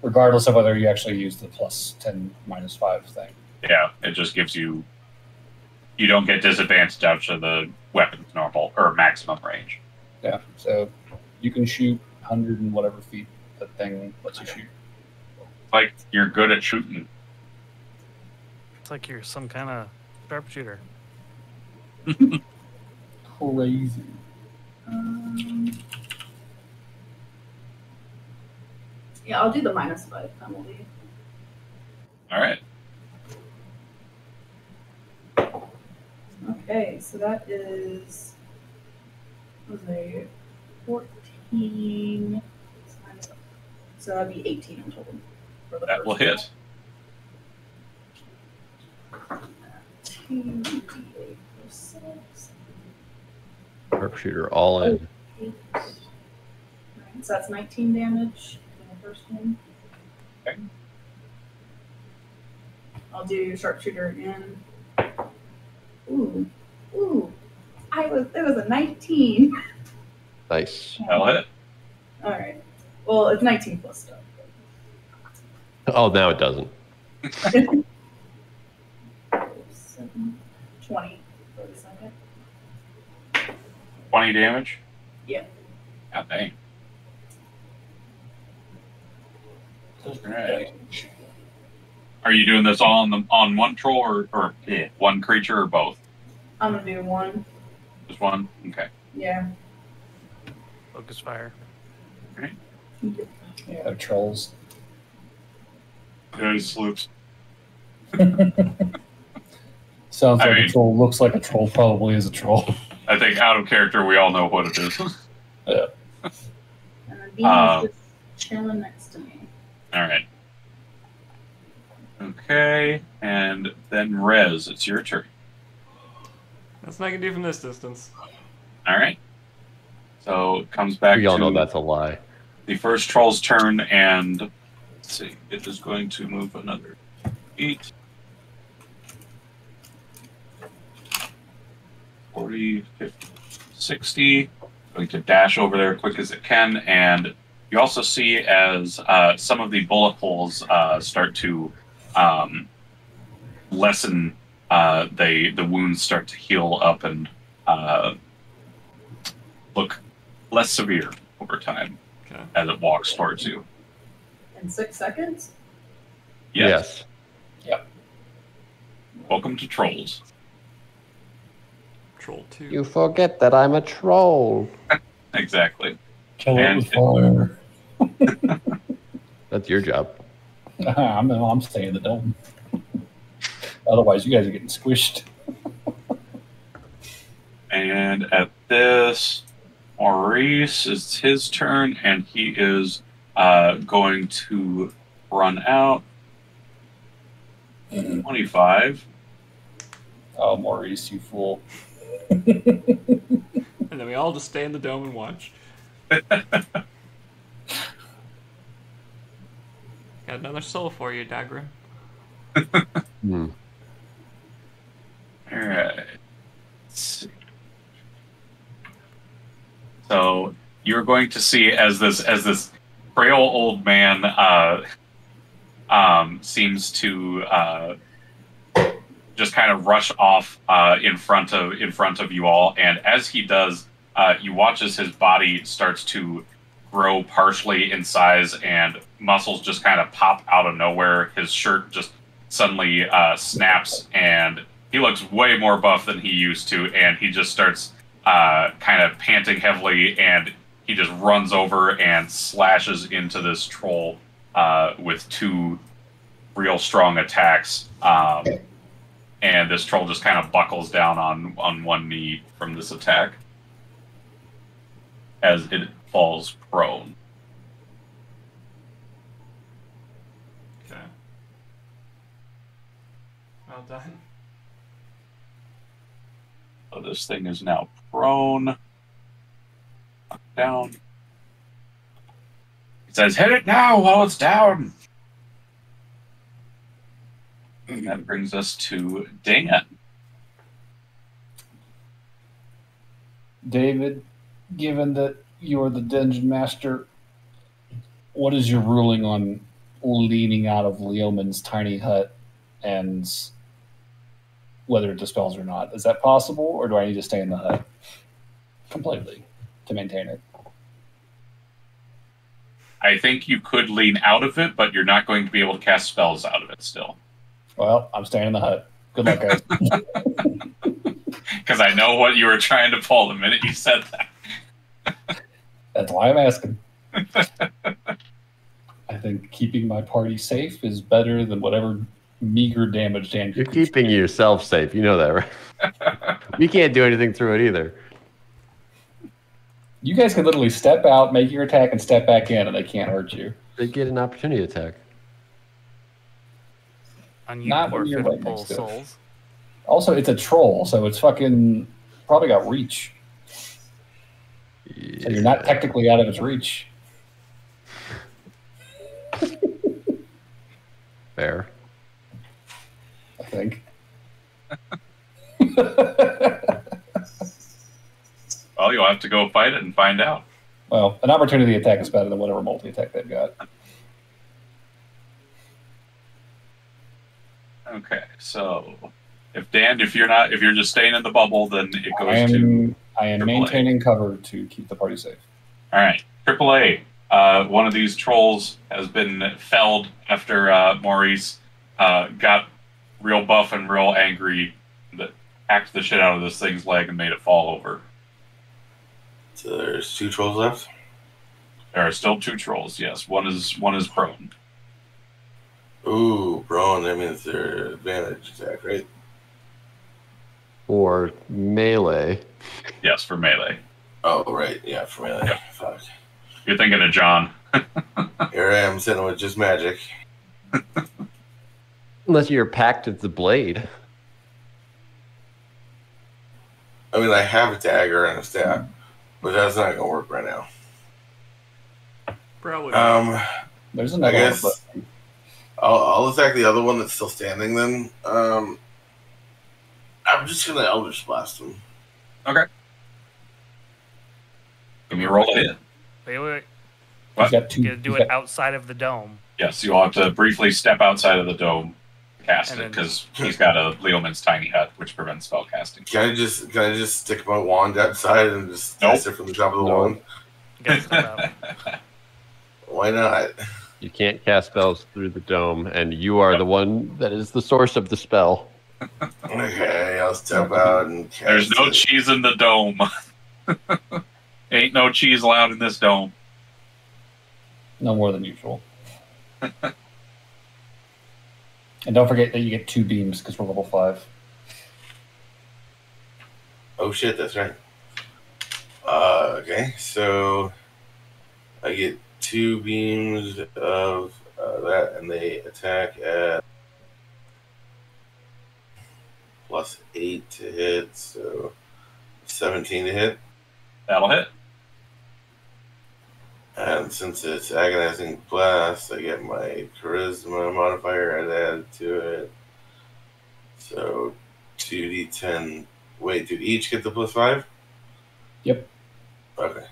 regardless of whether you actually use the plus 10, minus 5 thing. Yeah, it just gives you. You don't get disadvantage out to the weapon's normal or maximum range. Yeah, so you can shoot 100 and whatever feet that thing lets you shoot. Like you're good at shooting. It's like you're some kind of sharpshooter. Crazy. Yeah, I'll do the -5 penalty. All right. Okay, so that is was a 14. So that'd be 18 in total. For the That first will hit. 2d8 plus 6. Sharpshooter all in. 8. Right, so that's 19 damage in the first one. Okay. I'll do sharpshooter again. Ooh. It was a 19. Nice. That'll hit. All right. Well, it's 19 plus stuff. Oh, now it doesn't. 7, 20 for the second. 20 damage. Yeah. God dang. All right. Are you doing this all on one troll or one creature or both? I'm gonna do one. Just one? Okay. Yeah. Focus fire. Yeah, they're trolls. Yeah, he sloops. Sounds I like mean- a troll. Looks like a troll. Probably is a troll. I think out of character, we all know what it is. Yeah. And then Bean's just chilling next to me. All right. Okay, and then Rez, it's your turn. That's what I can do from this distance. All right. So it comes back We all to know that's a lie. the first troll's turn, and let's see, it is going to move another 8. 40, 50, 60. Going to dash over there as quick as it can, and you also see as some of the bullet holes start to lessen, the wounds start to heal up and look less severe over time Okay. as it walks towards you. In 6 seconds? Yes. Yep. Welcome to Trolls. Troll 2. You forget that I'm a troll. Exactly. Kill And- it with fire. That's your job. I'm staying in the dome. Otherwise, you guys are getting squished. And at this, Maurice, it's his turn, and he is going to run out. 25. Oh, Maurice, you fool. And then we all just stay in the dome and watch. Got another soul for you, Dagrim. Hmm. All right. Let's see. So you're going to see as this frail old man seems to just kind of rush off in front of you all, and as he does, you watch as his body starts to grow partially in size, and muscles just kind of pop out of nowhere. His shirt just suddenly snaps, and he looks way more buff than he used to, and he just starts kind of panting heavily, and he just runs over and slashes into this troll with 2 real strong attacks. And this troll just kind of buckles down on one knee from this attack as it falls prone. Okay. Well done. So this thing is now prone. Down. It says, hit it now while it's down. And that brings us to Dan. David, given that you're the dungeon master. What is your ruling on leaning out of Leoman's tiny hut and whether it dispels or not? Is that possible, or do I need to stay in the hut completely to maintain it? I think you could lean out of it, but you're not going to be able to cast spells out of it still. Well, I'm staying in the hut. Good luck, guys. Because I know what you were trying to pull the minute you said that. That's why I'm asking. I think keeping my party safe is better than whatever meager damage Dan. You're keeping yourself safe. You know that, right? We can't do anything through it either. You guys can literally step out, make your attack, and step back in, and they can't hurt you. They get an opportunity attack. On you, Not poor when you're right pitiful next to it. souls. Also, it's a troll, so it's fucking probably got reach. Yeah. So you're not technically out of its reach. Fair. I think. Well, you'll have to go fight it and find out. Well, an opportunity attack is better than whatever multi-attack they've got. Okay, so if you're just staying in the bubble, then it goes to I am AAA. maintaining cover to keep the party safe. All right, AAA. One of these trolls has been felled after Maurice got real buff and real angry, hacked the shit out of this thing's leg and made it fall over. So there's 2 trolls left. There are still 2 trolls. Yes, one is prone. Ooh, prone. That means their advantage attack, right? Or melee. Yes, for melee. Oh, right. Yeah, for melee. Yep. Fuck. You're thinking of John. Here I am sitting with just magic. Unless you're packed with the blade. I mean, I have a dagger and a staff, but that's not gonna work right now. Probably. There's I another guess one, but I'll attack the other one that's still standing. Then I'm just gonna Eldritch Blast him. Okay. Give me a roll to hit. Wait. he's got 2. You gotta do it outside of the dome. Yes, you'll have to briefly step outside of the dome, cast And it, then- because he's got a Leoman's tiny hut, which prevents spell casting. Can I just stick my wand outside and just Nope. cast it from the top of the No. wand? You gotta step out. Why not? You can't cast spells through the dome, and you are the one that is the source of the spell. Okay, I'll step out and cast There's no it. cheese in the dome. Ain't no cheese allowed in this dome. No more than usual. And don't forget that you get 2 beams because we're level 5. Oh shit, that's right. Okay, so I get 2 beams of that, and they attack at +8 to hit, so 17 to hit. That'll hit. And since it's agonizing blast, I get my charisma modifier added to it. So 2d10. Wait, do each get the +5? Yep. Okay.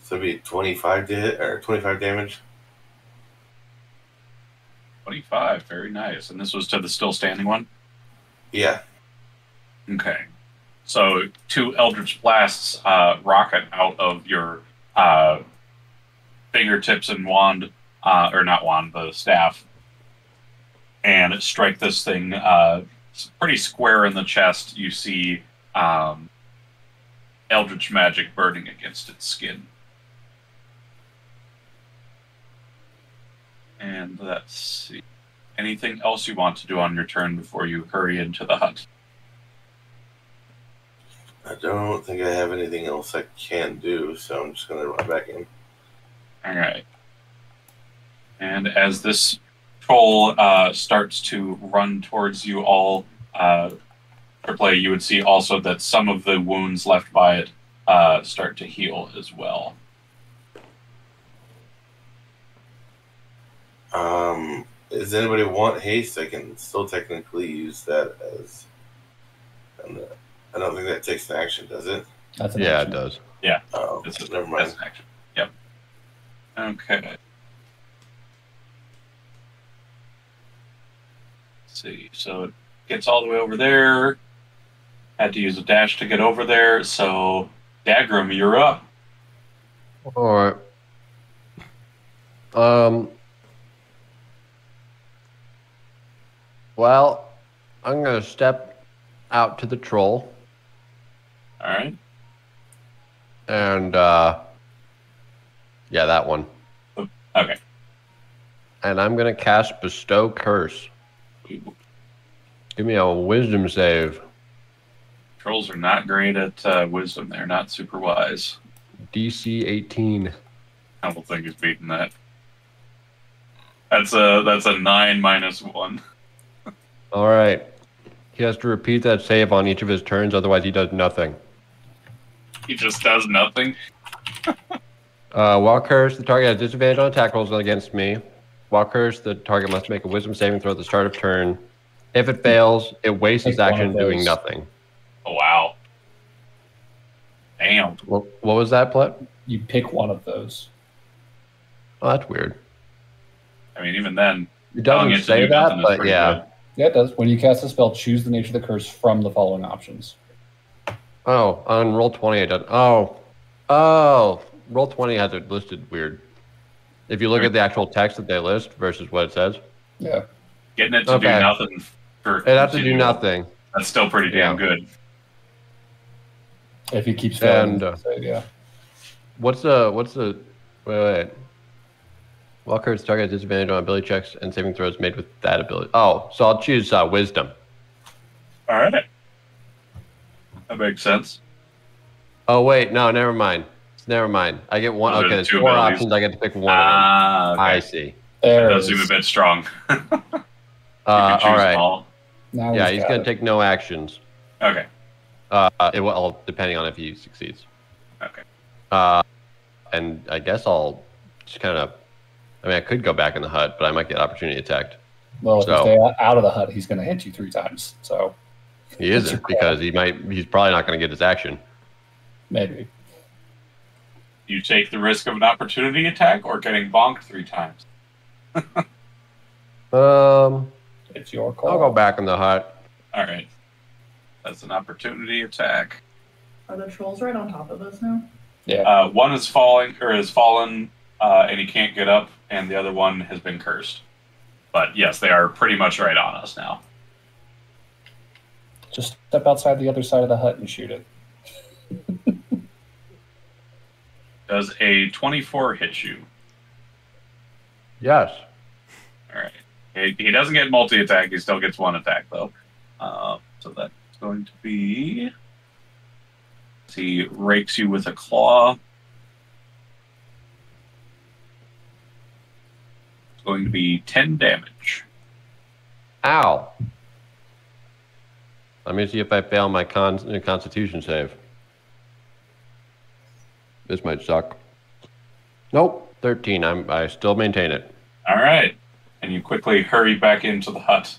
So it'd be 25 to hit, or 25 damage. 25, very nice. And this was to the still standing one? Yeah. Okay. So 2 Eldritch Blasts rocket out of your fingertips and wand, or not wand, the staff, and strike this thing pretty square in the chest. You see Eldritch magic burning against its skin. And let's see. Anything else you want to do on your turn before you hurry into the hut? I don't think I have anything else I can do, so I'm just going to run back in. All right. And as this troll starts to run towards you all, for play, you would see also that some of the wounds left by it start to heal as well. Does anybody want haste? I can still technically use that as. I don't think that takes an action, does it? That's an Yeah, action. it does. Yeah. Oh, It's never mind. That's an action. Yep. Okay. Let's see. So it gets all the way over there. Had to use a dash to get over there. So, Dagrim, you're up. All right. Well, I'm gonna step out to the troll All right. and yeah, that one. Okay. And I'm gonna cast Bestow Curse. Give me a Wisdom save. Trolls are not great at wisdom. They're not super wise. DC 18. I don't think he's beating that. That's a 9 minus 1. All right. He has to repeat that save on each of his turns, otherwise he does nothing. He just does nothing. While cursed, the target has disadvantage on attack rolls against me. While cursed, the target must make a Wisdom saving throw at the start of turn. If it fails, it wastes its Take one action of doing those. nothing. Oh, wow. Damn. What was that, Plette? You pick one of those. Oh, that's weird. I mean, even then, It telling doesn't it to say do that, nothing is but pretty yeah. good. Yeah, it does. When you cast a spell, choose the nature of the curse from the following options. Oh, on roll 20 it does. Oh, roll 20 has it listed weird. If you look at the actual text that they list versus what it says, Yeah. Getting it to do Okay. nothing for it has to do continual, nothing. That's still pretty damn Yeah. good. If he keeps failing, And, save, yeah. What's the wait. While cursed, target has disadvantage on ability checks and saving throws made with that ability. Oh, so I'll choose Wisdom. All right. That makes sense. Oh wait, no, never mind. Never mind. I get one. Oh, Okay, there's there's 2 4 abilities. options. I get to pick one of them. Ah, okay. I see. There That it does seem a is. bit strong. You can choose All them right. all. Now Yeah, he's he's got gonna it. take no actions. Okay. It will all depending on if he succeeds. Okay. And I guess I'll just kind of. I mean, I could go back in the hut, but I might get opportunity attacked. Well, if you So- stay out of the hut, he's going to hit you 3 times. So He That's isn't your call. because he's probably not going to get his action. maybe. You take the risk of an opportunity attack or getting bonked 3 times. It's your call. I'll go back in the hut. All right. That's an opportunity attack. Are the trolls right on top of us now? Yeah. One is falling or has fallen, and he can't get up, and the other one has been cursed. But yes, they are pretty much right on us now. Just step outside the other side of the hut and shoot it. Does a 24 hit you? Yes. All right. He doesn't get multi-attack. He still gets 1 attack, though. So that's going to be... He rakes you with a claw. It's going to be 10 damage. Ow. Let me see if I fail my Constitution save. This might suck. Nope, 13. I still maintain it. All right. And you quickly hurry back into the hut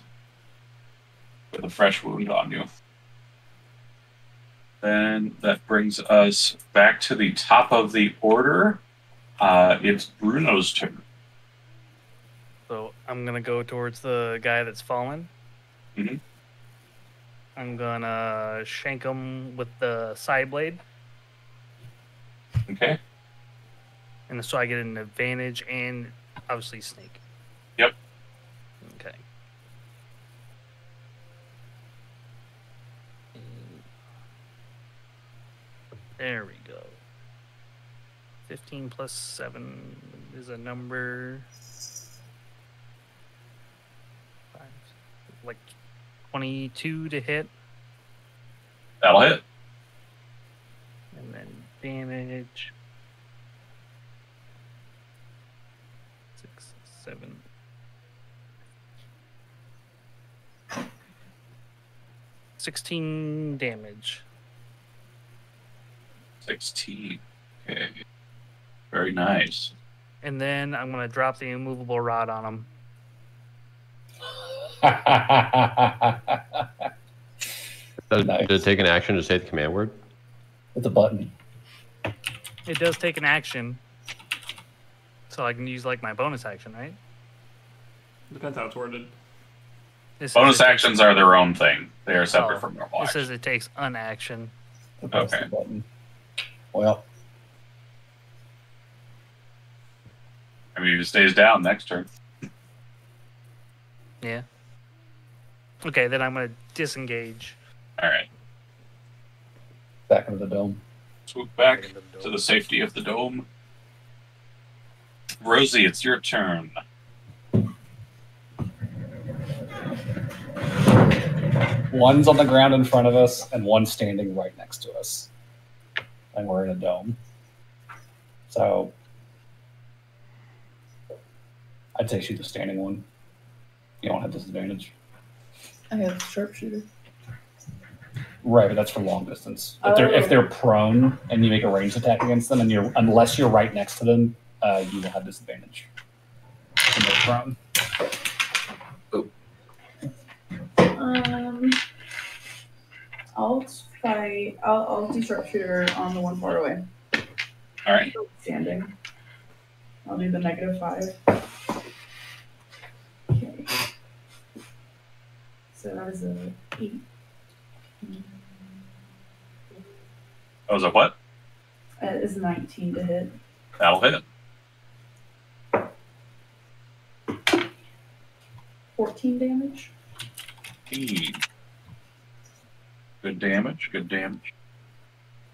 with a fresh wound on you. Then that brings us back to the top of the order. It's Bruno's turn. So I'm gonna go towards the guy that's fallen. Mhm. I'm gonna shank him with the side blade, Okay. and so I get an advantage and obviously snake. Yep. Okay. There we go. 15 plus 7 is a number. Like 22 to hit, That'll hit. and then damage. 6, 7. $16 damage. 16. Okay. Very nice. And then I'm going to drop the immovable rod on him. Does Nice. it take an action to say the command word? With the button. It does take an action. So I can use like my bonus action, right? Depends how it's worded. It says Bonus it actions are their own thing. They are takes- separate oh, from normal It actions. says it takes an action. To press Okay. the button. Well, I mean, if it stays down next turn. Yeah. Okay, then I'm going to disengage. All right. back into the dome. Swoop back to the safety of the dome. Rosie, it's your turn. One's on the ground in front of us, and one's standing right next to us. And we're in a dome. So I'd say shoot the standing one. You don't have disadvantage. I have sharpshooter. Right, but that's for long distance. If they're prone and you make a ranged attack against them, and unless you're right next to them, you will have disadvantage. When they're prone. I'll do sharpshooter on the one far away. All right. Standing. I'll do the -5. Okay. So that is a 8. That was a what? It is 19 to hit. That'll hit. 14 damage. 15. Good damage. Good damage.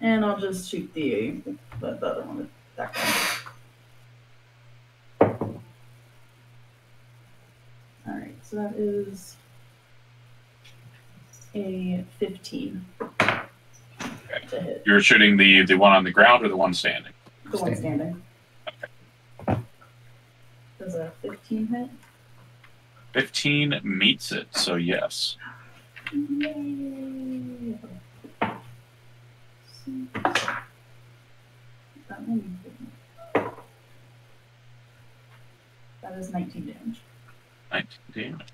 And I'll just shoot the other one. That one. Alright, so that is a 15 to hit. You're shooting the one on the ground or the one standing? The one standing. Does a 15 hit? 15 meets it, so yes. Yay! That one. That is 19 damage. 19 damage.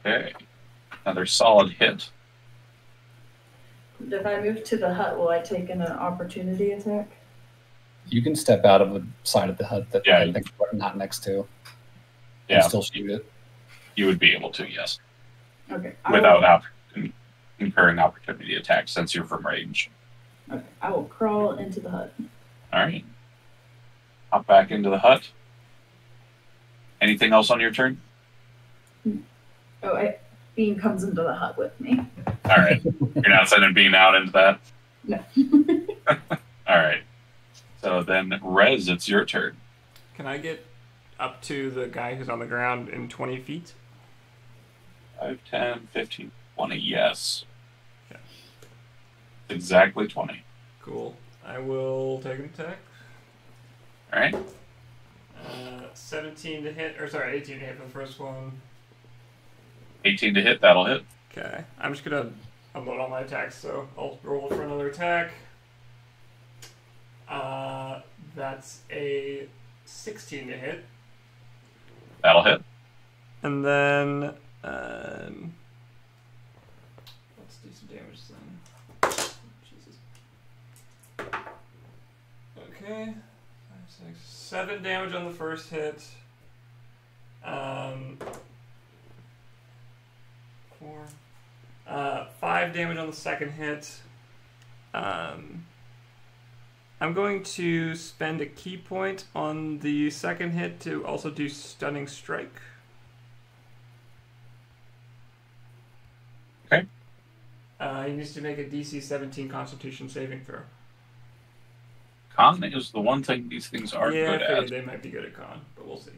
Okay. Another solid hit. If I move to the hut, will I take an opportunity attack? You can step out of the side of the hut that Yeah. I think we're not next to. Yeah. And still shoot it. You would be able to, yes. Okay. Without incurring opportunity attacks since you're from range. Okay. I will crawl into the hut. All right. Hop back into the hut. Anything else on your turn? Bean comes into the hut with me. All right. You're not sending Bean out into that? No. All right. So then, Rez, it's your turn. Can I get up to the guy who's on the ground in 20 feet? 5, 10, 15, 20, yes. Okay. Exactly 20. Cool. I will take an attack. All right. 17 to hit, or sorry, 18 to hit for the first one. 18 to hit, that'll hit. Okay. I'm just gonna unload all my attacks, so I'll roll for another attack. That's a 16 to hit. That'll hit. And then, let's do some damage then. Jesus. Okay. 5, 6, 7 damage on the first hit. 4. 5 damage on the second hit. I'm going to spend a key point on the second hit to also do Stunning Strike. Okay. He needs to make a DC 17 Constitution saving throw. Con is the one thing these things are Yeah, I good figured at. they might be good at con, but we'll see.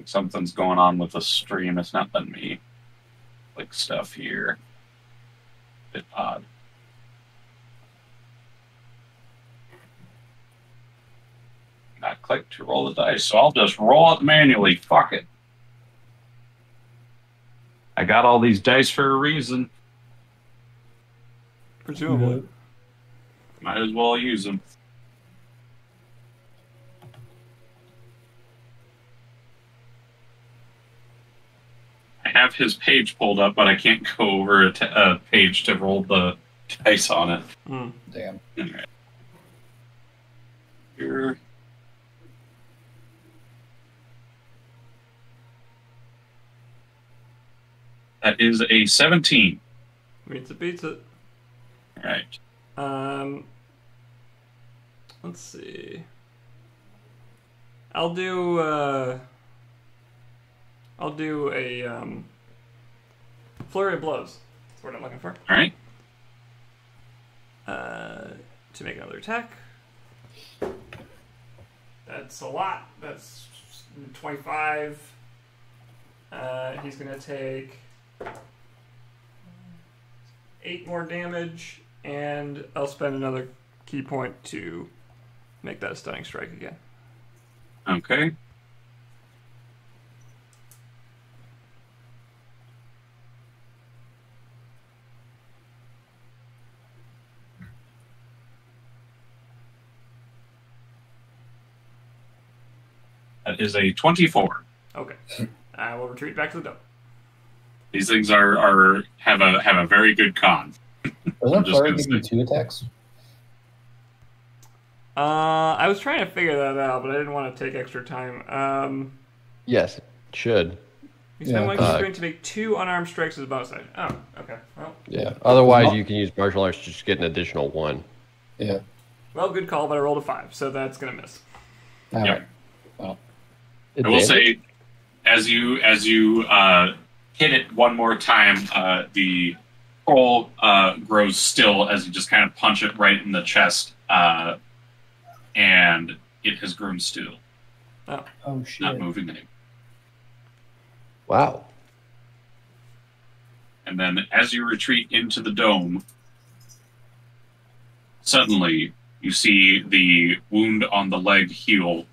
Like something's going on with the stream. It's not letting me click stuff here. Bit odd. Not click to roll the dice, so I'll just roll it manually. Fuck it. I got all these dice for a reason. Presumably. Might as well use them. I have his page pulled up, but I can't go over a page to roll the dice on it. Damn. Okay. Here. That is a 17. Meets a pizza. All right. Let's see. I'll do a flurry of blows. That's what I'm looking for. All right. To make another attack. That's a lot. That's 25. He's gonna take 8 more damage, and I'll spend another key point to make that a stunning strike again. Okay. That is a 24. Okay. I will retreat back to the dome. These things have a very good con. Doesn't just Flurry gonna give you say. 2 attacks? I was trying to figure that out, but I didn't want to take extra time. Yes, it should. You spend Yeah. one key point to make 2 unarmed strikes as a bonus action. Oh, okay. Well, Yeah. Otherwise, you can use martial arts to just get an additional 1. Yeah. well, good call, but I rolled a 5, so that's gonna miss. All Yep. right. Well, I will say, as you hit it one more time, the troll grows still as you just kind of punch it right in the chest, and it has grown still, oh shit. not moving anymore. Wow. And then as you retreat into the dome, suddenly you see the wound on the leg heal,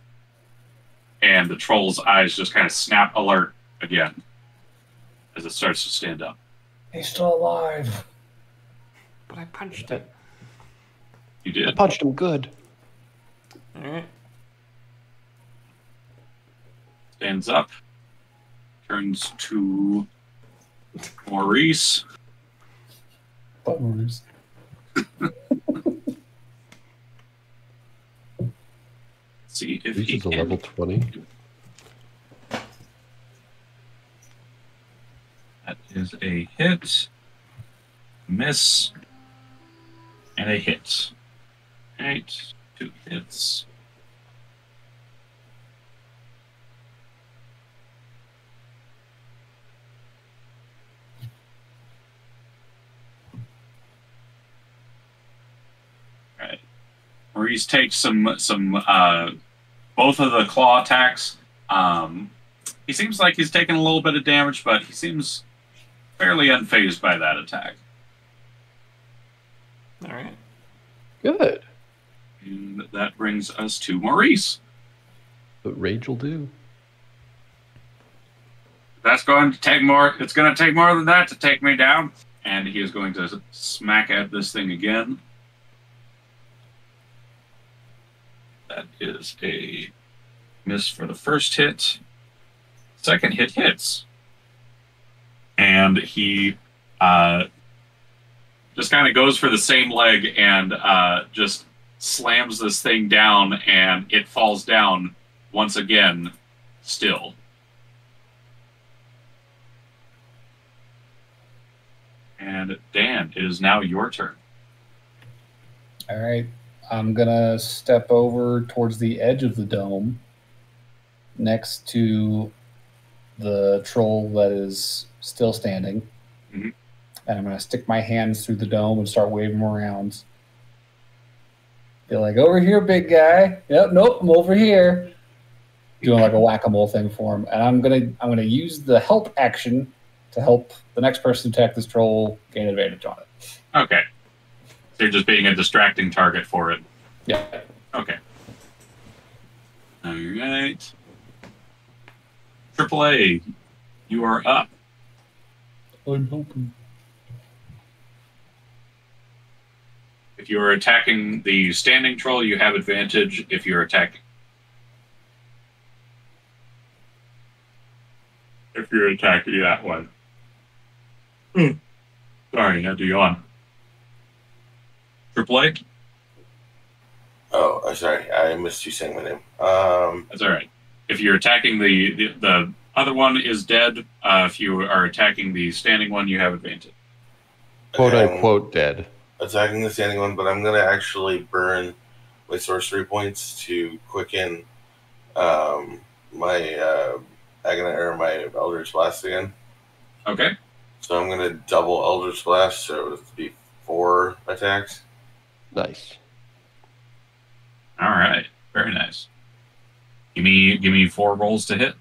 and the troll's eyes just kind of snap alert again as it starts to stand up. He's still alive. But I punched it. You I did. punched him good. Alright. Stands up. Turns to Maurice. Butters. See if he Reaches a can. level 20. That is a hit, miss, and a hit. Right, 2 hits. Right. Maurice takes some both of the claw attacks. He seems like he's taking a little bit of damage, but he seems fairly unfazed by that attack. Alright. Good. And that brings us to Maurice. But rage will do. That's going to take more. It's going to take more than that to take me down. And he is going to smack at this thing again. That is a miss for the first hit. Second hit hits. And he just kind of goes for the same leg and just slams this thing down, and it falls down once again, still. And Dan, it is now your turn. All right. I'm going to step over towards the edge of the dome next to the troll that is still standing. Mhm. And I'm going to stick my hands through the dome and start waving them around. Be like, over here, big guy. Yep, nope, I'm over here. doing like a whack-a-mole thing for him, and I'm gonna use the help action to help the next person to attack this troll gain advantage on it. Okay. So you're just being a distracting target for it. Yeah. Okay. All right. AAA, you are up. I'm hoping. If you are attacking the standing troll, you have advantage. If you're attacking that one. Sorry, I had to yawn. AAA? Oh, I'm sorry. I missed you saying my name. That's all right. If you're attacking the other one is dead. If you are attacking the standing one, you have advantage. Quote Okay, unquote dead. attacking the standing one, but I'm going to actually burn my sorcery points to quicken my my Eldritch Blast again. Okay. So I'm going to double Eldritch Blast, so it'll be 4 attacks. Nice. All right. Very nice. Give me 4 rolls to hit.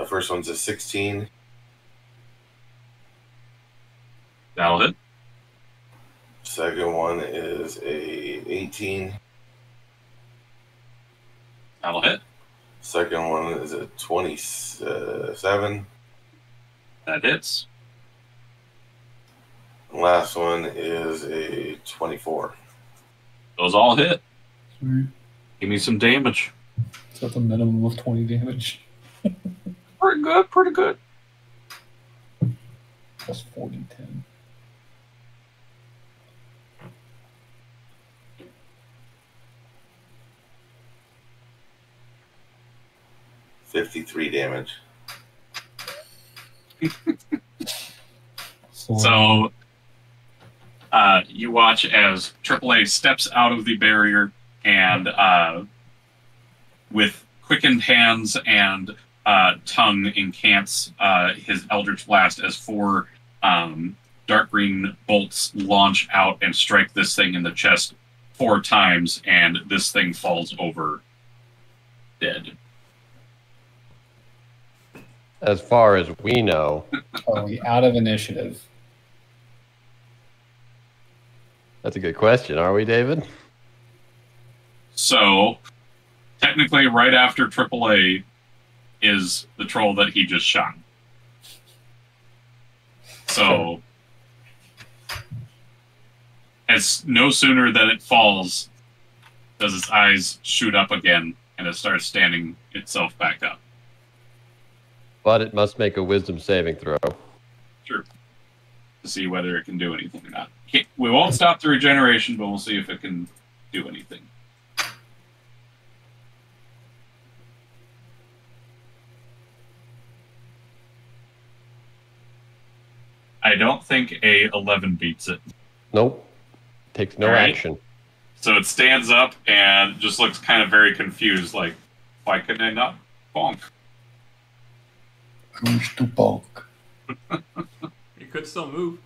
First one's a 16. That'll hit. Second one is a 18. That'll hit. Second one is a 27. That hits. Last one is a 24. Those all hit. Sweet. Give me some damage. It's at the minimum of 20 damage. Pretty good, pretty good. Plus 40, 10. $53 damage. So you watch as AAA steps out of the barrier and with quickened hands and tongue incants his Eldritch Blast as 4 dark green bolts launch out and strike this thing in the chest 4 times, and this thing falls over dead. As far as we know, Are we out of initiative? that's a good question. Are we, David? So, technically, right after AAA is the troll that he just shot. So, as no sooner than it falls, does its eyes shoot up again, and it starts standing itself back up. But it must make a wisdom saving throw. Sure. To see whether it can do anything or not. We won't stop the regeneration, but we'll see if it can do anything. I don't think a 11 beats it. Nope. Takes no All right. action. So it stands up and just looks kind of very confused, like, why couldn't I not bonk? Who's to bonk? It could still move.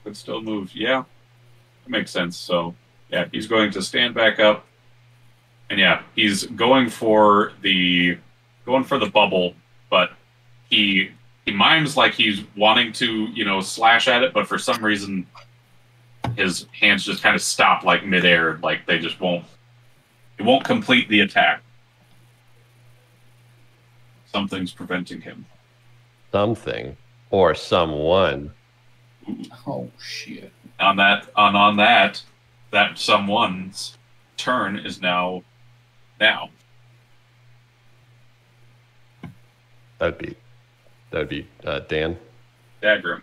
Could still move. Yeah, that makes sense. So, yeah, he's going to stand back up, and yeah, he's going for the bubble, but he mimes like he's wanting to, slash at it, but for some reason, his hands just kind of stop like midair, like they just won't. It won't complete the attack. Something's preventing him. Something. Or someone. Oh, shit. On that someone's turn is now. That'd be Dan. Dagrim.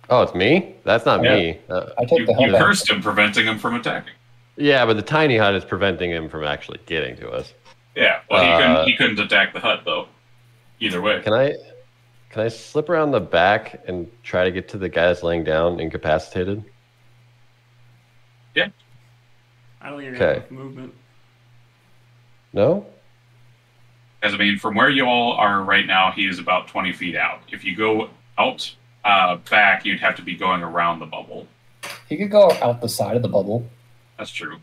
Oh, it's me? That's not Yeah. me. I take the You help cursed him, preventing him from attacking. Yeah, but the tiny hut is preventing him from actually getting to us. Yeah, well, he couldn't attack the hut though. Either way. Can I slip around the back and try to get to the guy that's laying down, incapacitated? I don't think you're Okay. gonna have movement. No? Because I mean, from where you all are right now, he is about 20 feet out. If you go out back, you'd have to be going around the bubble. He could go out the side of the bubble. That's true.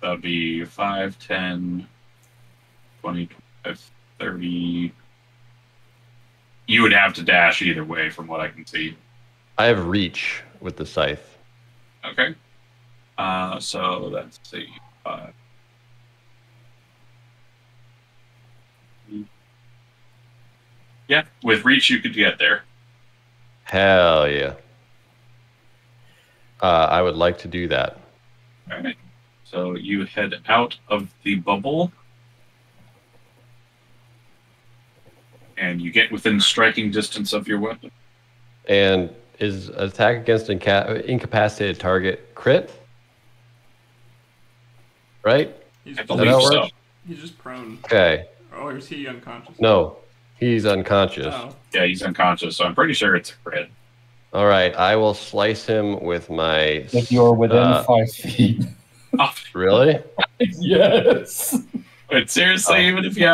That would be 5, 10, 20, 25, 30. You would have to dash either way from what I can see. I have reach with the scythe. Okay. So that's 5. Yeah, with reach you could get there. Hell yeah. I would like to do that. All right. So you head out of the bubble. And you get within striking distance of your weapon. And is attack against incapacitated target crit? Right? I Is believe that how it so. works? He's just prone. Okay. Or is he unconscious? No, he's unconscious. Oh. Yeah, he's unconscious, so I'm pretty sure it's a crit. All right, I will slice him with my... If you're within 5 feet. Oh, Really? Yes. but seriously, even if you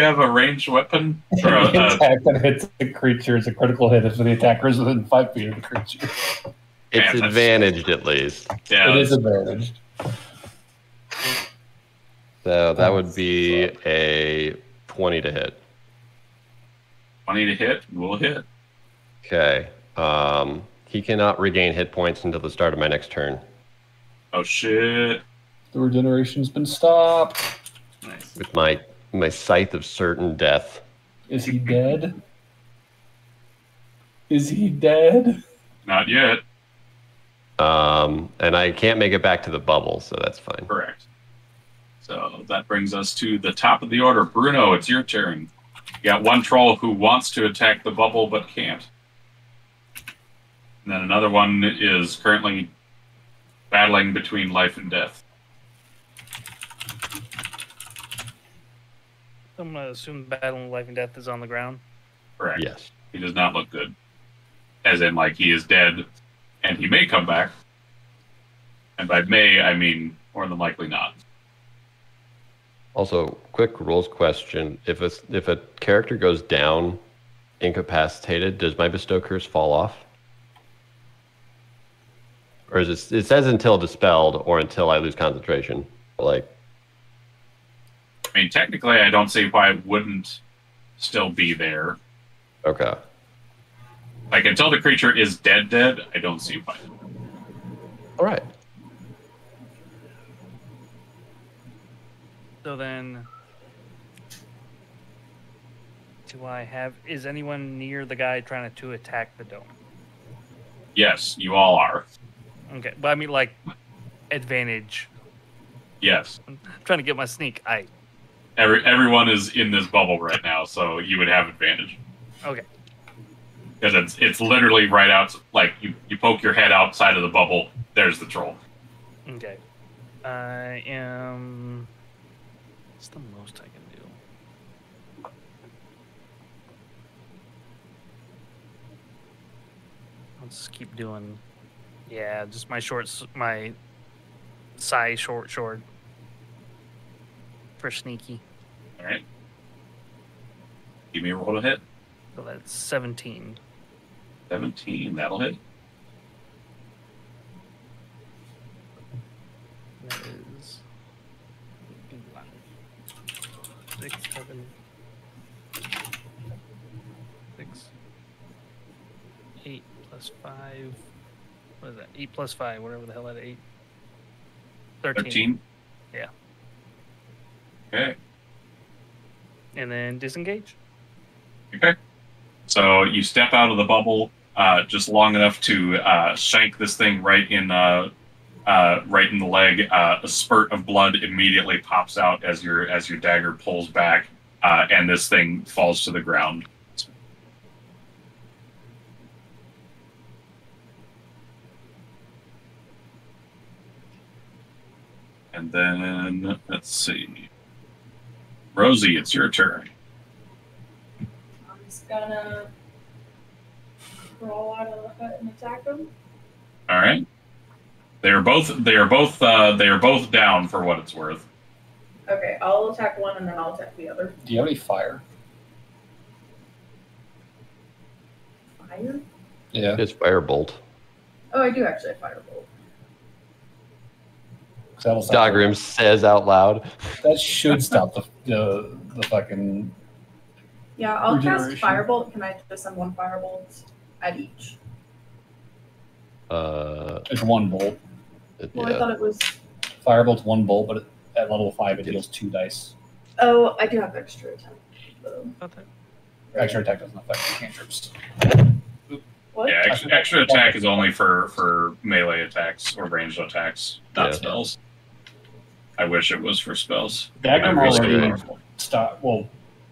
have a ranged weapon, or The a, attack that hits the creature is a critical hit if the attacker is within 5 feet of the creature. It's that's- advantaged at least. yeah, It is advantaged. So that would be a 20 to hit. 20 to hit, will hit. Okay. He cannot regain hit points until the start of my next turn. Oh shit! The regeneration's been stopped. Nice. With my scythe of certain death. Is he dead? Is he dead? Not yet. And I can't make it back to the bubble, so that's fine. Correct. So that brings us to the top of the order. Bruno, it's your turn. You got one troll who wants to attack the bubble but can't. And then another one is currently battling between life and death. I'm gonna assume battle of life and death is on the ground. Correct. Yes. He does not look good. As in, like, he is dead, and he may come back. And by may, I mean more than likely not. Also, quick rules question. If a character goes down incapacitated, does my bestow curse fall off? Or is it says until dispelled or until I lose concentration? Like, I mean, technically, I don't see why it wouldn't still be there. okay. Like, until the creature is dead, I don't see why. All right. So then, is anyone near the guy trying to attack the dome? Yes, you all are. Okay, but I mean, like, advantage. Yes. I'm trying to get my sneak. Everyone is in this bubble right now, so you would have advantage. Okay. Because it's literally right out, like, you poke your head outside of the bubble, there's the troll. Okay. I am... What's the most I can do? I'll just keep doing... Yeah, just my size short for sneaky. Alright. Give me a roll to hit. So that's 17. 17, that'll hit. That is 6, 7, 6, 8 plus 5. What is that? 8 plus 5, whatever the hell that 8. 13. Yeah. Okay. And then disengage. Okay. So you step out of the bubble just long enough to shank this thing right in the leg. A spurt of blood immediately pops out as your dagger pulls back, and this thing falls to the ground. And then let's see, Rosie, it's your turn. I'm just gonna crawl out of the hut and attack them. All right. They are both down for what it's worth. Okay, I'll attack one and then I'll attack the other. Do you have any fire? fire? Yeah. It's firebolt. Oh, I do actually have firebolt. Dagrim says out loud. That should stop the fucking. Yeah, I'll cast regeneration. firebolt. Can I just send one firebolt at each? It's one bolt. Well, I thought it was. Firebolt's one bolt, but at level 5 it deals 2 dice. Oh, I do have extra attack. So. Okay. Extra attack doesn't affect cantrips. What? Yeah, extra attack is only for melee attacks or ranged attacks, not spells. I wish it was for spells. Dagrim Really already stopped. Well,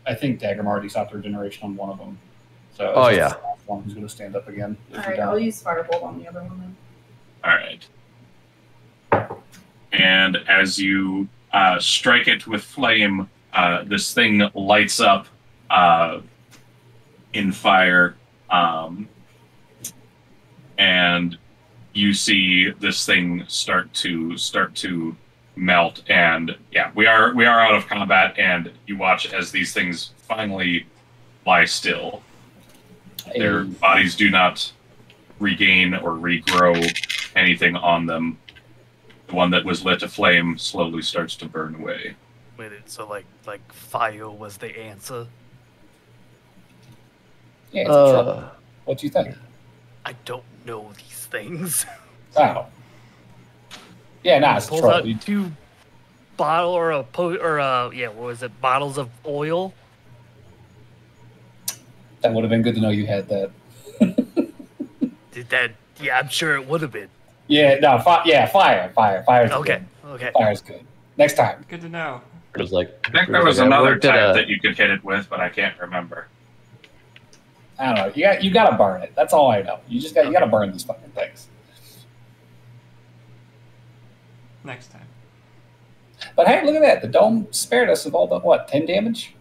I think Dagrim already stopped regeneration on one of them. So Oh, it's yeah. the last one who's going to stand up again. Alright, I'll use firebolt on the other one then. All right. And as you strike it with flame, this thing lights up in fire, and you see this thing start to melt. And yeah, we are out of combat, and you watch as these things finally lie still. Their bodies do not regain or regrow anything on them. The one that was lit aflame slowly starts to burn away. Wait, so like fire was the answer? Yeah, it's a trouble. What do you think? I don't know these things. Oh. Yeah, nah, it's a Pulls trouble. out 2 what was it? Bottles of oil. That would have been good to know you had that. Did that? Yeah, I'm sure it would have been. Yeah, no, fire. Fire's Okay, good. okay. Fire's good. Next time. Good to know. It was like, I think there was another type that you could hit it with, but I can't remember. I don't know. You gotta burn it. That's all I know. You gotta burn these fucking things. Next time. But hey, look at that. The dome spared us of all the 10 damage?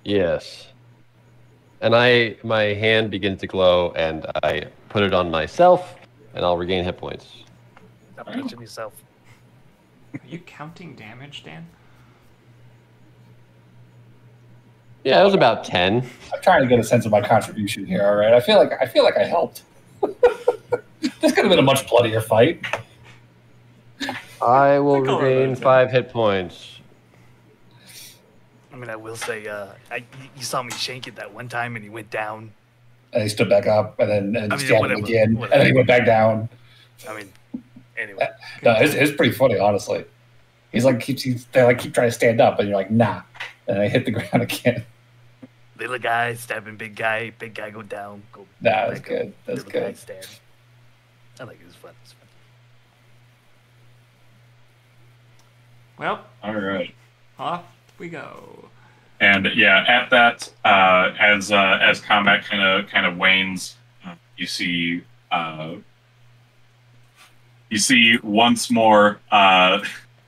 Yes. And my hand begins to glow, and I put it on myself, and I'll regain hit points. Stop touching yourself. Are you counting damage, Dan? Yeah, it was about 10. I'm trying to get a sense of my contribution here, all right? I feel like I helped. This could have been a much bloodier fight. I will regain 5 hit points. I mean, I will say, you saw me shank it that one time, and he went down. And he stood back up, and then stabbed him whatever. again, and then he went back down. I mean, anyway. No, it's pretty funny, honestly. He's like, they keep trying to stand up, and you're like, nah. And I hit the ground again. Little guy stabbing big guy go down. Go Nah, that's back good. up, That's little guy good. stab. I like it. It's fun. It's fun. Well, All right. off we go. And yeah, at that, as combat kind of wanes, you see once more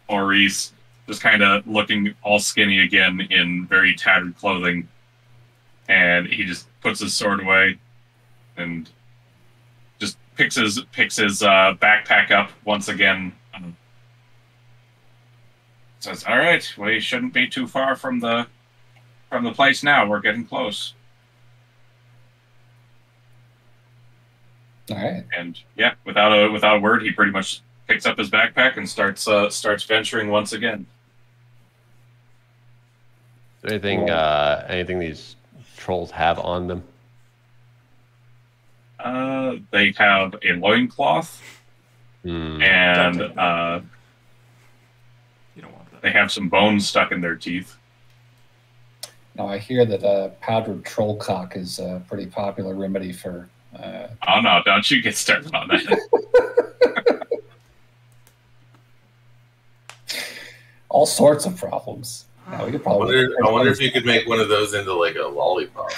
Maurice just kind of looking all skinny again in very tattered clothing, and he just puts his sword away and just picks his backpack up once again. Says, "All right, we shouldn't be too far from the place now. We're getting close." All right. And yeah, without a word, he pretty much picks up his backpack and starts venturing once again. Is there anything these trolls have on them? They have a loincloth, and You don't want that. they have some bones stuck in their teeth. Now, I hear that powdered troll cock is a pretty popular remedy for... Oh no, don't you get started on that. all sorts of problems. Now, we could probably... I wonder if you could make one of those into like a lollipop.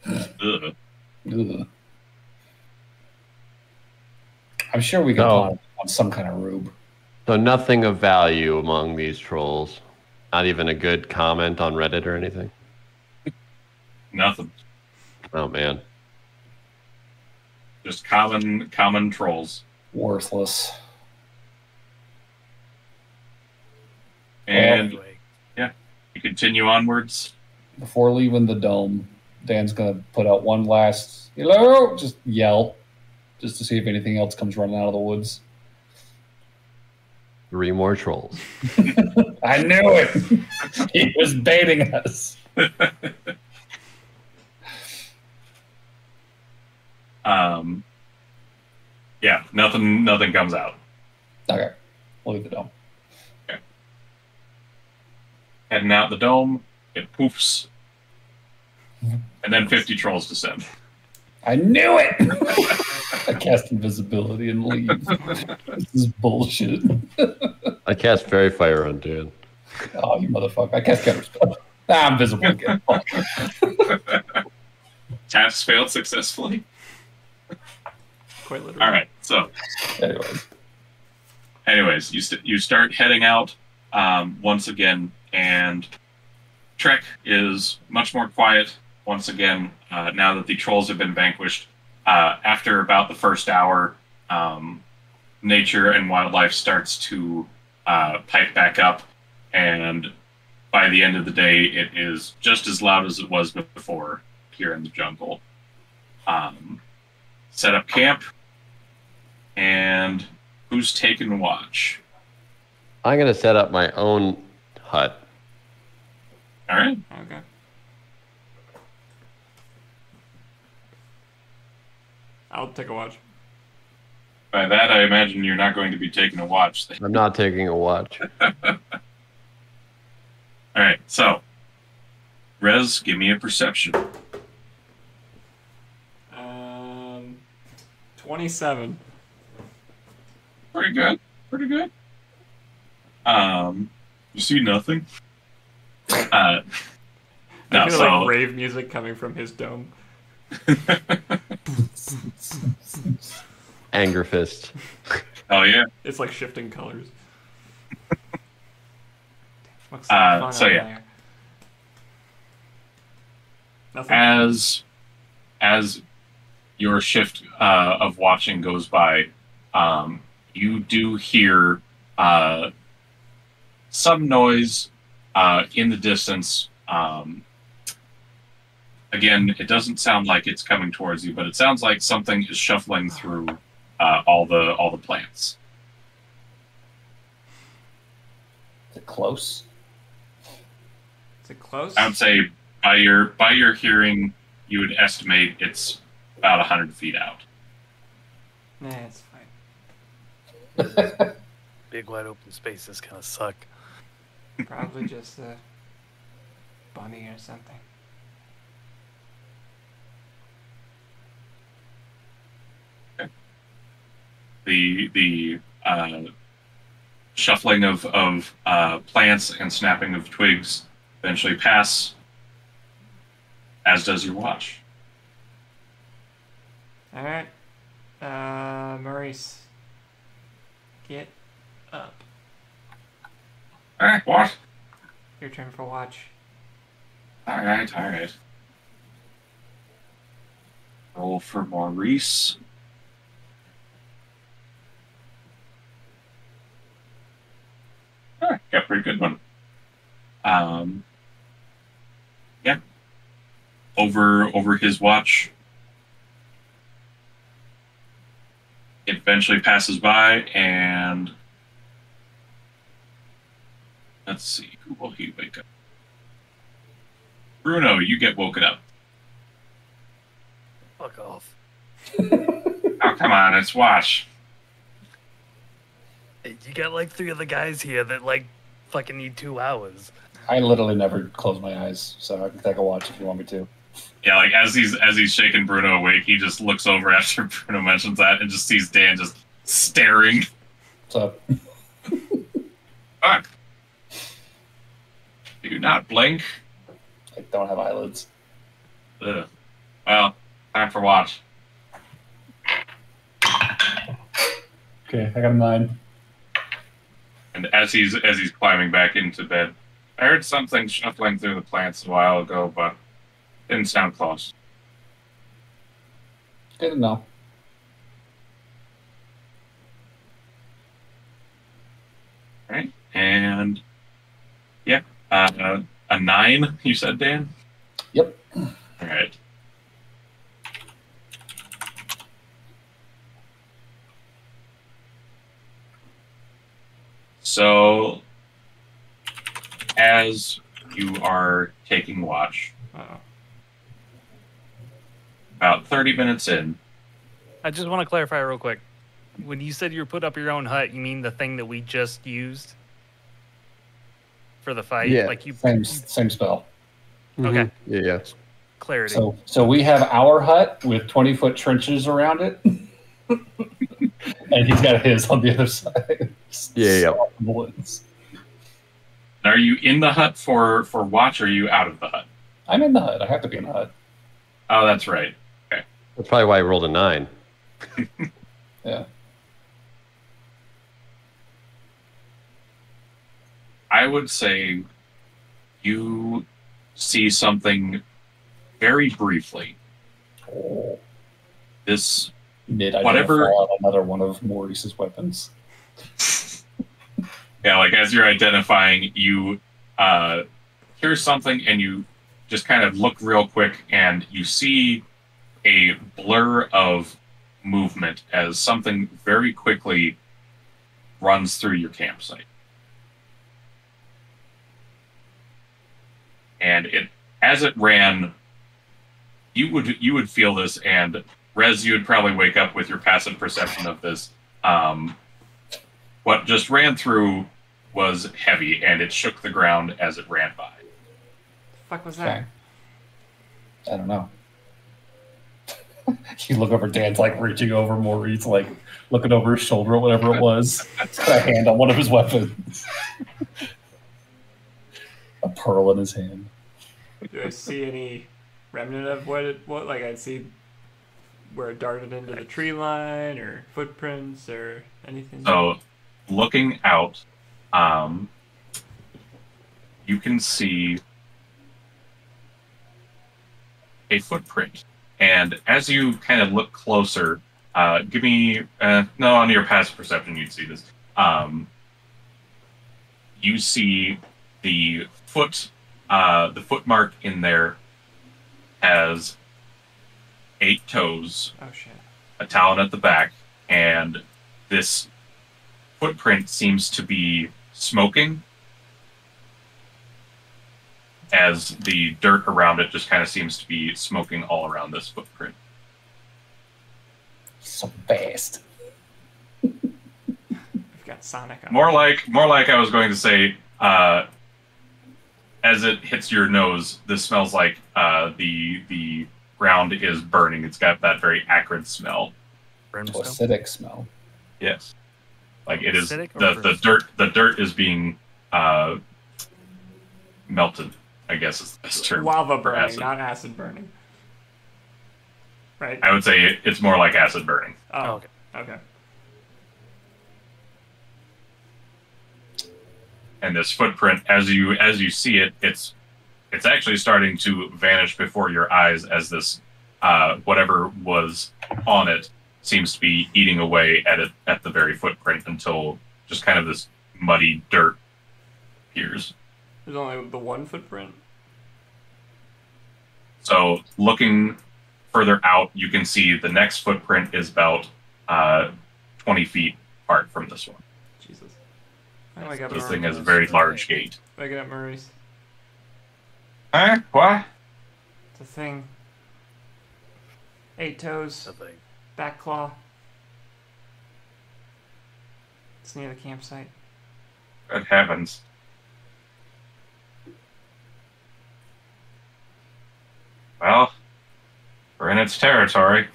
Ugh. Ugh. I'm sure we could find on some kind of rube. So nothing of value among these trolls. Not even a good comment on Reddit or anything. Nothing. Oh man. Just common trolls. Worthless. And Anyway, yeah, you continue onwards. Before leaving the dome, Dan's gonna put out one last hello, just yell, just to see if anything else comes running out of the woods. 3 more trolls. I knew it. He was baiting us. Yeah, nothing comes out. Okay, we'll leave the dome. Okay. Heading out the dome, it poofs, and then 50 trolls descend. I knew it. I cast invisibility and leave. This is bullshit. I cast Fairy Fire on Dan. Oh, you motherfucker! I cast counterspell. I'm visible again. Task failed successfully. Quite literally. All right, so anyways, you start heading out once again, and Trek is much more quiet once again now that the trolls have been vanquished. After about the first hour, nature and wildlife starts to pipe back up, and by the end of the day, it is just as loud as it was before here in the jungle. Set up camp. And who's taking watch? I'm going to set up my own hut. All right. Okay. I'll take a watch. By that, I imagine you're not going to be taking a watch. I'm not taking a watch. All right, so Rez, give me a perception. 27. Pretty good. Pretty good. You see nothing? No, I feel so like rave music coming from his dome. Anger fist. oh yeah. It's like shifting colors. Looks like fun so out yeah. there. Nothing. As your shift of watching goes by, you do hear some noise in the distance. Again, it doesn't sound like it's coming towards you, but it sounds like something is shuffling through all the plants. Is it close? Is it close? I would say by your hearing, you would estimate it's about 100 feet out. Nah, it's fine. Big wide open spaces kind of suck. Probably just a bunny or something. The shuffling of plants and snapping of twigs eventually pass, as does your watch. Alright. Maurice. Get up. What? Your turn for watch. Alright. Roll for Maurice. Got a pretty good one. Yeah. Over his watch. It eventually passes by, and let's see, who will he wake up? Bruno, you get woken up. Fuck off. Oh, come on, it's watch. Hey, you got like 3 of the guys here that like fucking need 2 hours. I literally never close my eyes, so I can take a watch if you want me to. Yeah, like as he's shaking Bruno awake, he just looks over after Bruno mentions that and just sees Dan just staring. What's up? Fuck. Do not blink. I don't have eyelids. Ugh. Well, time for watch. Okay, I got a 9. And as he's climbing back into bed, I heard something shuffling through the plants a while ago, but didn't sound close. Good to know. Right? And yeah, a 9, you said, Dan? Yep. All Right. So, as you are taking watch, Uh-oh. about 30 minutes in, I just want to clarify real quick. When you said you put up your own hut, you mean the thing that we just used for the fight? Yeah. Like you. Same spell. Okay. Yeah. Clarity. So we have our hut with 20-foot trenches around it, and he's got his on the other side. Yeah. Woods. are you in the hut for watch, or are you out of the hut? I'm in the hut. I have to be in the hut. Oh, that's right. That's probably why I rolled a 9. Yeah. I would say you see something very briefly. Oh. This Mid-identify another one of Maurice's weapons. Yeah, like as you're identifying, you hear something and you just kind of look real quick and you see a blur of movement as something very quickly runs through your campsite. And as it ran, you would feel this, and Rez, you would probably wake up with your passive perception of this. What just ran through was heavy, and it shook the ground as it ran by. The fuck was that? Okay. I don't know. You look over, Dan's like reaching over Maurice, like looking over his shoulder or whatever it was. He's got a hand on one of his weapons. A pearl in his hand. Do I see any remnant of what like I'd see where it darted into the tree line or footprints or anything? So, looking out, you can see a footprint. And as you kind of look closer, give me... no, on your passive perception you'd see this. You see the foot mark in there has 8 toes, Oh shit. a talon at the back, and this footprint seems to be smoking as the dirt around it just kind of seems to be smoking all around this footprint. So fast. We've got Sonic on. More like I was going to say, as it hits your nose, this smells like the ground is burning. It's got that very acrid smell. Brimstone? Acidic smell. Yes. Like it is Acidic or the dirt is being melted, I guess is the best term. Lava for burning, acid. not acid burning. Right? I would say it's more like acid burning. Oh, okay. Okay. And this footprint, as you see it, it's actually starting to vanish before your eyes as this whatever was on it seems to be eating away at the very footprint until just kind of this muddy dirt appears. There's only the one footprint? So looking further out, you can see the next footprint is about 20 feet apart from this one. Jesus. I got This thing has a very large gate. Wake it up, Maurice. Huh? What? It's a thing. 8 toes, Something. back claw. It's near the campsite. Good heavens. Well, we're in its territory.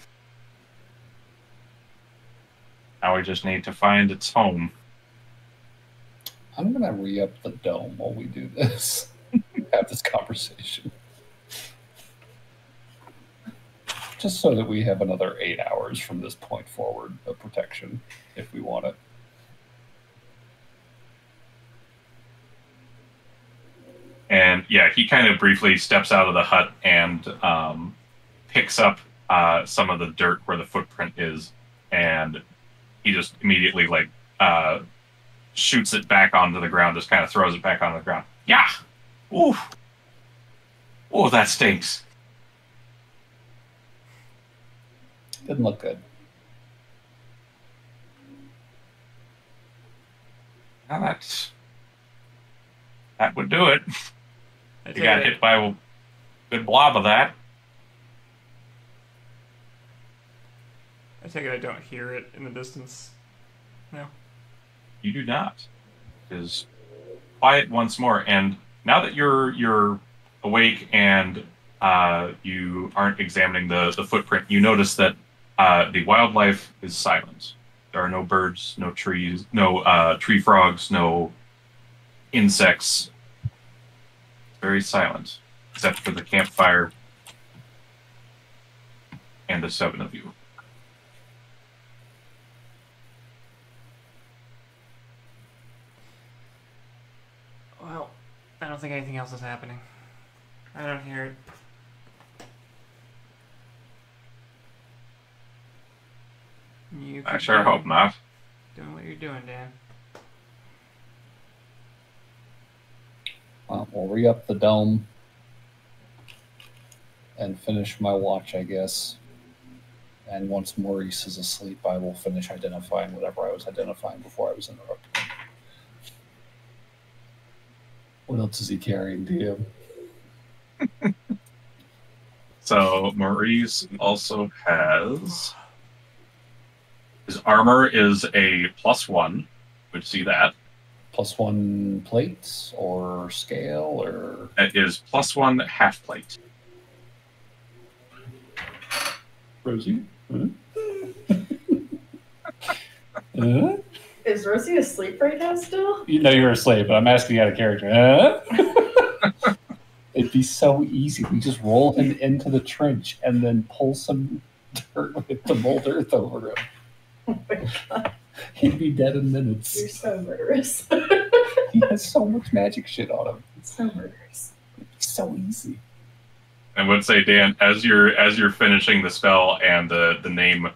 Now we just need to find its home. I'm gonna re-up the dome while we do this. Have this conversation. Just so that we have another 8 hours from this point forward of protection, if we want it. And yeah, he kind of briefly steps out of the hut and picks up some of the dirt where the footprint is, and he just immediately shoots it back onto the ground, just kind of throws it back onto the ground. Yeah! Ooh! Oh, that stinks. Didn't look good. Well, that would do it. You got hit by a good blob of that. I take it I don't hear it in the distance. No. You do not. It is quiet once more, and now that you're awake and you aren't examining the footprint, you notice that the wildlife is silent. There are no birds, no trees, no tree frogs, no insects. Very silent, except for the campfire and the 7 of you. Well, I don't think anything else is happening. I don't hear it. You I sure hope not. Doing what you're doing, Dan. Well, we'll re-up the dome and finish my watch, I guess. And once Maurice is asleep, I will finish identifying whatever I was identifying before I was interrupted. What else is he carrying, DM? So Maurice also has... His armor is a +1. Would see that. +1 plates or scale or... It is +1 half plate. Rosie? Hmm? Is Rosie asleep right now still? You know you're asleep, but I'm asking you out of character. It'd be so easy. We just roll him into the trench and then pull some dirt with the mold earth over him. Oh my god. He'd be dead in minutes. You're so murderous. He has so much magic shit on him. It's so murderous. It's so easy. I would say, Dan, as you're finishing the spell and the name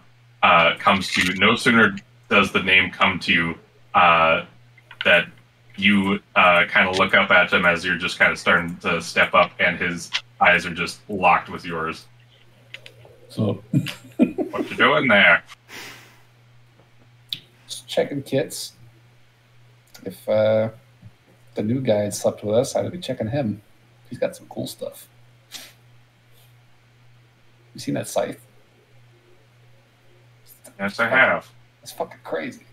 comes to you, no sooner does the name come to you that you kind of look up at him as you're just kind of starting to step up, and his eyes are just locked with yours. So, what you doing there? Just checking kits. If the new guy had slept with us, I'd be checking him. He's got some cool stuff. You seen that scythe? Yes, I have. It's fucking crazy.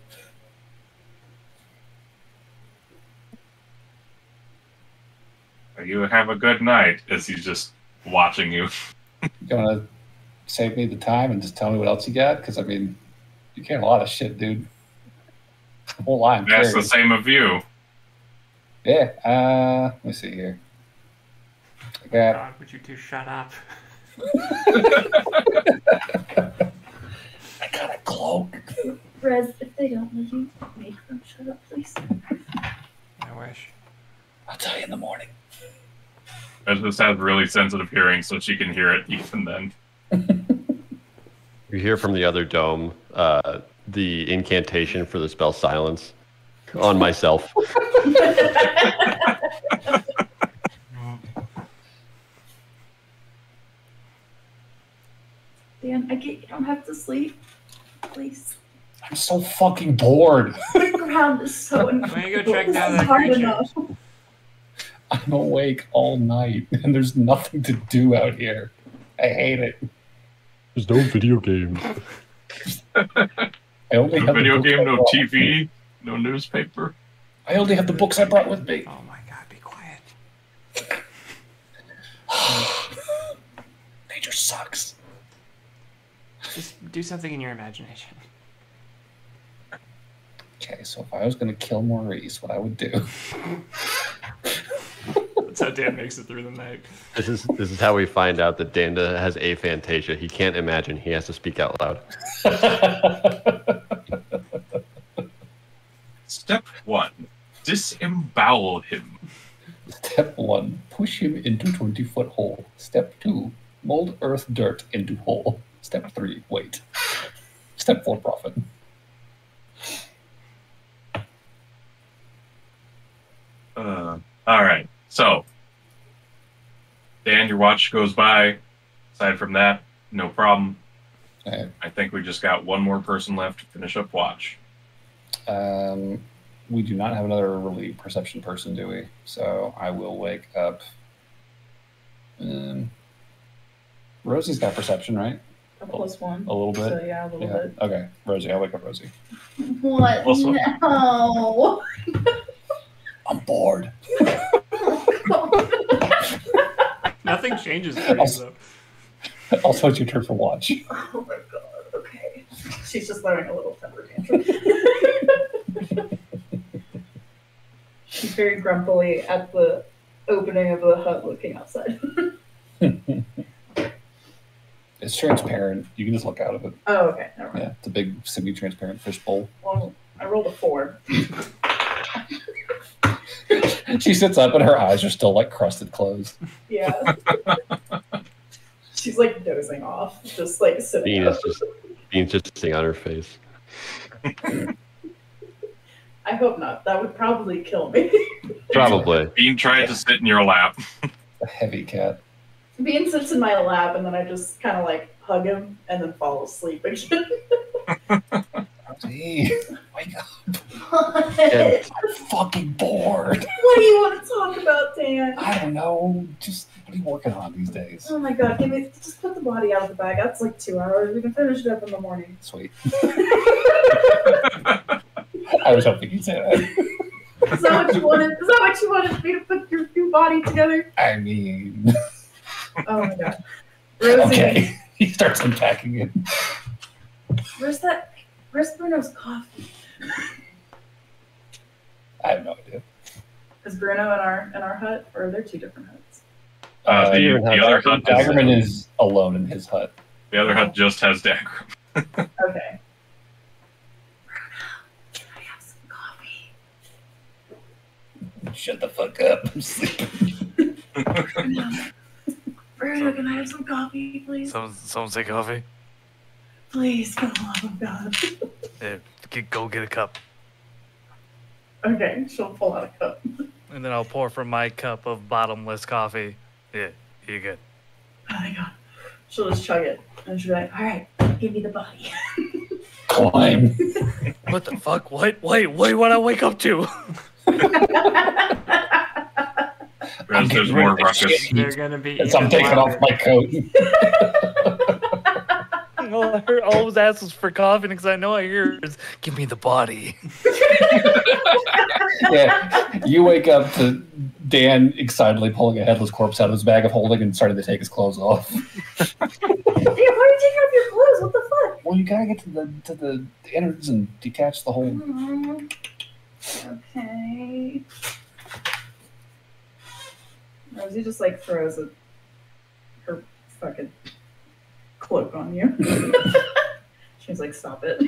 You have a good night, as he's just watching you. You gonna save me the time and just tell me what else you got? Because, I mean, you carry a lot of shit, dude. The whole line. That's the same of you. Yeah, let me see here. I got... God, would you two shut up? I got a cloak. Rez, if they don't let you, make them shut up, please. I wish. I'll tell you in the morning. Rez just has really sensitive hearing, so she can hear it even then. You hear from the other dome the incantation for the spell silence on myself. Dan, I get you don't have to sleep. Please. I'm so fucking bored. The ground is so uncomfortable. Why don't you go track down This is that hard creature? enough. I'm awake all night, and there's nothing to do out here. I hate it. There's no video game. I only No have the video books game, I no brought. TV, no newspaper. I only have the books I brought with me. Oh my god, be quiet. Nature sucks. Just do something in your imagination. Okay, so if I was going to kill Maurice, what I would do... That's how Dan makes it through the night. This is how we find out that Danda has aphantasia. He can't imagine. He has to speak out loud. Step 1. Disembowel him. Step 1, push him into 20-foot hole. Step 2, mold earth dirt into hole. Step 3, wait. Step 4, profit. All right. So, Dan, your watch goes by. Aside from that, no problem. Okay. I think we just got one more person left to finish up watch. We do not have another really perception person, do we? So I will wake up. Rosie's got perception, right? A +1. A little bit? So yeah, a little bit. Okay, Rosie. I'll wake up Rosie. What? Also- No. I'm bored. Nothing changes for you, though. Also, it's your turn for watch. Oh my god. Okay. She's just throwing a little temper tantrum. She's very grumpily at the opening of the hut looking outside. It's transparent. You can just look out of it. Oh, okay. Never mind. Yeah, it's a big semi-transparent fish bowl. Well, I rolled a 4. She sits up and her eyes are still like crusted closed. Yeah. She's like dozing off, just like sitting Bean up. is just sitting on her face. I hope not. That would probably kill me. Probably. Bean tried to sit in your lap. A heavy cat. Bean sits in my lap, and then I just kind of like hug him and then fall asleep again. Rosie, wake up. What? Yeah. I'm fucking bored. What do you want to talk about, Dan? I don't know. Just what are you working on these days? Oh my god, just put the body out of the bag. That's like 2 hours. We can finish it up in the morning. Sweet. I was hoping you'd say that. Is that what you wanted? Is that what you wanted me to put your new body together? I mean, Oh my god. Rosie, okay. He starts unpacking it. where's Bruno's coffee? I have no idea. Is Bruno in our hut, or are there 2 different huts? The other hut Dagrim is alone in his hut. The other hut just has Dagrim. Okay. Bruno, can I have some coffee? Shut the fuck up. I'm sleeping. Bruno, can I have some coffee, please? Someone say coffee. Please, for the love of God. Yeah, go get a cup. Okay, she'll pull out a cup. And then I'll pour from my cup of bottomless coffee. Yeah, you're good. Oh my god. She'll just chug it. And she'll be like, alright, give me the body. Climb. What the fuck? Wait, what I wake up to? There's more ruckus. They're gonna be. As I'm even taking off louder. my coat. All I heard always asks was for coffee because I know I hear is, give me the body. Yeah, you wake up to Dan excitedly pulling a headless corpse out of his bag of holding and starting to take his clothes off. Hey, why are you taking off your clothes? What the fuck? Well, you gotta get to the innards and detach the whole. Okay. Rosie just like throws her fucking cloak on you. She's like, stop it.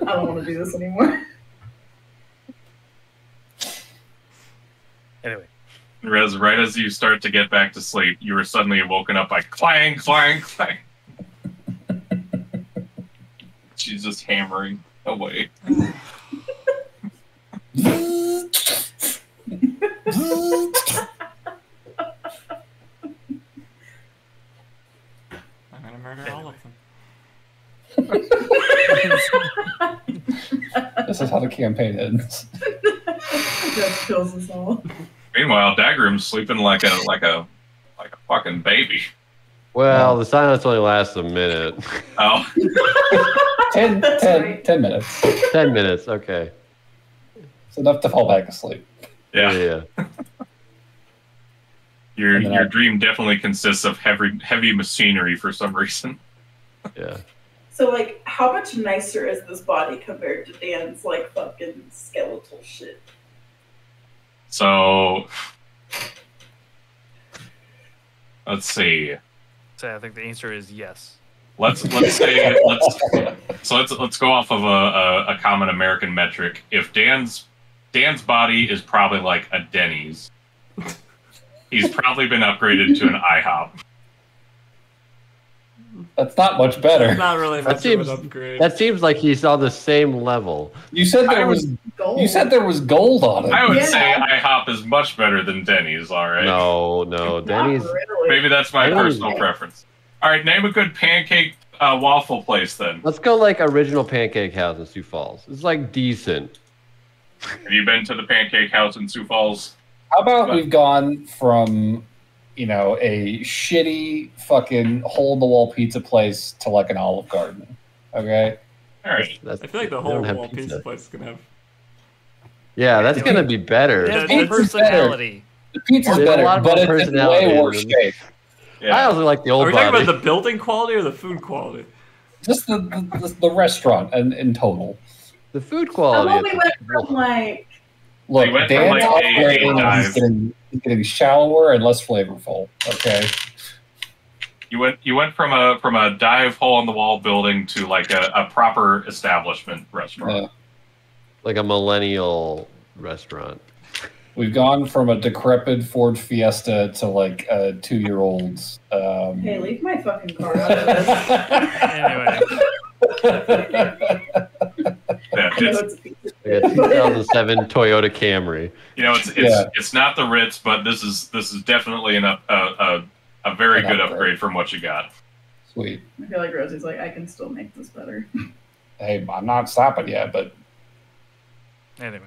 I don't want to do this anymore. Anyway, Rez, right as you start to get back to sleep, you were suddenly woken up by clang, clang, clang. She's just hammering away. I'm gonna murder all of them. This is how the campaign ends. That kills us all. Meanwhile, Dagrim's sleeping like a fucking baby. Well, the silence only lasts a minute. Oh, 10 right. 10 minutes. 10 minutes, okay. It's enough to fall back asleep. yeah. Your And then your I- dream definitely consists of heavy machinery for some reason. Yeah. So, like, how much nicer is this body compared to Dan's, like, fucking skeletal shit? So let's see. so I think the answer is yes. Let's say let's go off of a common American metric. If Dan's body is probably like a Denny's, he's probably been upgraded to an IHOP. That's not much better. Not really That much of an seems- upgrade. That seems like he's on the same level. You said there was Gold. you said there was gold on it. I would Yeah. say IHOP is much better than Denny's. All right. No, Not Denny's. really. Maybe that's my Denny's- personal preference. All right, name a good pancake waffle place then. Let's go like original Pancake House in Sioux Falls. It's like decent. Have you been to the Pancake House in Sioux Falls? How about we've gone from, a shitty fucking hole-in-the-wall pizza place to like an Olive Garden? Okay? All right. I feel like the whole wall pizza place is gonna have. Yeah, that's gonna be better. Yeah, pizza's personality. The pizza's There's a better, lot more but it's in personality way in worse them. shape. Yeah. I also like the Are old we talking body. about the building quality or the food quality? Just the restaurant and in total. The food How quality. about we went from like Look, We went from, Dan's like, a upgrading, dive. he's getting shallower and less flavorful. Okay. You went from a dive hole in the wall building to like a proper establishment restaurant. Yeah. Like a millennial restaurant. We've gone from a decrepit Ford Fiesta to like a 2-year-old's. hey, leave my fucking car out of this. Anyway, Yeah, I know it's, it's a pizza. Like a 2007 Toyota Camry. it's not the Ritz, but this is definitely a very An good upgrade. upgrade from what you got. Sweet. I feel like Rosie's like, I can still make this better. Hey, I'm not stopping yet, but anyway.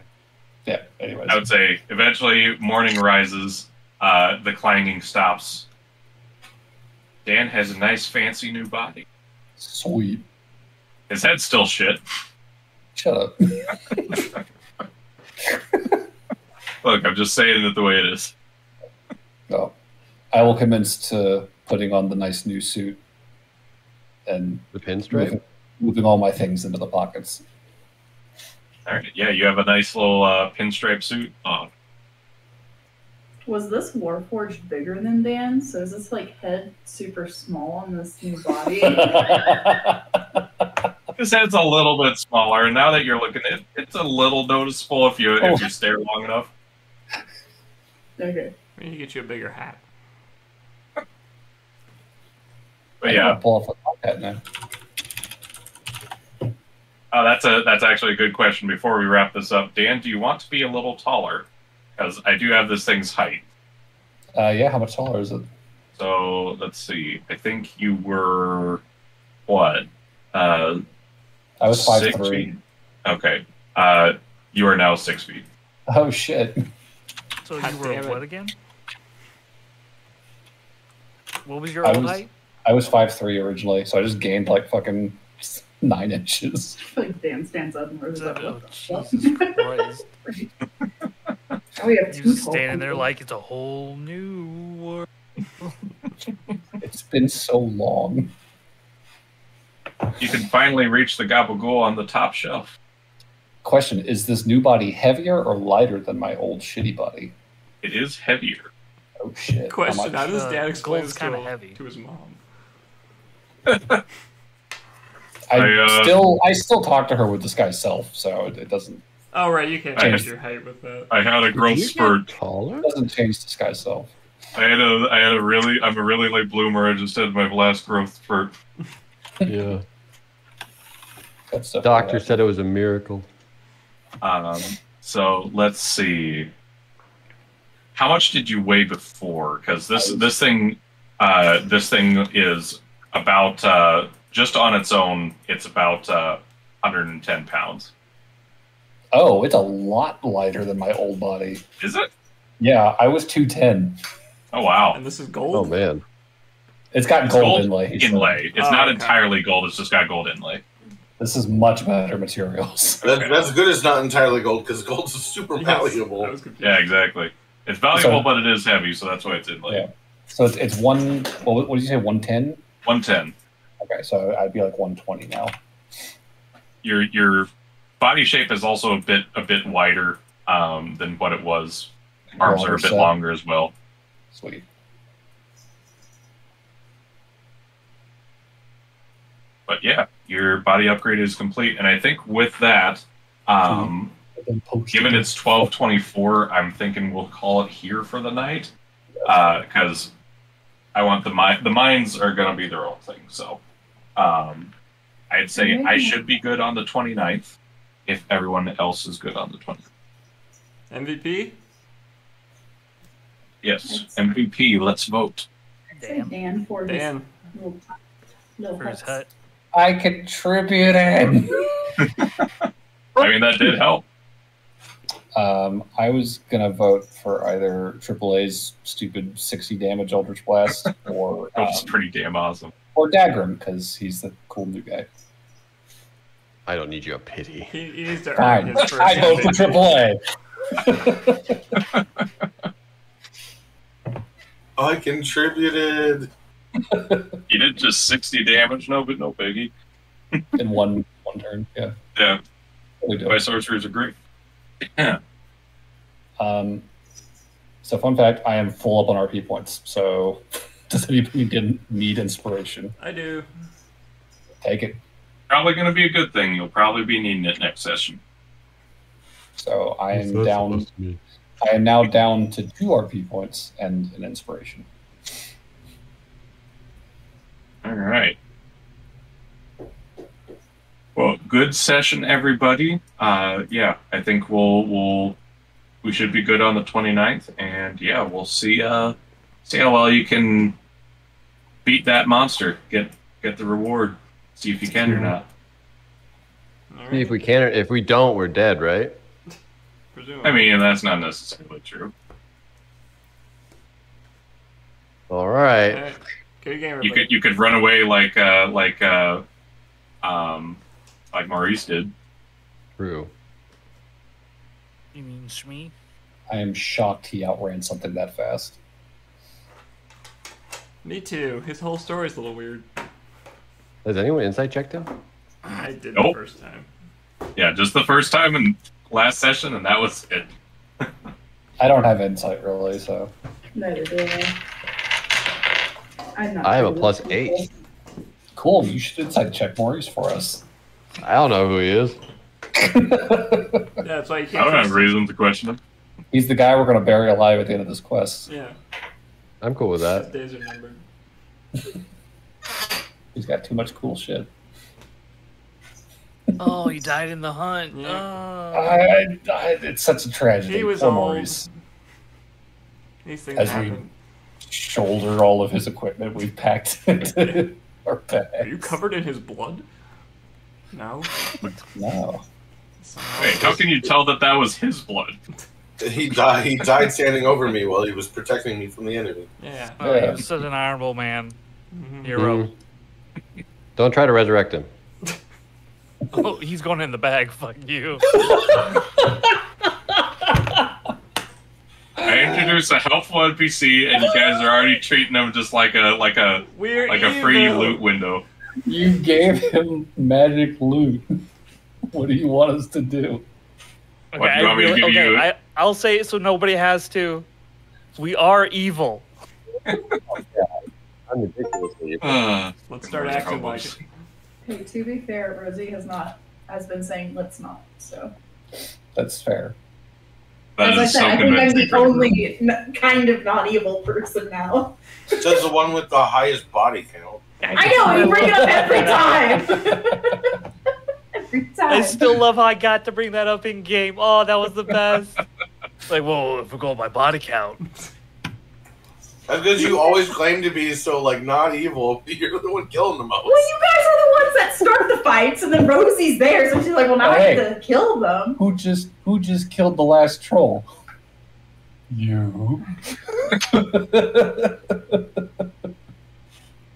yeah. Anyways, I would say eventually morning rises, the clanging stops. Dan has a nice fancy new body. sweet. His head's still shit. Shut up. Look, I'm just saying it the way it is. No, I will commence to putting on the nice new suit and The pinstripe. moving all my things into the pockets. All right, yeah, you have a nice little pinstripe suit on. Was this Warforged bigger than Dan? So is this like head super small on this new body? His head's a little bit smaller, and now that you're looking at it, it's a little noticeable if you stare long enough. Okay. We need to get you a bigger hat. But yeah, I'll pull off a top hat now. that's actually a good question. Before we wrap this up, Dan, do you want to be a little taller? Because I do have this thing's height. Yeah, how much taller is it? So let's see. I think you were what? I was 6 5'3". feet. Okay. You are now 6 feet. Oh shit! So God you were damn it. what again? What was your I old was- height? I was 5'3" originally, so I just gained like fucking 9 inches. I feel like Dan stands up and Rosie's like, Oh, what the Jesus fuck? Christ. Oh, we have You're two just tall standing there people. like it's a whole new world. It's been so long. You can finally reach the gabagool on the top shelf. Question: is this new body heavier or lighter than my old shitty body? It is heavier. Oh shit! Question: How does Uh, Dan explain gold's this kinda to, heavy. to his mom? I still talk to her with disguised self, so it doesn't Oh right, you can't I change had- your height with that. I had a growth spurt. Taller? change disguised self. I'm a really late bloomer. I just had my last growth spurt. Yeah. That stuff. Doctor said it was a miracle. So let's see. How much did you weigh before? Because this thing is about just on its own. It's about 110 pounds. Oh, it's a lot lighter than my old body. Is it? Yeah, I was 210. Oh wow! And this is Oh gold. man. It's got It's gold inlay. he said. Inlay. It's Oh, not okay. entirely gold. It's just got gold inlay. This is much better materials. That's good. It's not entirely gold because gold's super Yes, valuable. I was confused. Yeah, exactly. It's valuable, So- but it is heavy, so that's why it's inlay. Yeah. So it's one. What did you say? 110. 110. Okay, so I'd be like 120 now. Your body shape is also a bit wider than what it was. Arms are a bit set. longer as well. Sweet. But yeah, your body upgrade is complete, and I think with that, given it's 12:24, I'm thinking we'll call it here for the night, because I want the mines are going to be their own thing. So, I'd say I should be good on the 29th if everyone else is good on the 20th. MVP? Yes, MVP. Let's vote. Say Damn. Dan for his Dan. little For his hut. I contributed. I mean, that did help. I was gonna vote for either AAA's stupid 60 damage Eldritch Blast or That's pretty damn awesome. or Dagrim because he's the cool new guy. I don't need your pity. He needs to earn Fine, his first. I vote for AAA. I contributed. You did just 60 damage, no biggie. In one turn, yeah. Yeah, We do. my sorceries are great. Yeah. So fun fact, I am full up on RP points. So does anybody need inspiration? I do. Take it. Probably going to be a good thing. You'll probably be needing it next session. So I am So down. supposed to be. I am now down to 2 RP points and an inspiration. All right. Well, good session, everybody. Yeah, I think we should be good on the 29th, and yeah, we'll see how well you can beat that monster. Get the reward. See if you can or not. All See if we can. If we don't, we're dead, right? Presumably. I mean, that's not necessarily true. All right. All right. Good game, everybody. You could run away like Maurice did. True. You mean Shmi? I am shocked he outran something that fast. Me too. His whole story's a little weird. Has anyone insight checked him? I did Nope. the first time. Yeah, just the first time in last session, and that was it. I don't have insight really, so Neither do I. I'm not I have a good plus with 8. people. cool. You should insight check Maurice for us. I don't know who he is. Yeah, that's why you I can't don't have trust reason to question him. He's the guy we're going to bury alive at the end of this quest. him. Yeah, I'm cool with his that. days are numbered. He's got too much cool shit. Oh, he died in the hunt. Yeah. Oh. It's such a tragedy. He was Poor old. Maurice. These things As we happen. shoulder all of his equipment we've packed into our bags. Are you covered in his blood? No. No. Wait, how can you tell that was his blood? He died standing over me while he was protecting me from the enemy. Yeah. Oh, he Yeah. was such an honorable man. Mhm. Hero. Mhm. Don't try to resurrect him. Oh, he's going in the bag. Fuck you. I introduced a helpful NPC, and you guys are already treating him just like a We're free evil. loot window. You gave him magic loot. What do you want us to do? Okay, What, you want me to give you- I'll say it so nobody has to. We are evil. I'm ridiculously. Let's start acting like it. Hey, to be fair, Rosie has been saying let's not. So That's fair. That as I is said, so I think I'm convincing. the only kind of not evil person now. Says the one with the highest body count. I know you bring it up every time. Every time. I still love how I got to bring that up in game. Oh, that was the best. Like, well, if we go by body count. That's because you always claim to be so not evil. You're the one killing the most. Well, you guys are the ones that start the fights, and then Rosie's there, so she's like, "Well, now I have to kill them." Who just killed the last troll? You.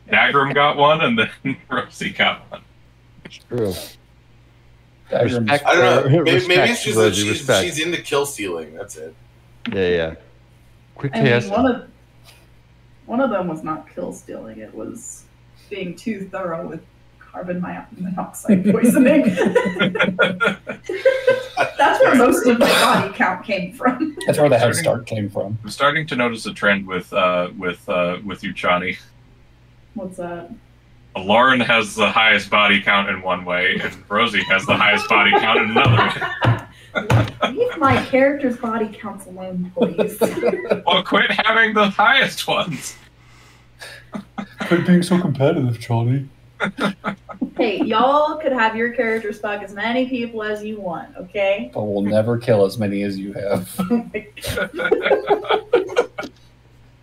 Dagrim got one, and then Rosie got one. True. Dagrim's- I don't know. Maybe Respect, it's just that Rosie, respect. she's into kill stealing. That's it. Yeah. Quick I mean, test. one of them was not kill stealing; it was being too thorough with carbon monoxide poisoning. That's where most of my body count came from. That's where the head start came from. I'm starting to notice a trend with you, Chani. What's that? Lauren has the highest body count in one way, and Rosie has the highest body count in another. Leave my character's body counts alone, please. Well, quit having the highest ones. Quit being so competitive, Chani. Hey, y'all could have your characters fuck as many people as you want, okay? But we'll never kill as many as you have. Oh my God.